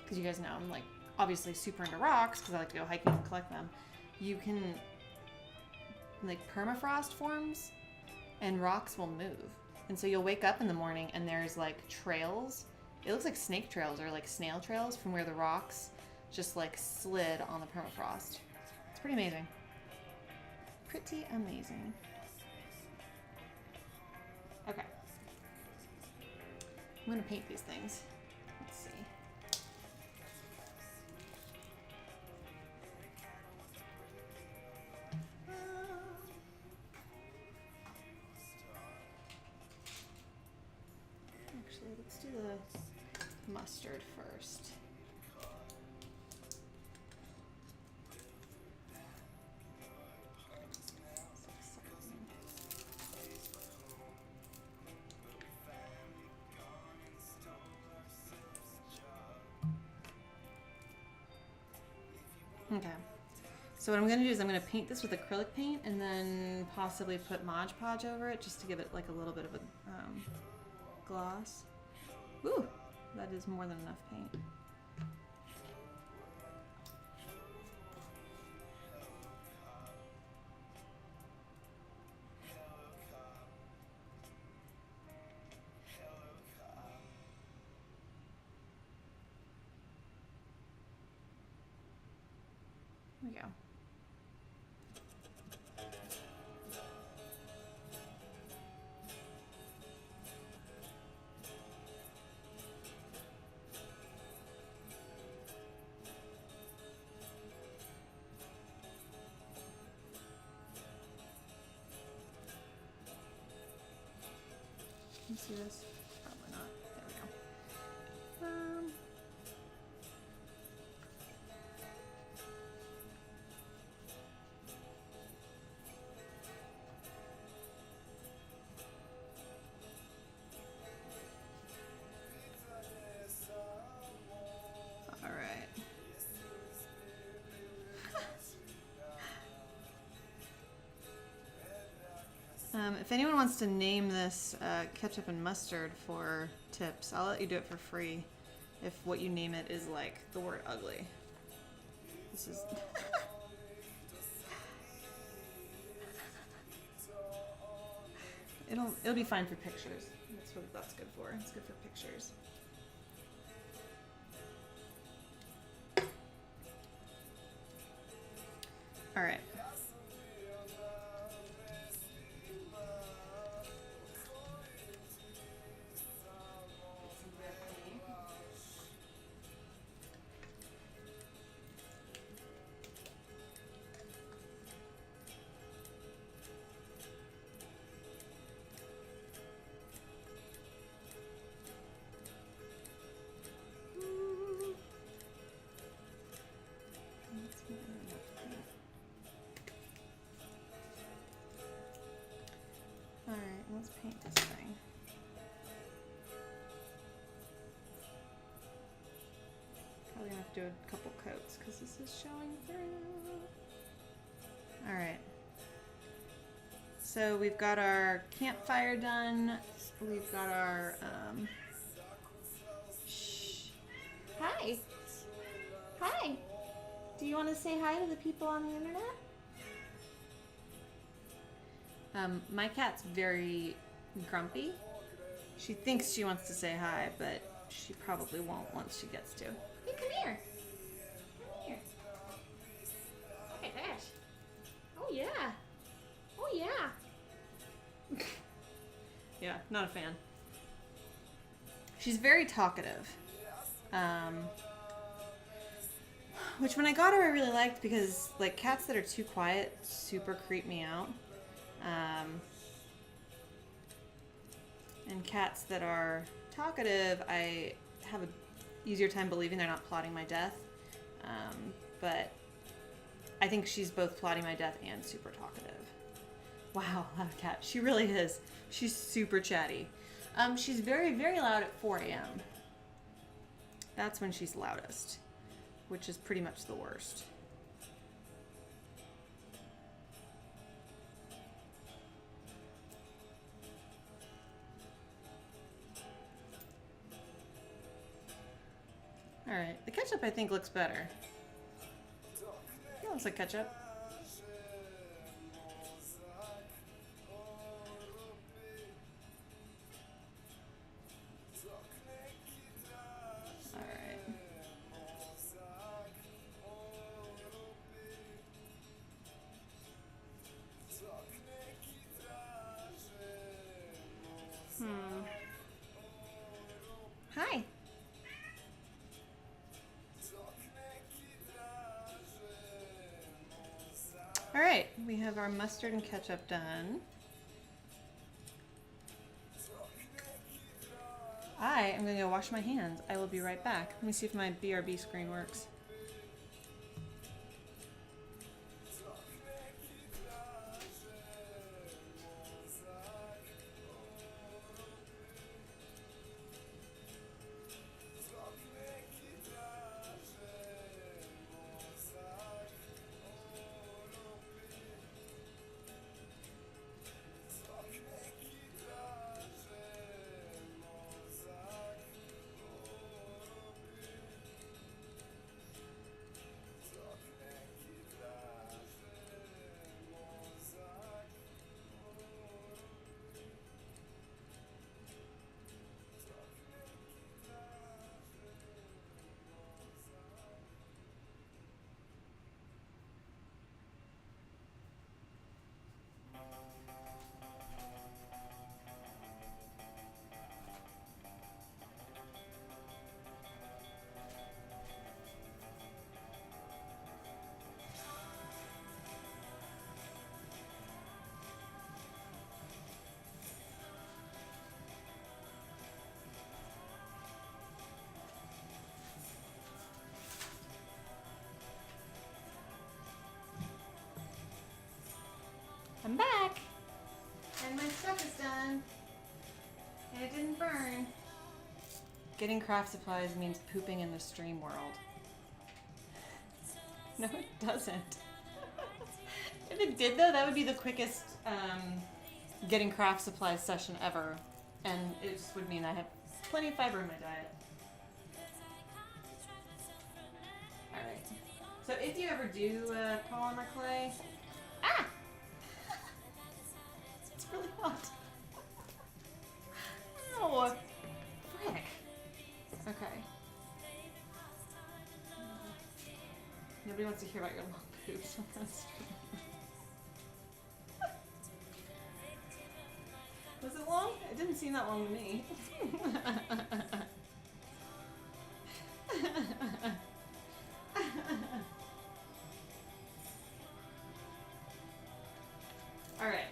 because you guys know I'm like obviously super into rocks because I like to go hiking and collect them. You can like permafrost forms, and rocks will move. And so you'll wake up in the morning and there's like trails. It looks like snake trails or like snail trails from where the rocks just like slid on the permafrost. It's pretty amazing. Pretty amazing. Okay. I'm gonna paint these things. Let's see. Actually, let's do the mustard first. Okay. So what I'm going to do is I'm going to paint this with acrylic paint and then possibly put Mod Podge over it just to give it like a little bit of a gloss. Ooh, that is more than enough paint. There we go. Can you see this? Probably not. There we go. All right. If anyone wants to name this ketchup and mustard for tips, I'll let you do it for free if what you name it is like the word ugly. This is... It'll be fine for pictures. That's what that's good for. It's good for pictures. All right. Alright, let's paint this thing. Probably gonna have to do a couple coats because this is showing through. Alright. So we've got our campfire done. We've got our shh. Hi. Hi. Do you want to say hi to the people on the internet? My cat's very grumpy. She thinks she wants to say hi, but she probably won't once she gets to. Hey, come here. Come here. Look at that. Oh, yeah. Oh, yeah. Yeah, not a fan. She's very talkative. Which when I got her, I really liked because like cats that are too quiet super creep me out. And cats that are talkative, I have an easier time believing they're not plotting my death. But I think she's both plotting my death and super talkative. Wow, loud cat. She really is. She's super chatty. She's very, very loud at 4 a.m. That's when she's loudest, which is pretty much the worst. All right, the ketchup I think looks better. It looks like ketchup. All right. Hi. All right, we have our mustard and ketchup done. I am going to go wash my hands. I will be right back. Let me see if my BRB screen works. I'm back, and my stuff is done, and it didn't burn. Getting craft supplies means pooping in the stream world. No, it doesn't. If it did, though, that would be the quickest getting craft supplies session ever, and it just would mean I have plenty of fiber in my diet. All right. So if you ever do polymer clay, it's really hot. Oh, frick. Okay. Nobody wants to hear about your long poops on the stream. Was it long? It didn't seem that long to me. All right.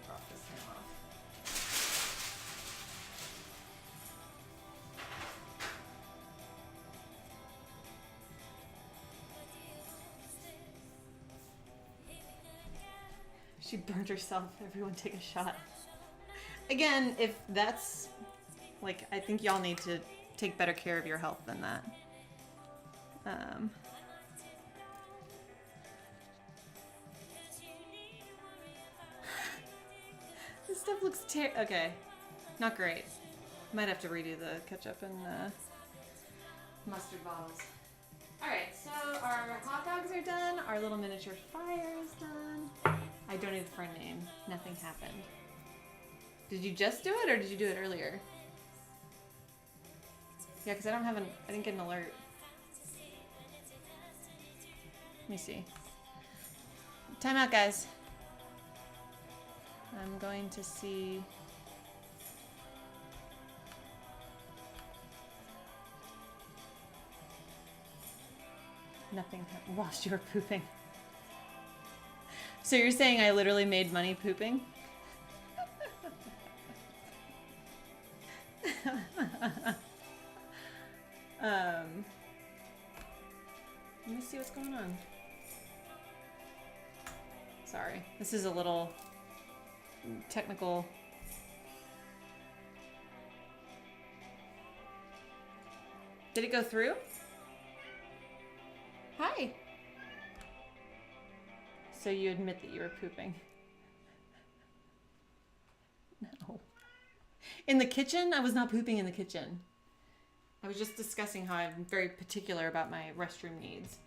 Drop this thing off. She burned herself. Everyone take a shot. Again, if that's like, I think y'all need to take better care of your health than that. This stuff looks okay. Not great. Might have to redo the ketchup and mustard bottles. Alright, so our hot dogs are done. Our little miniature fire is done. I donated for a name. Nothing happened. Did you just do it, or did you do it earlier? Yeah, because I didn't get an alert. Let me see. Time out, guys. I'm going to see. Nothing whilst you were pooping. So you're saying I literally made money pooping? Let me see what's going on. Sorry, this is a little technical. Did it go through? Hi. So you admit that you were pooping? No. In the kitchen? I was not pooping in the kitchen. I was just discussing how I'm very particular about my restroom needs.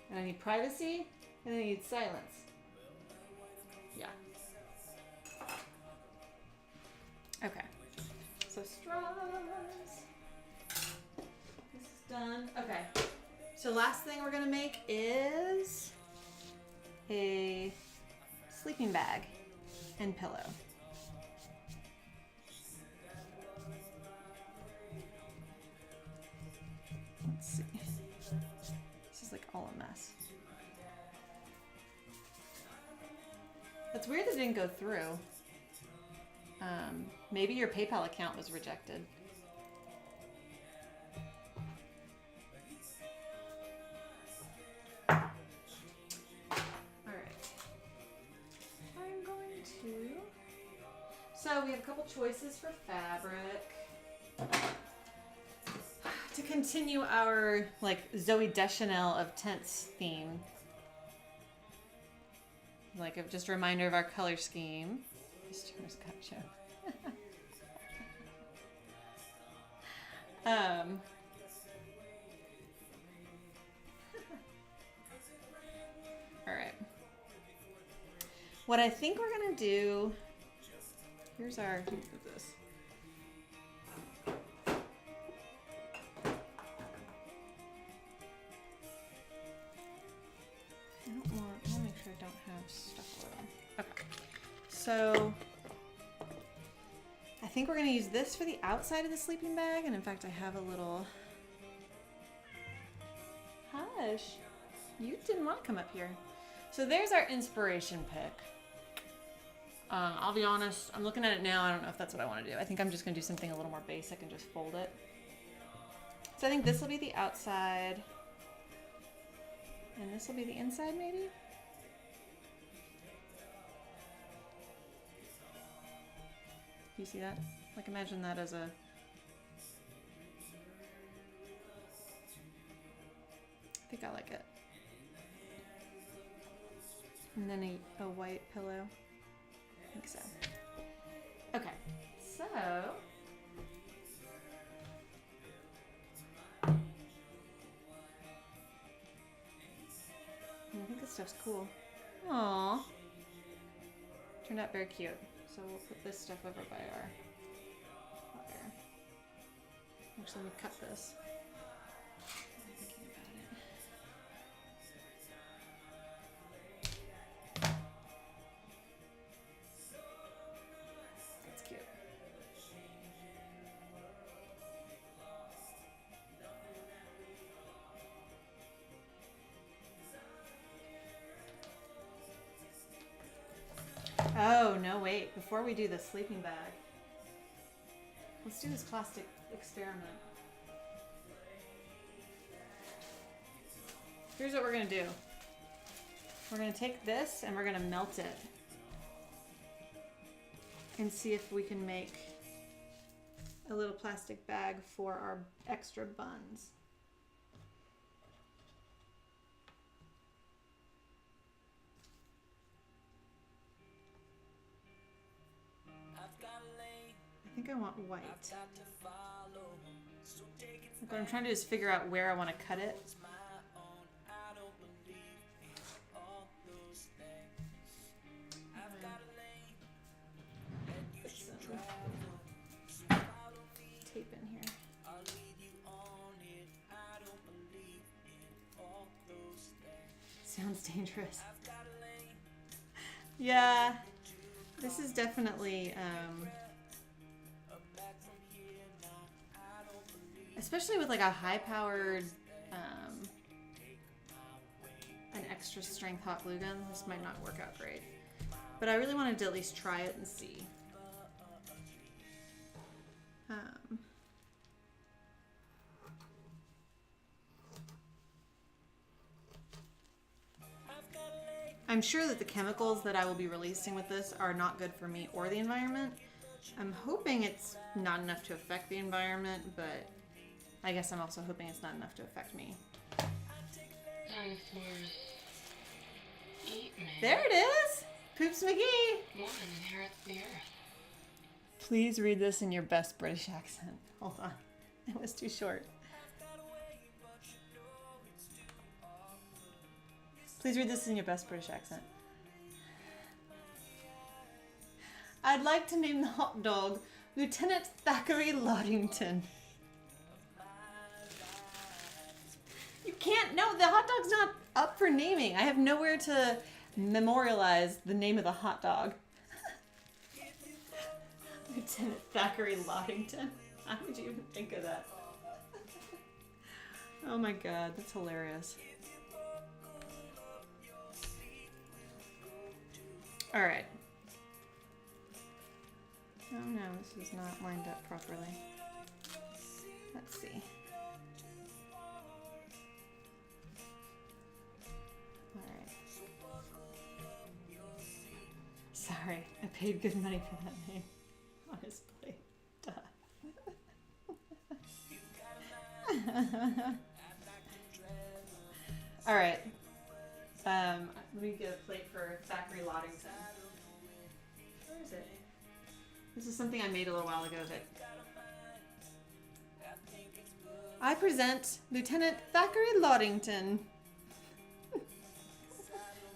And I need privacy, and I need silence. Yeah. Okay. So straws. This is done. Okay. So last thing we're gonna make is a sleeping bag and pillow. Let's see. This is like all a mess. It's weird that it didn't go through. Maybe your PayPal account was rejected. All right. I'm going to... So we have a couple choices for fabric. To continue our, like, Zoe Deschanel of tents theme. Like, just a reminder of our color scheme. Customer's gotcha. All right. What I think we're gonna do, here's our, let me put this. I want to make sure I don't have stuff on. Okay. So I think we're going to use this for the outside of the sleeping bag. And in fact, I have a little... Hush. You didn't want to come up here. So there's our inspiration pick. I'll be honest. I'm looking at it now. I don't know if that's what I want to do. I think I'm just going to do something a little more basic and just fold it. So I think this will be the outside. And this will be the inside, maybe? Do you see that? Like, imagine that as a... I think I like it. And then a white pillow. I think so. Okay, so... I think this stuff's cool. Aww. Turned out very cute. So we'll put this stuff over by our fire. Actually, let me cut this. I'm thinking about it. That's cute. Oh, no, wait. Before we do the sleeping bag, let's do this plastic experiment. Here's what we're going to do. We're going to take this and we're going to melt it and see if we can make a little plastic bag for our extra buns. I think I want white. What I'm trying to do is figure out where I want to cut it. Put some tape in here. Sounds dangerous. Yeah, this is definitely especially with like a high-powered extra strength hot glue gun. This might not work out great. But I really wanted to at least try it and see. I'm sure that the chemicals that I will be releasing with this are not good for me or the environment. I'm hoping it's not enough to affect the environment, but I guess I'm also hoping it's not enough to affect me. Dinosaurs eat me. There it is! Poops McGee! One inherits the earth. Please read this in your best British accent. Hold on. It was too short. Please read this in your best British accent. I'd like to name the hot dog Lieutenant Thackeray Loddington. You can't, no, the hot dog's not up for naming. I have nowhere to memorialize the name of the hot dog. Lieutenant Thackeray Loddington. How would you even think of that? Oh my god, that's hilarious. Alright. Oh no, this is not lined up properly. Let's see. Alright. Sorry, I paid good money for that name. Honestly. Duh. Alright. Let me get a plate for Thackeray Loddington. Where is it? This is something I made a little while ago that... I present Lieutenant Thackeray Loddington.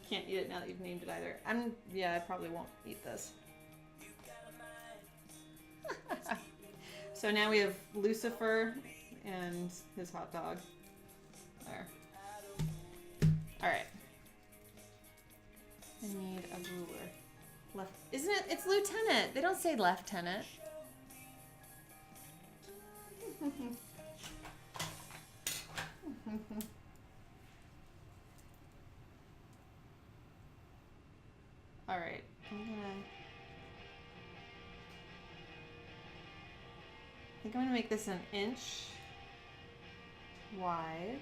Can't eat it now that you've named it either. Yeah, I probably won't eat this. So now we have Lucifer and his hot dog. There. Alright. I need a ruler. Isn't it? It's Lieutenant. They don't say Lieutenant. Alright. I think I'm gonna make this an inch wide.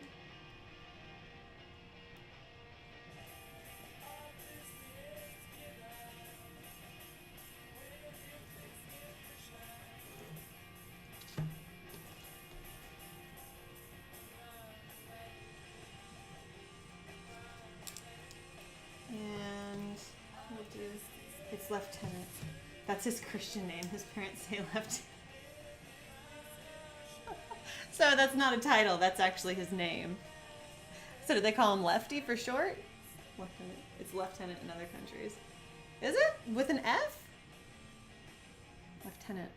It's Lieutenant. That's his Christian name. His parents say Lieutenant. So that's not a title. That's actually his name. So do they call him Lefty for short? Lieutenant. It's Lieutenant in other countries. Is it? With an F? Lieutenant.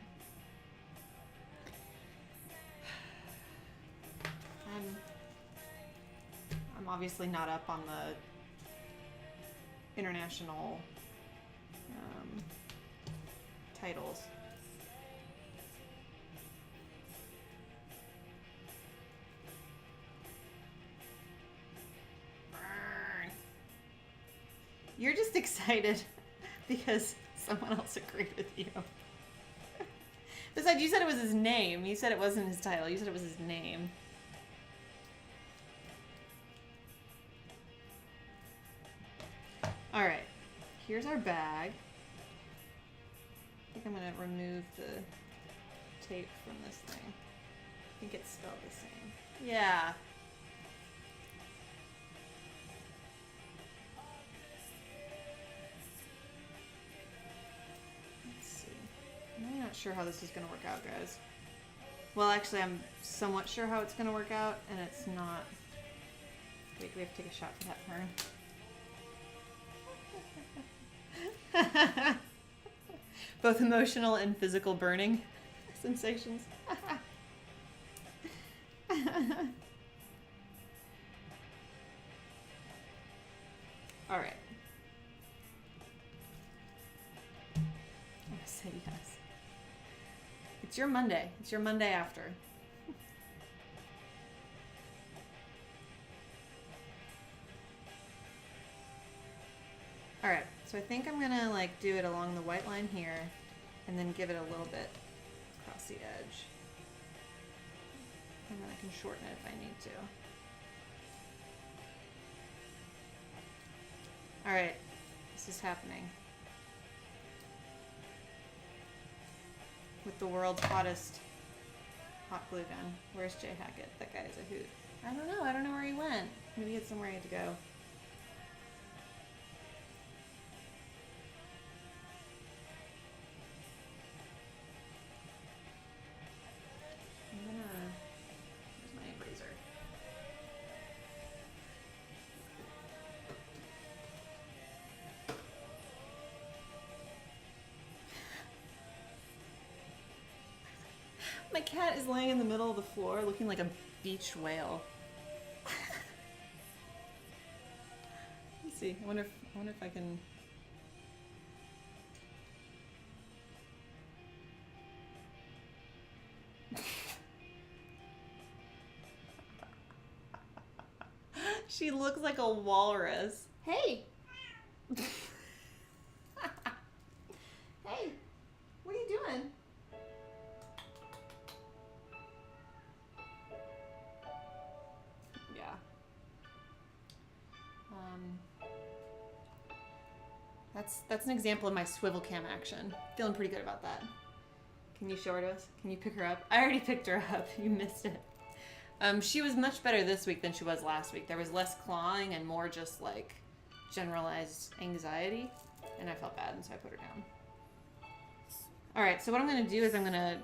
I'm obviously not up on the international titles. Burn. You're just excited because someone else agreed with you. Besides, you said it was his name. You said it wasn't his title. You said it was his name. Alright. Here's our bag. I think I'm going to remove the tape from this thing. I think it's spelled the same. Yeah. Let's see. I'm really not sure how this is going to work out, guys. Well, actually, I'm somewhat sure how it's going to work out, and it's not. Wait, we have to take a shot for that burn. Both emotional and physical burning sensations. All right. I say yes. It's your Monday. It's your Monday after. So I think I'm gonna like do it along the white line here and then give it a little bit across the edge. And then I can shorten it if I need to. All right, this is happening. With the world's hottest hot glue gun. Where's Jay Hackett? That guy is a hoot. I don't know. I don't know where he went. Maybe he had somewhere he had to go. Where's my eraser? My cat is laying in the middle of the floor looking like a beached whale. Let's see. I wonder if I can. She looks like a walrus. Hey. Hey. What are you doing? Yeah. That's an example of my swivel cam action. Feeling pretty good about that. Can you show her to us? Can you pick her up? I already picked her up. You missed it. She was much better this week than she was last week. There was less clawing and more just like generalized anxiety, and I felt bad, and so I put her down. All right, so what I'm gonna do is I'm gonna.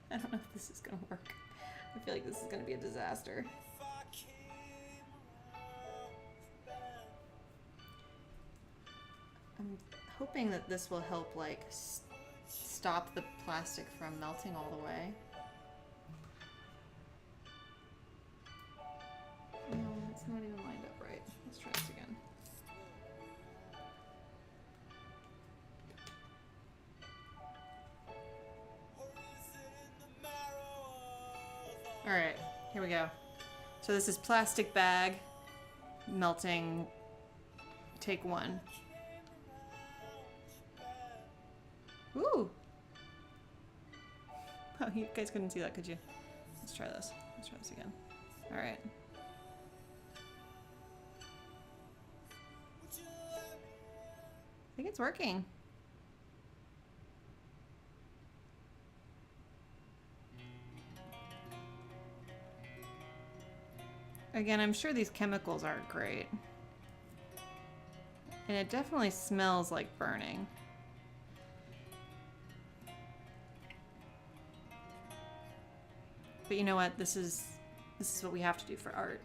I don't know if this is gonna work. I feel like this is gonna be a disaster. I'm hoping that this will help like stop the plastic from melting all the way. No, it's not even lined up right. Let's try this again. All right, here we go. So this is plastic bag melting. Take one. Ooh. Oh, you guys couldn't see that, could you? Let's try this. Let's try this again. All right. I think it's working. Again, I'm sure these chemicals aren't great. And it definitely smells like burning. But you know what? This is what we have to do for art.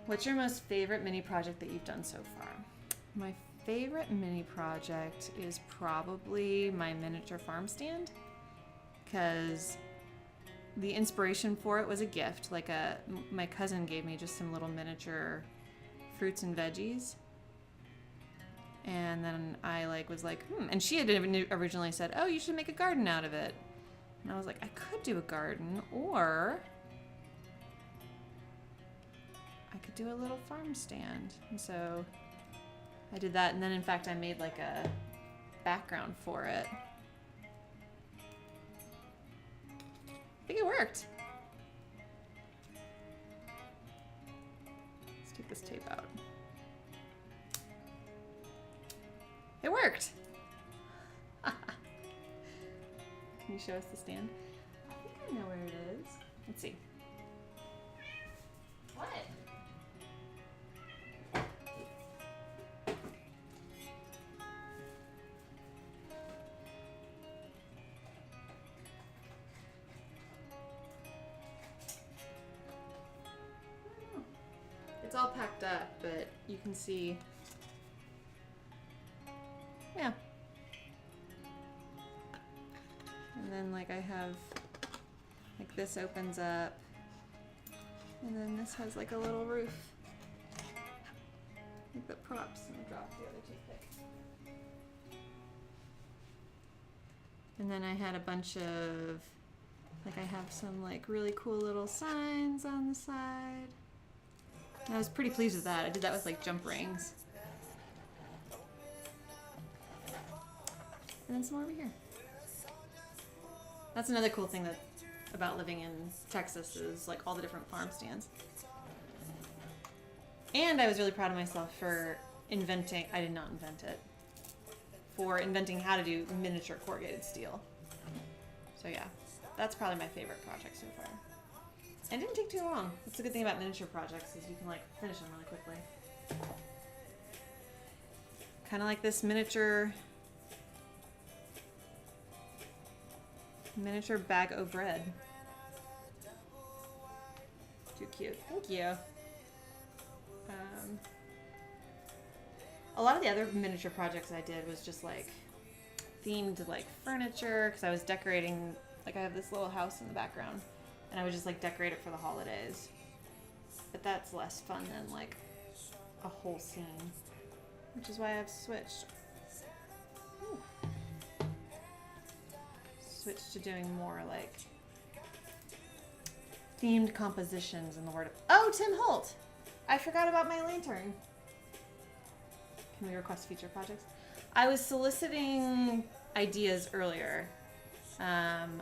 What's your most favorite mini project that you've done so far? My favorite mini project is probably my miniature farm stand, because the inspiration for it was a gift. Like my cousin gave me just some little miniature fruits and veggies. And then I was like, and she had originally said, oh, you should make a garden out of it. And I was like, I could do a garden, or I could do a little farm stand. And so I did that, and then in fact I made like a background for it. I think it worked. Let's take this tape out. It worked! Can you show us the stand? I think I know where it is. Let's see. What? It's all packed up, but you can see. Yeah. And then like I have, like this opens up, and then this has like a little roof. Like the props, and I dropped the other toothpick. And then I had a bunch of, like I have some like really cool little signs on the side. I was pretty pleased with that. I did that with like jump rings. And then some more over here. That's another cool thing about living in Texas is like all the different farm stands. And I was really proud of myself for inventing, I did not invent it, for inventing how to do miniature corrugated steel. So yeah, that's probably my favorite project so far. And it didn't take too long. That's the good thing about miniature projects is you can like finish them really quickly. Kind of like this miniature bag of bread. Too cute. Thank you. A lot of the other miniature projects I did was just like themed like furniture because I was decorating, like I have this little house in the background and I would just like decorate it for the holidays. But that's less fun than like a whole scene, which is why I've switched. Ooh. Switched to doing more like themed compositions in the word of... Oh, Tim Holt! I forgot about my lantern. Can we request future projects? I was soliciting ideas earlier. I'm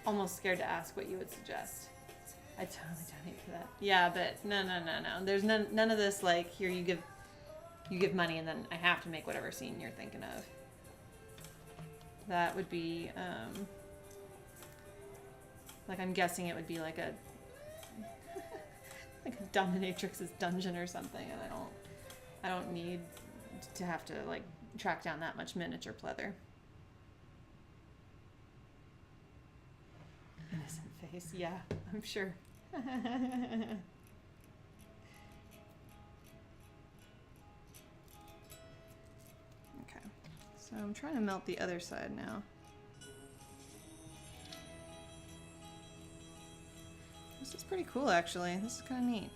almost scared to ask what you would suggest. I totally donate for that. Yeah, but no. There's none of this like here you give money and then I have to make whatever scene you're thinking of. That would be like I'm guessing it would be like a like a dominatrix's dungeon or something, and I don't need to have to like track down that much miniature pleather. Innocent face, yeah, I'm sure. Okay, so I'm trying to melt the other side now. This is pretty cool, actually. This is kind of neat.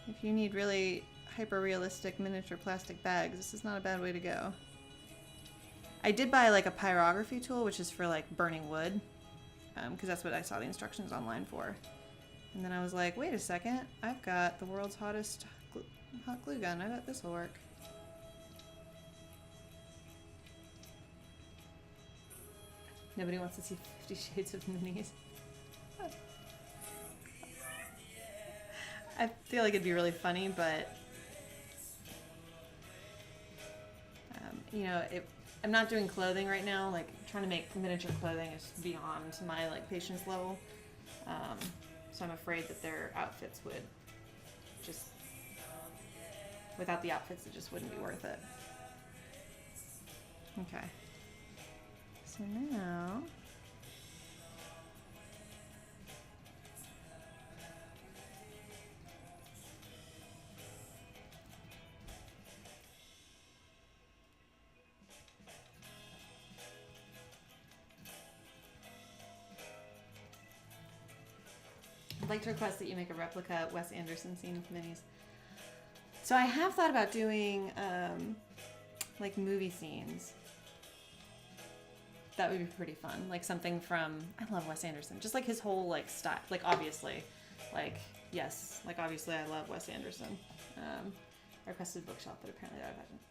If you need really hyper-realistic miniature plastic bags, this is not a bad way to go. I did buy like a pyrography tool, which is for like burning wood, because that's what I saw the instructions online for. And then I was like, wait a second, I've got the world's hottest hot glue gun. I bet this will work. Nobody wants to see 50 Shades of Minis. I feel like it'd be really funny, but you know, I'm not doing clothing right now. Like trying to make miniature clothing is beyond my like patience level, so I'm afraid that their outfits would just, without the outfits, it just wouldn't be worth it. Okay, so now. I'd like to request that you make a replica Wes Anderson scene with minis. So I have thought about doing like movie scenes. That would be pretty fun. Like something from, I love Wes Anderson. Just like his whole like style. Like obviously, like yes, like obviously I love Wes Anderson. I requested bookshelf, but apparently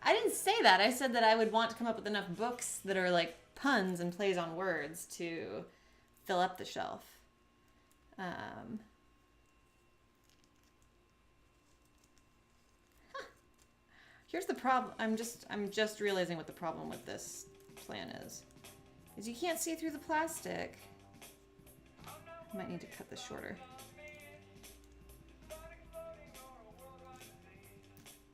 I didn't say that. I said that I would want to come up with enough books that are like puns and plays on words to fill up the shelf. Here's the problem. I'm just realizing what the problem with this plan is you can't see through the plastic. I might need to cut this shorter.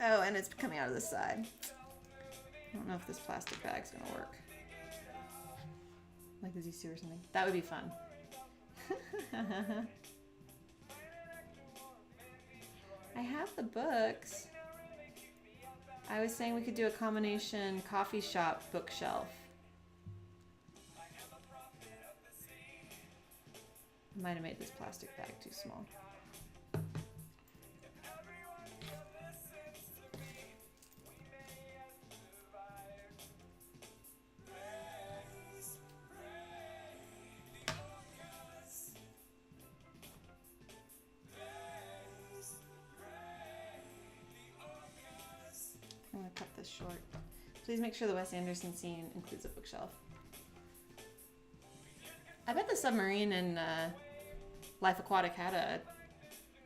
Oh, and it's coming out of the side. I don't know if this plastic bag's gonna work. Like the Z2 or something. That would be fun. I have the books. I was saying we could do a combination coffee shop bookshelf. Might have made this plastic bag too small. this short. Please make sure the Wes Anderson scene includes a bookshelf. I bet the submarine in Life Aquatic had a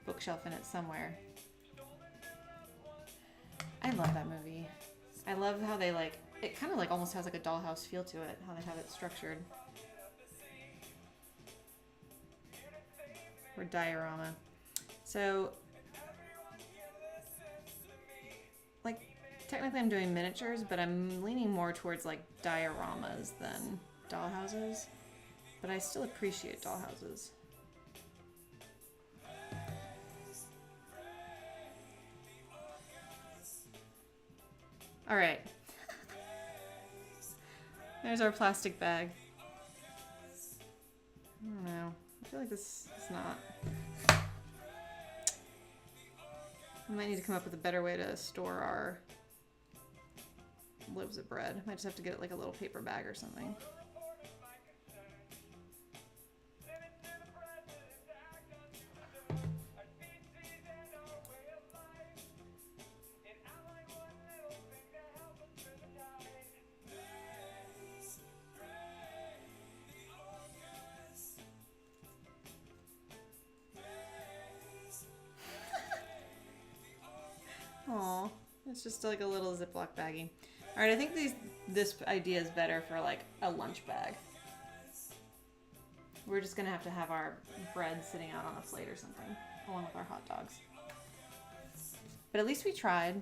bookshelf in it somewhere. I love that movie. I love how they like, it kind of like almost has like a dollhouse feel to it, how they have it structured. Or diorama. So, like, technically I'm doing miniatures, but I'm leaning more towards like dioramas than dollhouses. But I still appreciate dollhouses. All right. There's our plastic bag. I don't know. I feel like this is not. We might need to come up with a better way to store our loaves of bread. Might just have to get like a little paper bag or something. Aw, it's just like a little Ziploc baggie. All right, I think this idea is better for like a lunch bag. We're just gonna have to have our bread sitting out on a plate or something, along with our hot dogs. But at least we tried.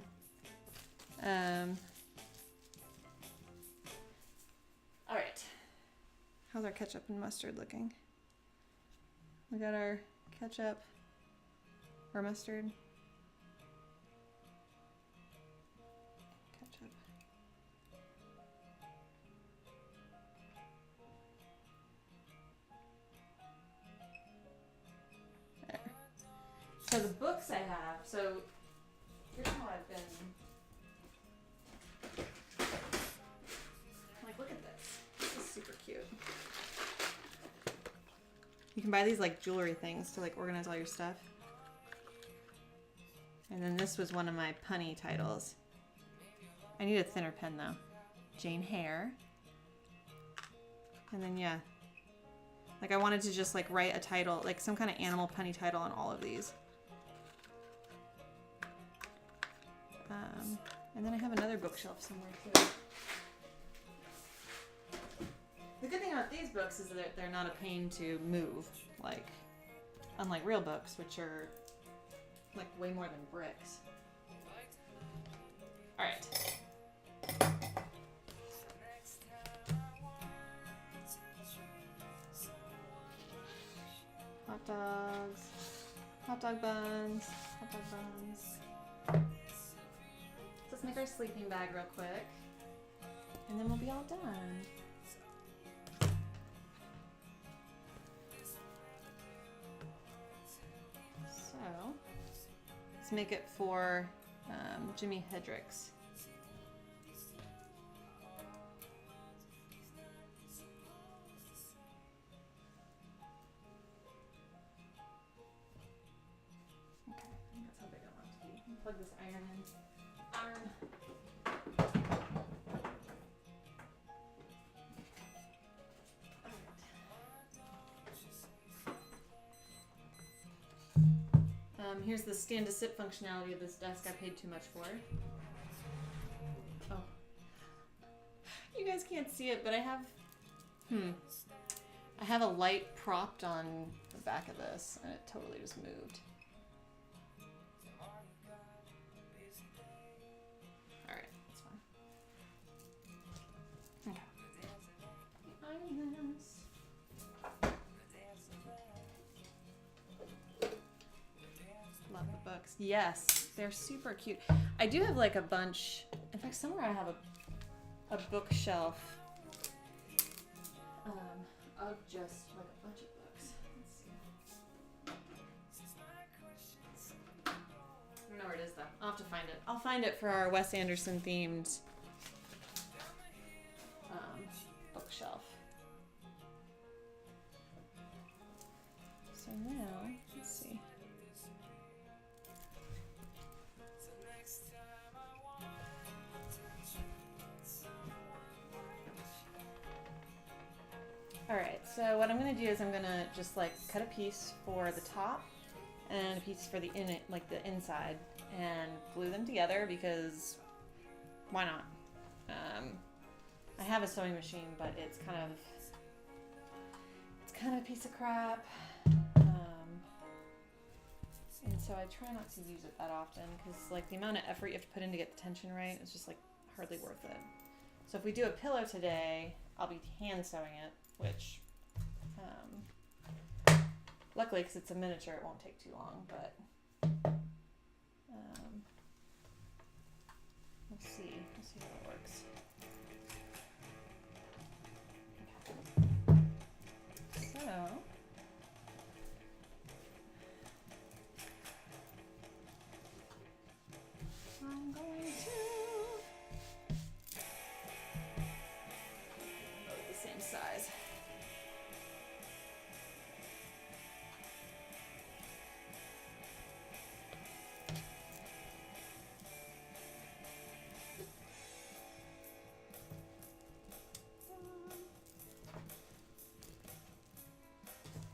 All right, how's our ketchup and mustard looking? We got our ketchup or mustard. So the books I have, so here's how I've been, like, look at this. This is super cute. You can buy these like jewelry things to like organize all your stuff. And then this was one of my punny titles. I need a thinner pen though. Jane Hare. And then yeah. Like I wanted to just like write a title, like some kind of animal punny title on all of these. And then I have another bookshelf somewhere too. The good thing about these books is that they're not a pain to move, like unlike real books, which are like way more than bricks. All right. Hot dogs, hot dog buns, hot dog buns. Let's make our sleeping bag real quick, and then we'll be all done. So, let's make it for Jimi Hendrix. Okay, I think that's how big I want it to be. Plug this iron in. Here's the stand to sit functionality of this desk I paid too much for. Oh. You guys can't see it, but I have a light propped on the back of this, and it totally just moved. Alright, that's fine. Okay. Iron this. Love the books. Yes, they're super cute. I do have like a bunch. In fact, somewhere I have a bookshelf of just like a bunch of books. Let's see. I don't know where it is though. I'll have to find it. I'll find it for our Wes Anderson themed bookshelf. So now, let's see. Alright, so what I'm gonna do is I'm gonna just like cut a piece for the top and a piece for the the inside, and glue them together because why not? I have a sewing machine, but it's kind of a piece of crap. And so I try not to use it that often because like the amount of effort you have to put in to get the tension right is just like hardly worth it. So if we do a pillow today, I'll be hand sewing it, which luckily because it's a miniature it won't take too long, but we'll see how it works. So I'm going to go the same size.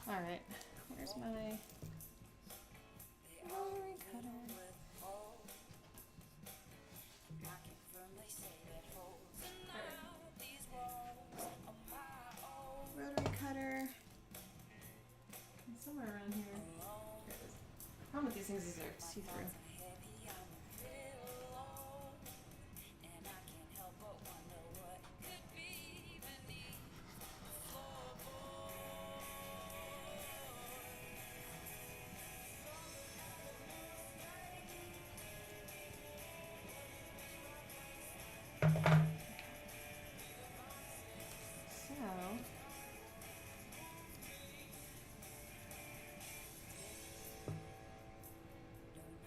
All right, where's my rotary cutter? Rotary cutter. It's somewhere around here. Here it is. The problem with these things is they're see-through.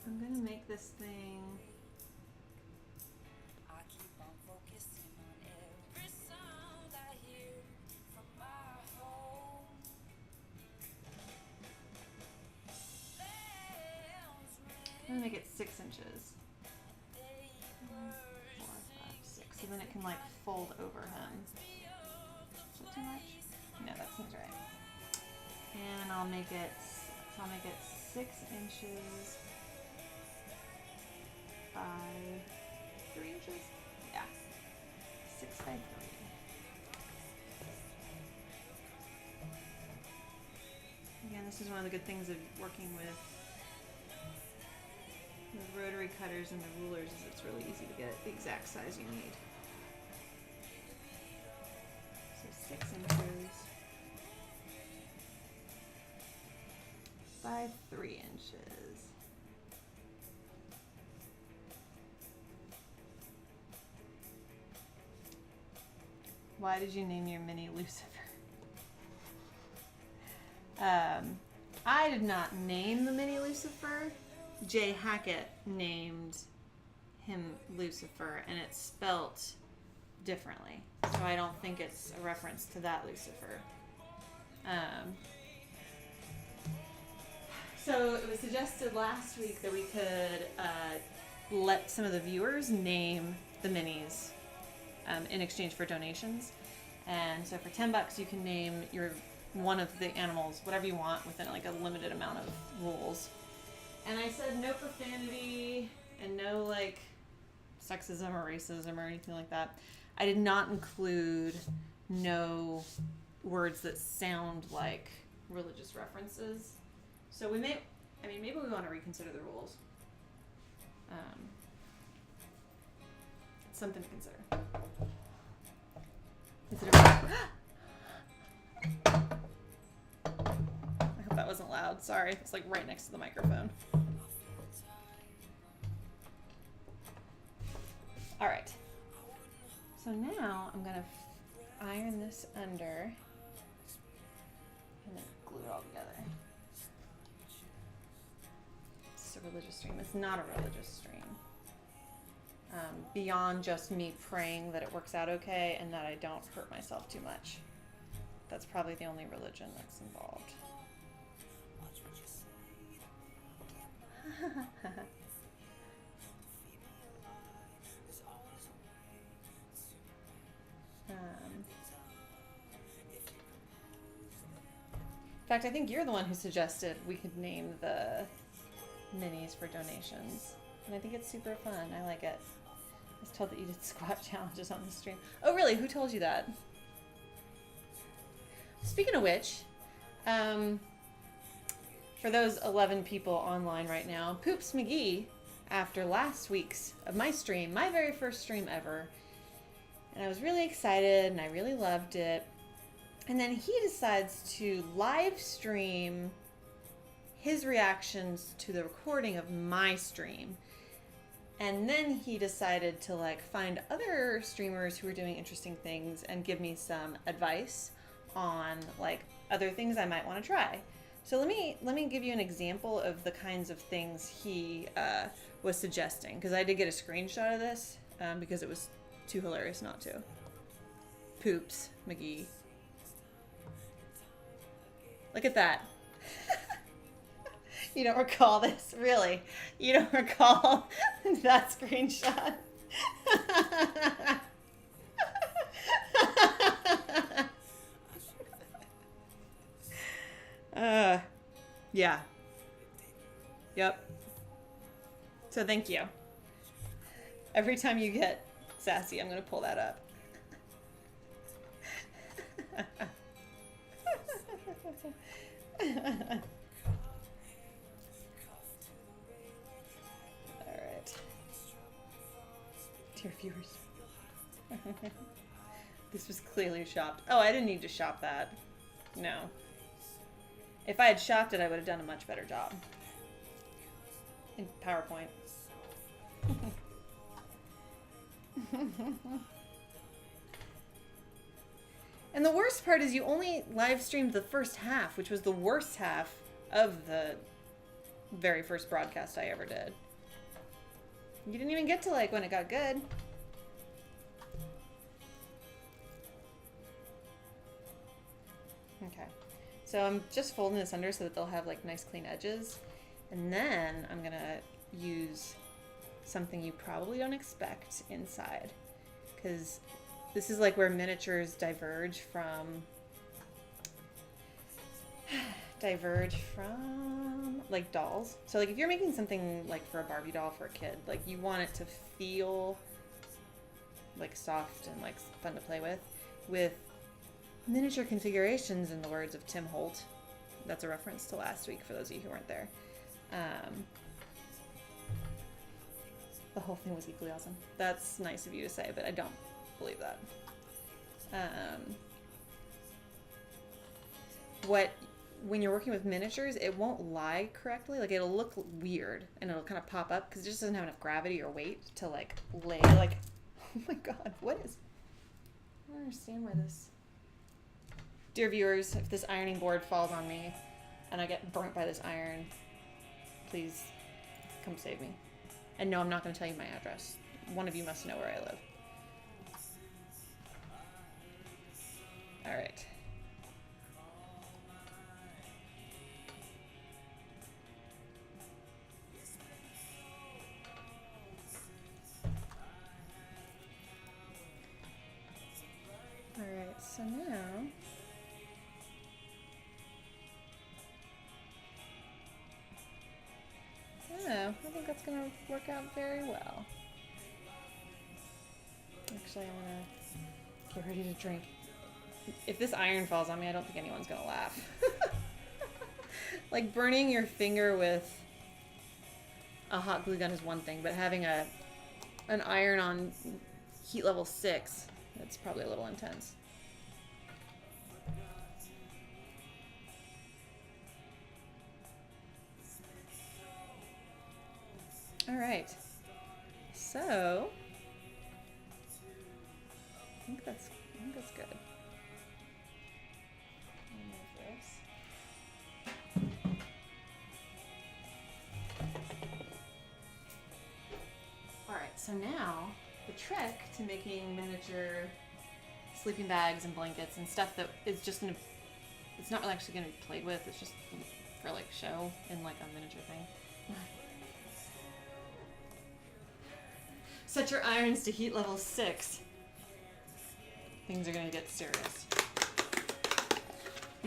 I'm gonna make this thing I'm gonna make it 6 inches. 4, 5, 6. So then it can like fold over him. Is that too much? No, that seems right. And I'll make it 6 inches by 3 inches? Yeah. 6 by 3. Again, this is one of the good things of working with the rotary cutters and the rulers is it's really easy to get the exact size you need. So 6 inches by 3 inches. Why did you name your mini Lucifer? I did not name the mini Lucifer. Jay Hackett named him Lucifer, and it's spelt differently. So I don't think it's a reference to that Lucifer. So it was suggested last week that we could let some of the viewers name the minis in exchange for donations. And so for $10 you can name one of the animals, whatever you want, within like a limited amount of rules. And I said no profanity and no like sexism or racism or anything like that. I did not include no words that sound like religious references. So maybe we want to reconsider the rules. It's something to consider. I hope that wasn't loud. Sorry, it's like right next to the microphone. All right. So now I'm gonna iron this under and then glue it all together. It's a religious stream. It's not a religious stream. Beyond just me praying that it works out okay and that I don't hurt myself too much. That's probably the only religion that's involved. In fact, I think you're the one who suggested we could name the minis for donations. And I think it's super fun. I like it. I was told that you did squat challenges on the stream. Oh, really? Who told you that? Speaking of which, for those 11 people online right now, Poops McGee, after last week's of my stream, my very first stream ever, and I was really excited and I really loved it. And then he decides to live stream his reactions to the recording of my stream. And then he decided to like find other streamers who were doing interesting things and give me some advice on like other things I might want to try. So let me give you an example of the kinds of things he was suggesting, because I did get a screenshot of this because it was too hilarious not to. Poops McGee. Look at that. You don't recall this, really? You don't recall that screenshot? Yeah. Yep. So thank you. Every time you get sassy, I'm going to pull that up. Alright. Dear viewers. This was clearly shopped. Oh, I didn't need to shop that. No. If I had shopped it, I would have done a much better job. In PowerPoint. And the worst part is you only live streamed the first half, which was the worst half of the very first broadcast I ever did. You didn't even get to like when it got good. Okay. So I'm just folding this under so that they'll have like nice clean edges. And then I'm gonna use something you probably don't expect inside, because this is like where miniatures diverge from like dolls. So like if you're making something like for a Barbie doll for a kid, like you want it to feel like soft and like fun to play with miniature configurations, in the words of Tim Holt. That's a reference to last week for those of you who weren't there. The whole thing was equally awesome. That's nice of you to say, but I don't believe that. When you're working with miniatures, it won't lie correctly. Like it'll look weird and it'll kind of pop up because it just doesn't have enough gravity or weight to like lay like, oh my god, what is, I don't understand why this. Dear viewers, if this ironing board falls on me and I get burnt by this iron, please come save me. And no, I'm not going to tell you my address. One of you must know where I live. All right. All right, so now I think that's going to work out very well. Actually, I'm going to get ready to drink. If this iron falls on me, I don't think anyone's going to laugh. Like burning your finger with a hot glue gun is one thing, but having an iron on heat level 6, that's probably a little intense. All right, so I think that's good. Remove this. All right, so now the trick to making miniature sleeping bags and blankets and stuff that is just gonna, it's not actually gonna be played with. It's just for like show in like a miniature thing. Set your irons to heat level 6. Things are gonna get serious.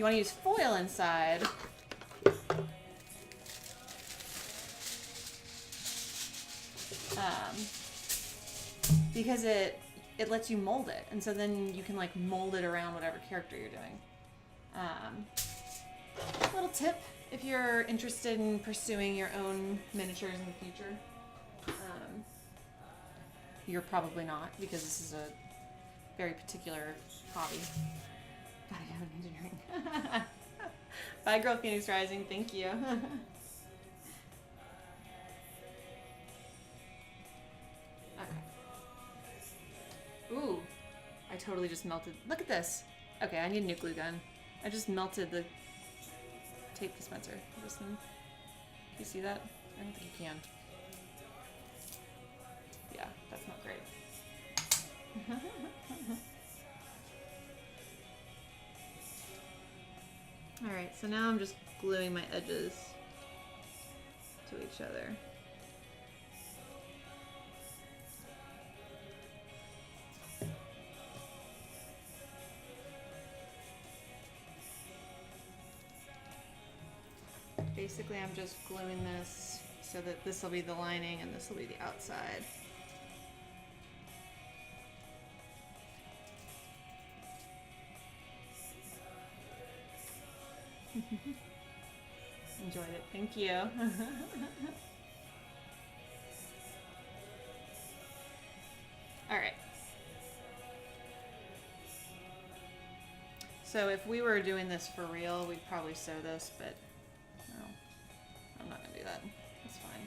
You want to use foil inside. Because it lets you mold it, and so then you can like mold it around whatever character you're doing. Little tip if you're interested in pursuing your own miniatures in the future. You're probably not, because this is a very particular hobby. Gotta go in engineering. Bye, Girl Phoenix Rising. Thank you. Ooh, I totally just melted. Look at this. Okay, I need a new glue gun. I just melted the tape dispenser. Listen, can you see that? I don't think you can. Yeah, that's not great. Alright, so now I'm just gluing my edges to each other. Basically, I'm just gluing this so that this will be the lining and this will be the outside. Enjoyed it. Thank you. Alright. So if we were doing this for real, we'd probably sew this, but no, I'm not going to do that. That's fine.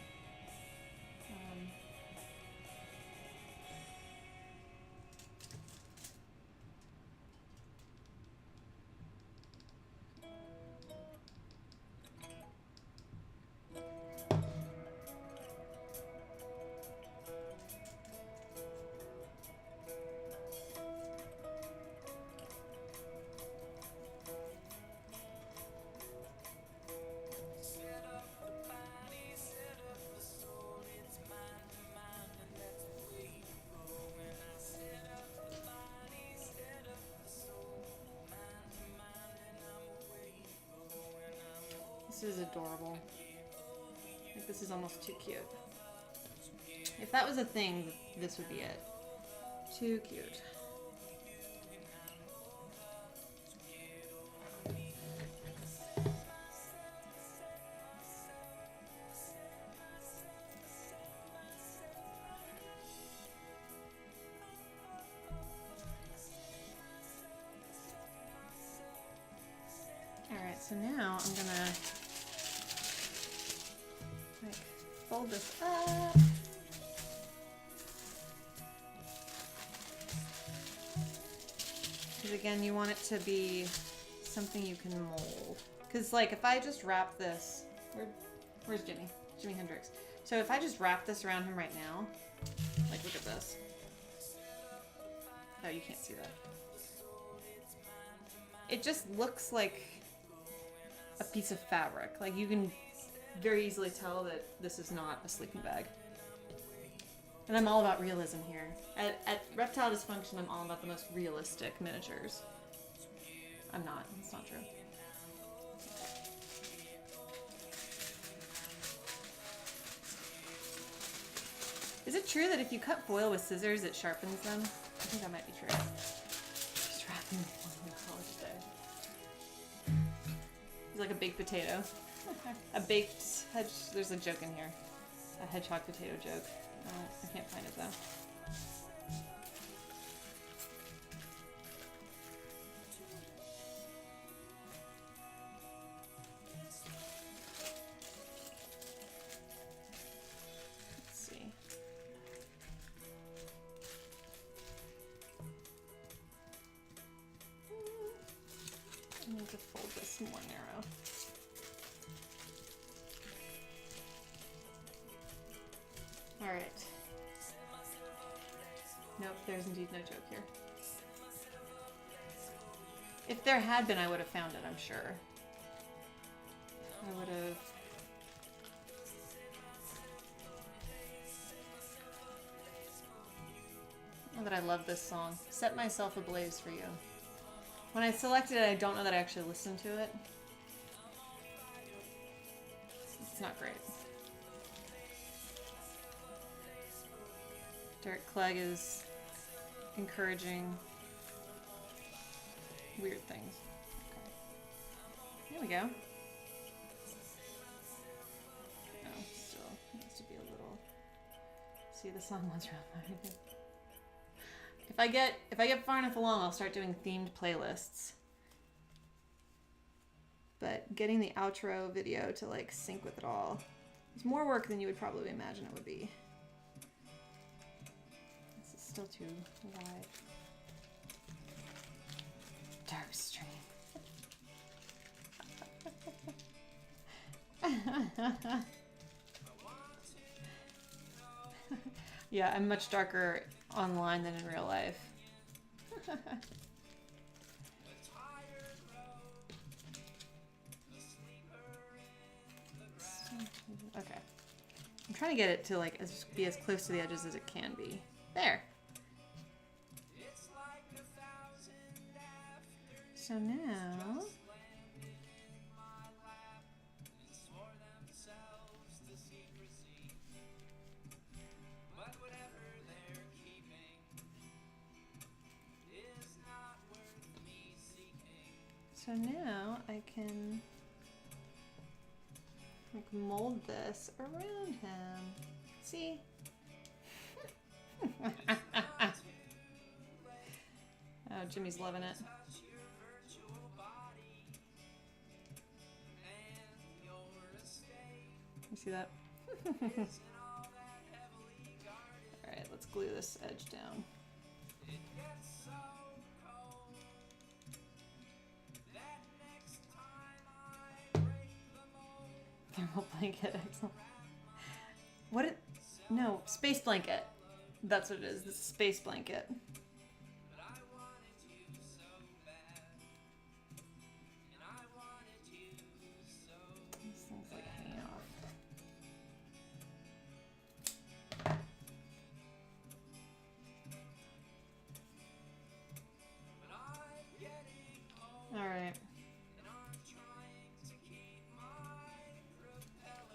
This is adorable. Like, this is almost too cute. If that was a thing, this would be it. Too cute. Alright, so now I'm gonna like fold this up. Because again, you want it to be something you can mold. Because like if I just wrap this, where's Jimmy? Jimi Hendrix. So if I just wrap this around him right now, like look at this. Oh, you can't see that. It just looks like a piece of fabric. Like you can very easily tell that this is not a sleeping bag. And I'm all about realism here. At ReptileDissfunction, I'm all about the most realistic miniatures. I'm not. It's not true. Is it true that if you cut foil with scissors, it sharpens them? I think that might be true. Just wrapping on the college day. It's like a baked potato. A baked hedge. There's a joke in here. A hedgehog potato joke. I can't find it though. Let's see. I need to fold this more narrow. Alright. Nope, there's indeed no joke here. If there had been, I would have found it, I'm sure. I would have... Oh, that I love this song. Set myself ablaze for you. When I selected it, I don't know that I actually listened to it. It's not great. Derek Clegg is encouraging weird things. Okay. There we go. Oh, still needs to be a little. See the song once around. If I get far enough along, I'll start doing themed playlists. But getting the outro video to like sync with it all is more work than you would probably imagine it would be. This is still too wide. Dark stream. Yeah, I'm much darker online than in real life. Okay. I'm trying to get it to like be as close to the edges as it can be. There. So now I can like mold this around him. See? Oh, Jimmy's loving it. You see that? Alright, let's glue this edge down. Thermal blanket, excellent. What it? No, space blanket. That's what it is. This is space blanket. This thing's like hanging off. All right.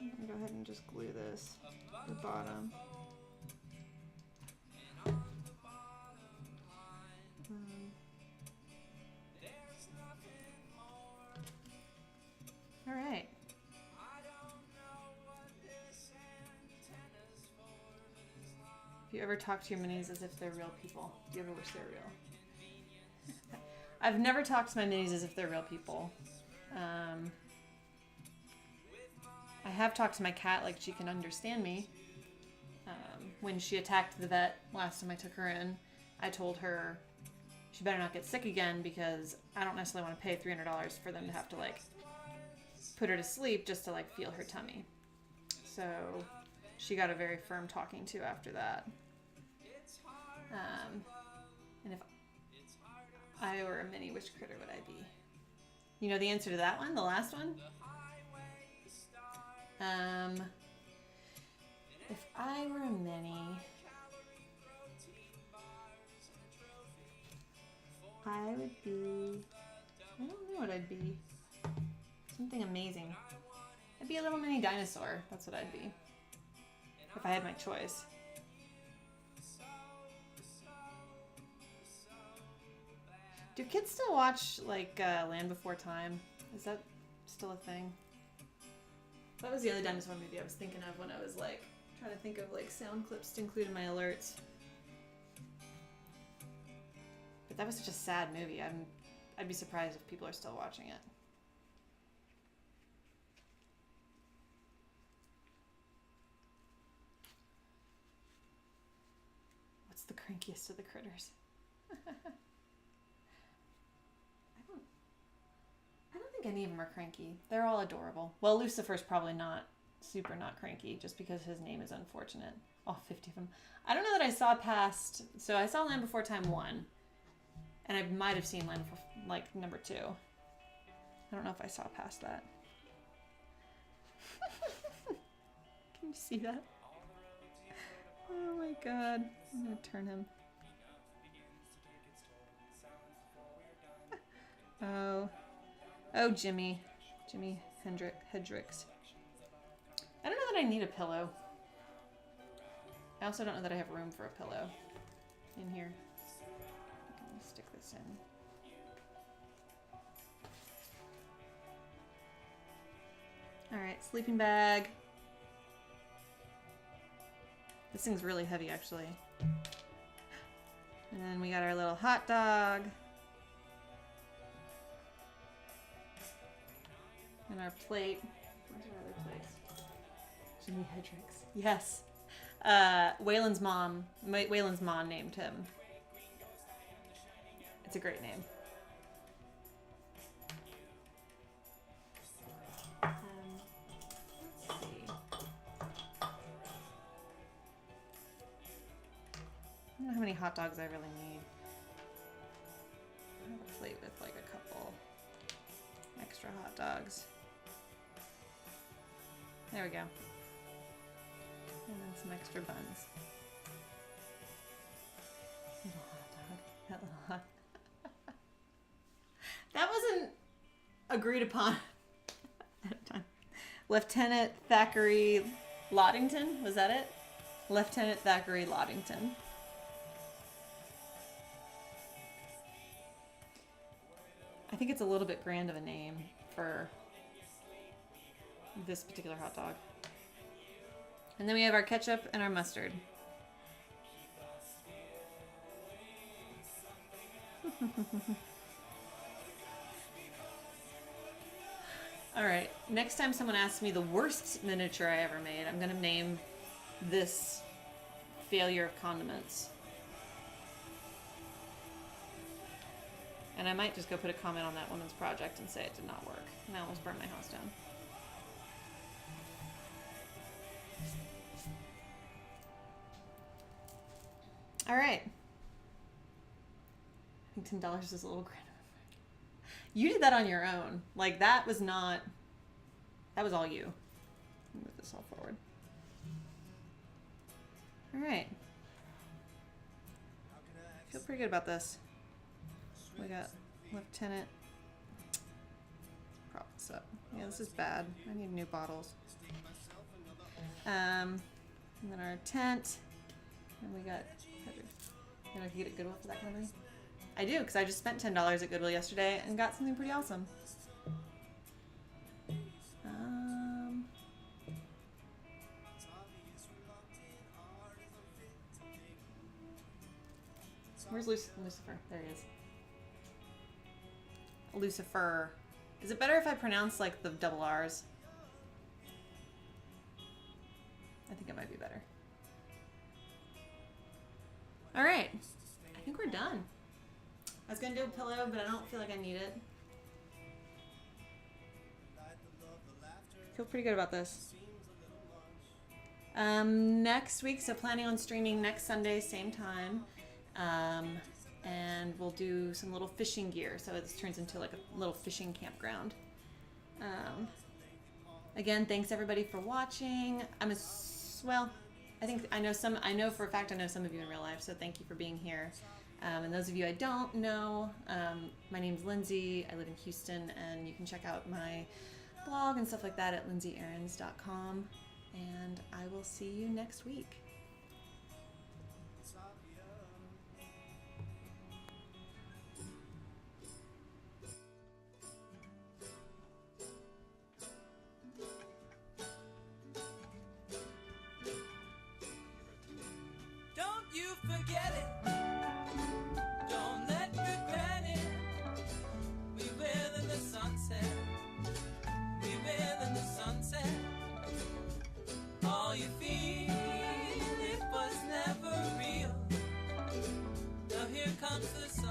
I'm gonna go ahead and just glue this to the bottom. All right. If you ever talk to your minis as if they're real people, do you ever wish they were real? I've never talked to my minis as if they're real people. I have talked to my cat like she can understand me. When she attacked the vet last time I took her in, I told her she better not get sick again because I don't necessarily want to pay $300 for them to have to like put her to sleep just to like feel her tummy. So she got a very firm talking to after that. And if I were a mini, which critter would I be? You know the answer to that one? The last one? If I were a mini, I would be, I don't know what I'd be. Something amazing. I'd be a little mini dinosaur. That's what I'd be. If I had my choice. Do kids still watch, like, Land Before Time? Is that still a thing? That was the other dinosaur movie I was thinking of when I was, like, trying to think of, like, sound clips to include in my alerts. But that was such a sad movie. I'd be surprised if people are still watching it. What's the crankiest of the critters? I don't think any of them are cranky. They're all adorable. Well, Lucifer's probably not super not cranky just because his name is unfortunate. All 50 of them. I don't know that I saw past... So I saw Land Before Time 1. And I might have seen Land Before... like, number 2. I don't know if I saw past that. Can you see that? Oh my god. I'm gonna turn him. Oh. Oh, Jimmy. Jimmy Hendricks. I don't know that I need a pillow. I also don't know that I have room for a pillow in here. Let me stick this in. Alright, sleeping bag. This thing's really heavy, actually. And then we got our little hot dog. And our plate. Where's our other place? Jimi Hendrix. Yes. Waylon's mom named him. It's a great name. Let's see. I don't know how many hot dogs I really need. I have a plate with like a couple extra hot dogs. There we go. And then some extra buns. Little hot dog. That little hot. That wasn't agreed upon at a time. Lieutenant Thackeray Loddington, was that it? Lieutenant Thackeray Loddington. I think it's a little bit grand of a name for this particular hot dog. And then we have our ketchup and our mustard. All right, next time someone asks me the worst miniature I ever made, I'm gonna name this failure of condiments. And I might just go put a comment on that woman's project and say it did not work. And I almost burned my house down. All right. I think $10 is a little grand. You did that on your own. Like, that was not... That was all you. Move this all forward. All right. I feel pretty good about this. We got Lieutenant. Prop this up. Yeah, this is bad. I need new bottles. And then our tent. And we got... You know, if you get at Goodwill for that kind of money? I do, because I just spent $10 at Goodwill yesterday and got something pretty awesome. Where's Lucifer? There he is. Lucifer. Is it better if I pronounce like the double R's? I think it might be better. All right. I think we're done. I was going to do a pillow, but I don't feel like I need it. I feel pretty good about this. Next week, so planning on streaming next Sunday, same time. And we'll do some little fishing gear. So this turns into like a little fishing campground. Again, thanks everybody for watching. I know for a fact I know some of you in real life, so thank you for being here. And those of you I don't know, my name's Lindsay. I live in Houston, and you can check out my blog and stuff like that at lindsayarons.com. And I will see you next week. Forget it. Don't let regret it. We will in the sunset. We will in the sunset. All you feel, it was never real. Now here comes the sun.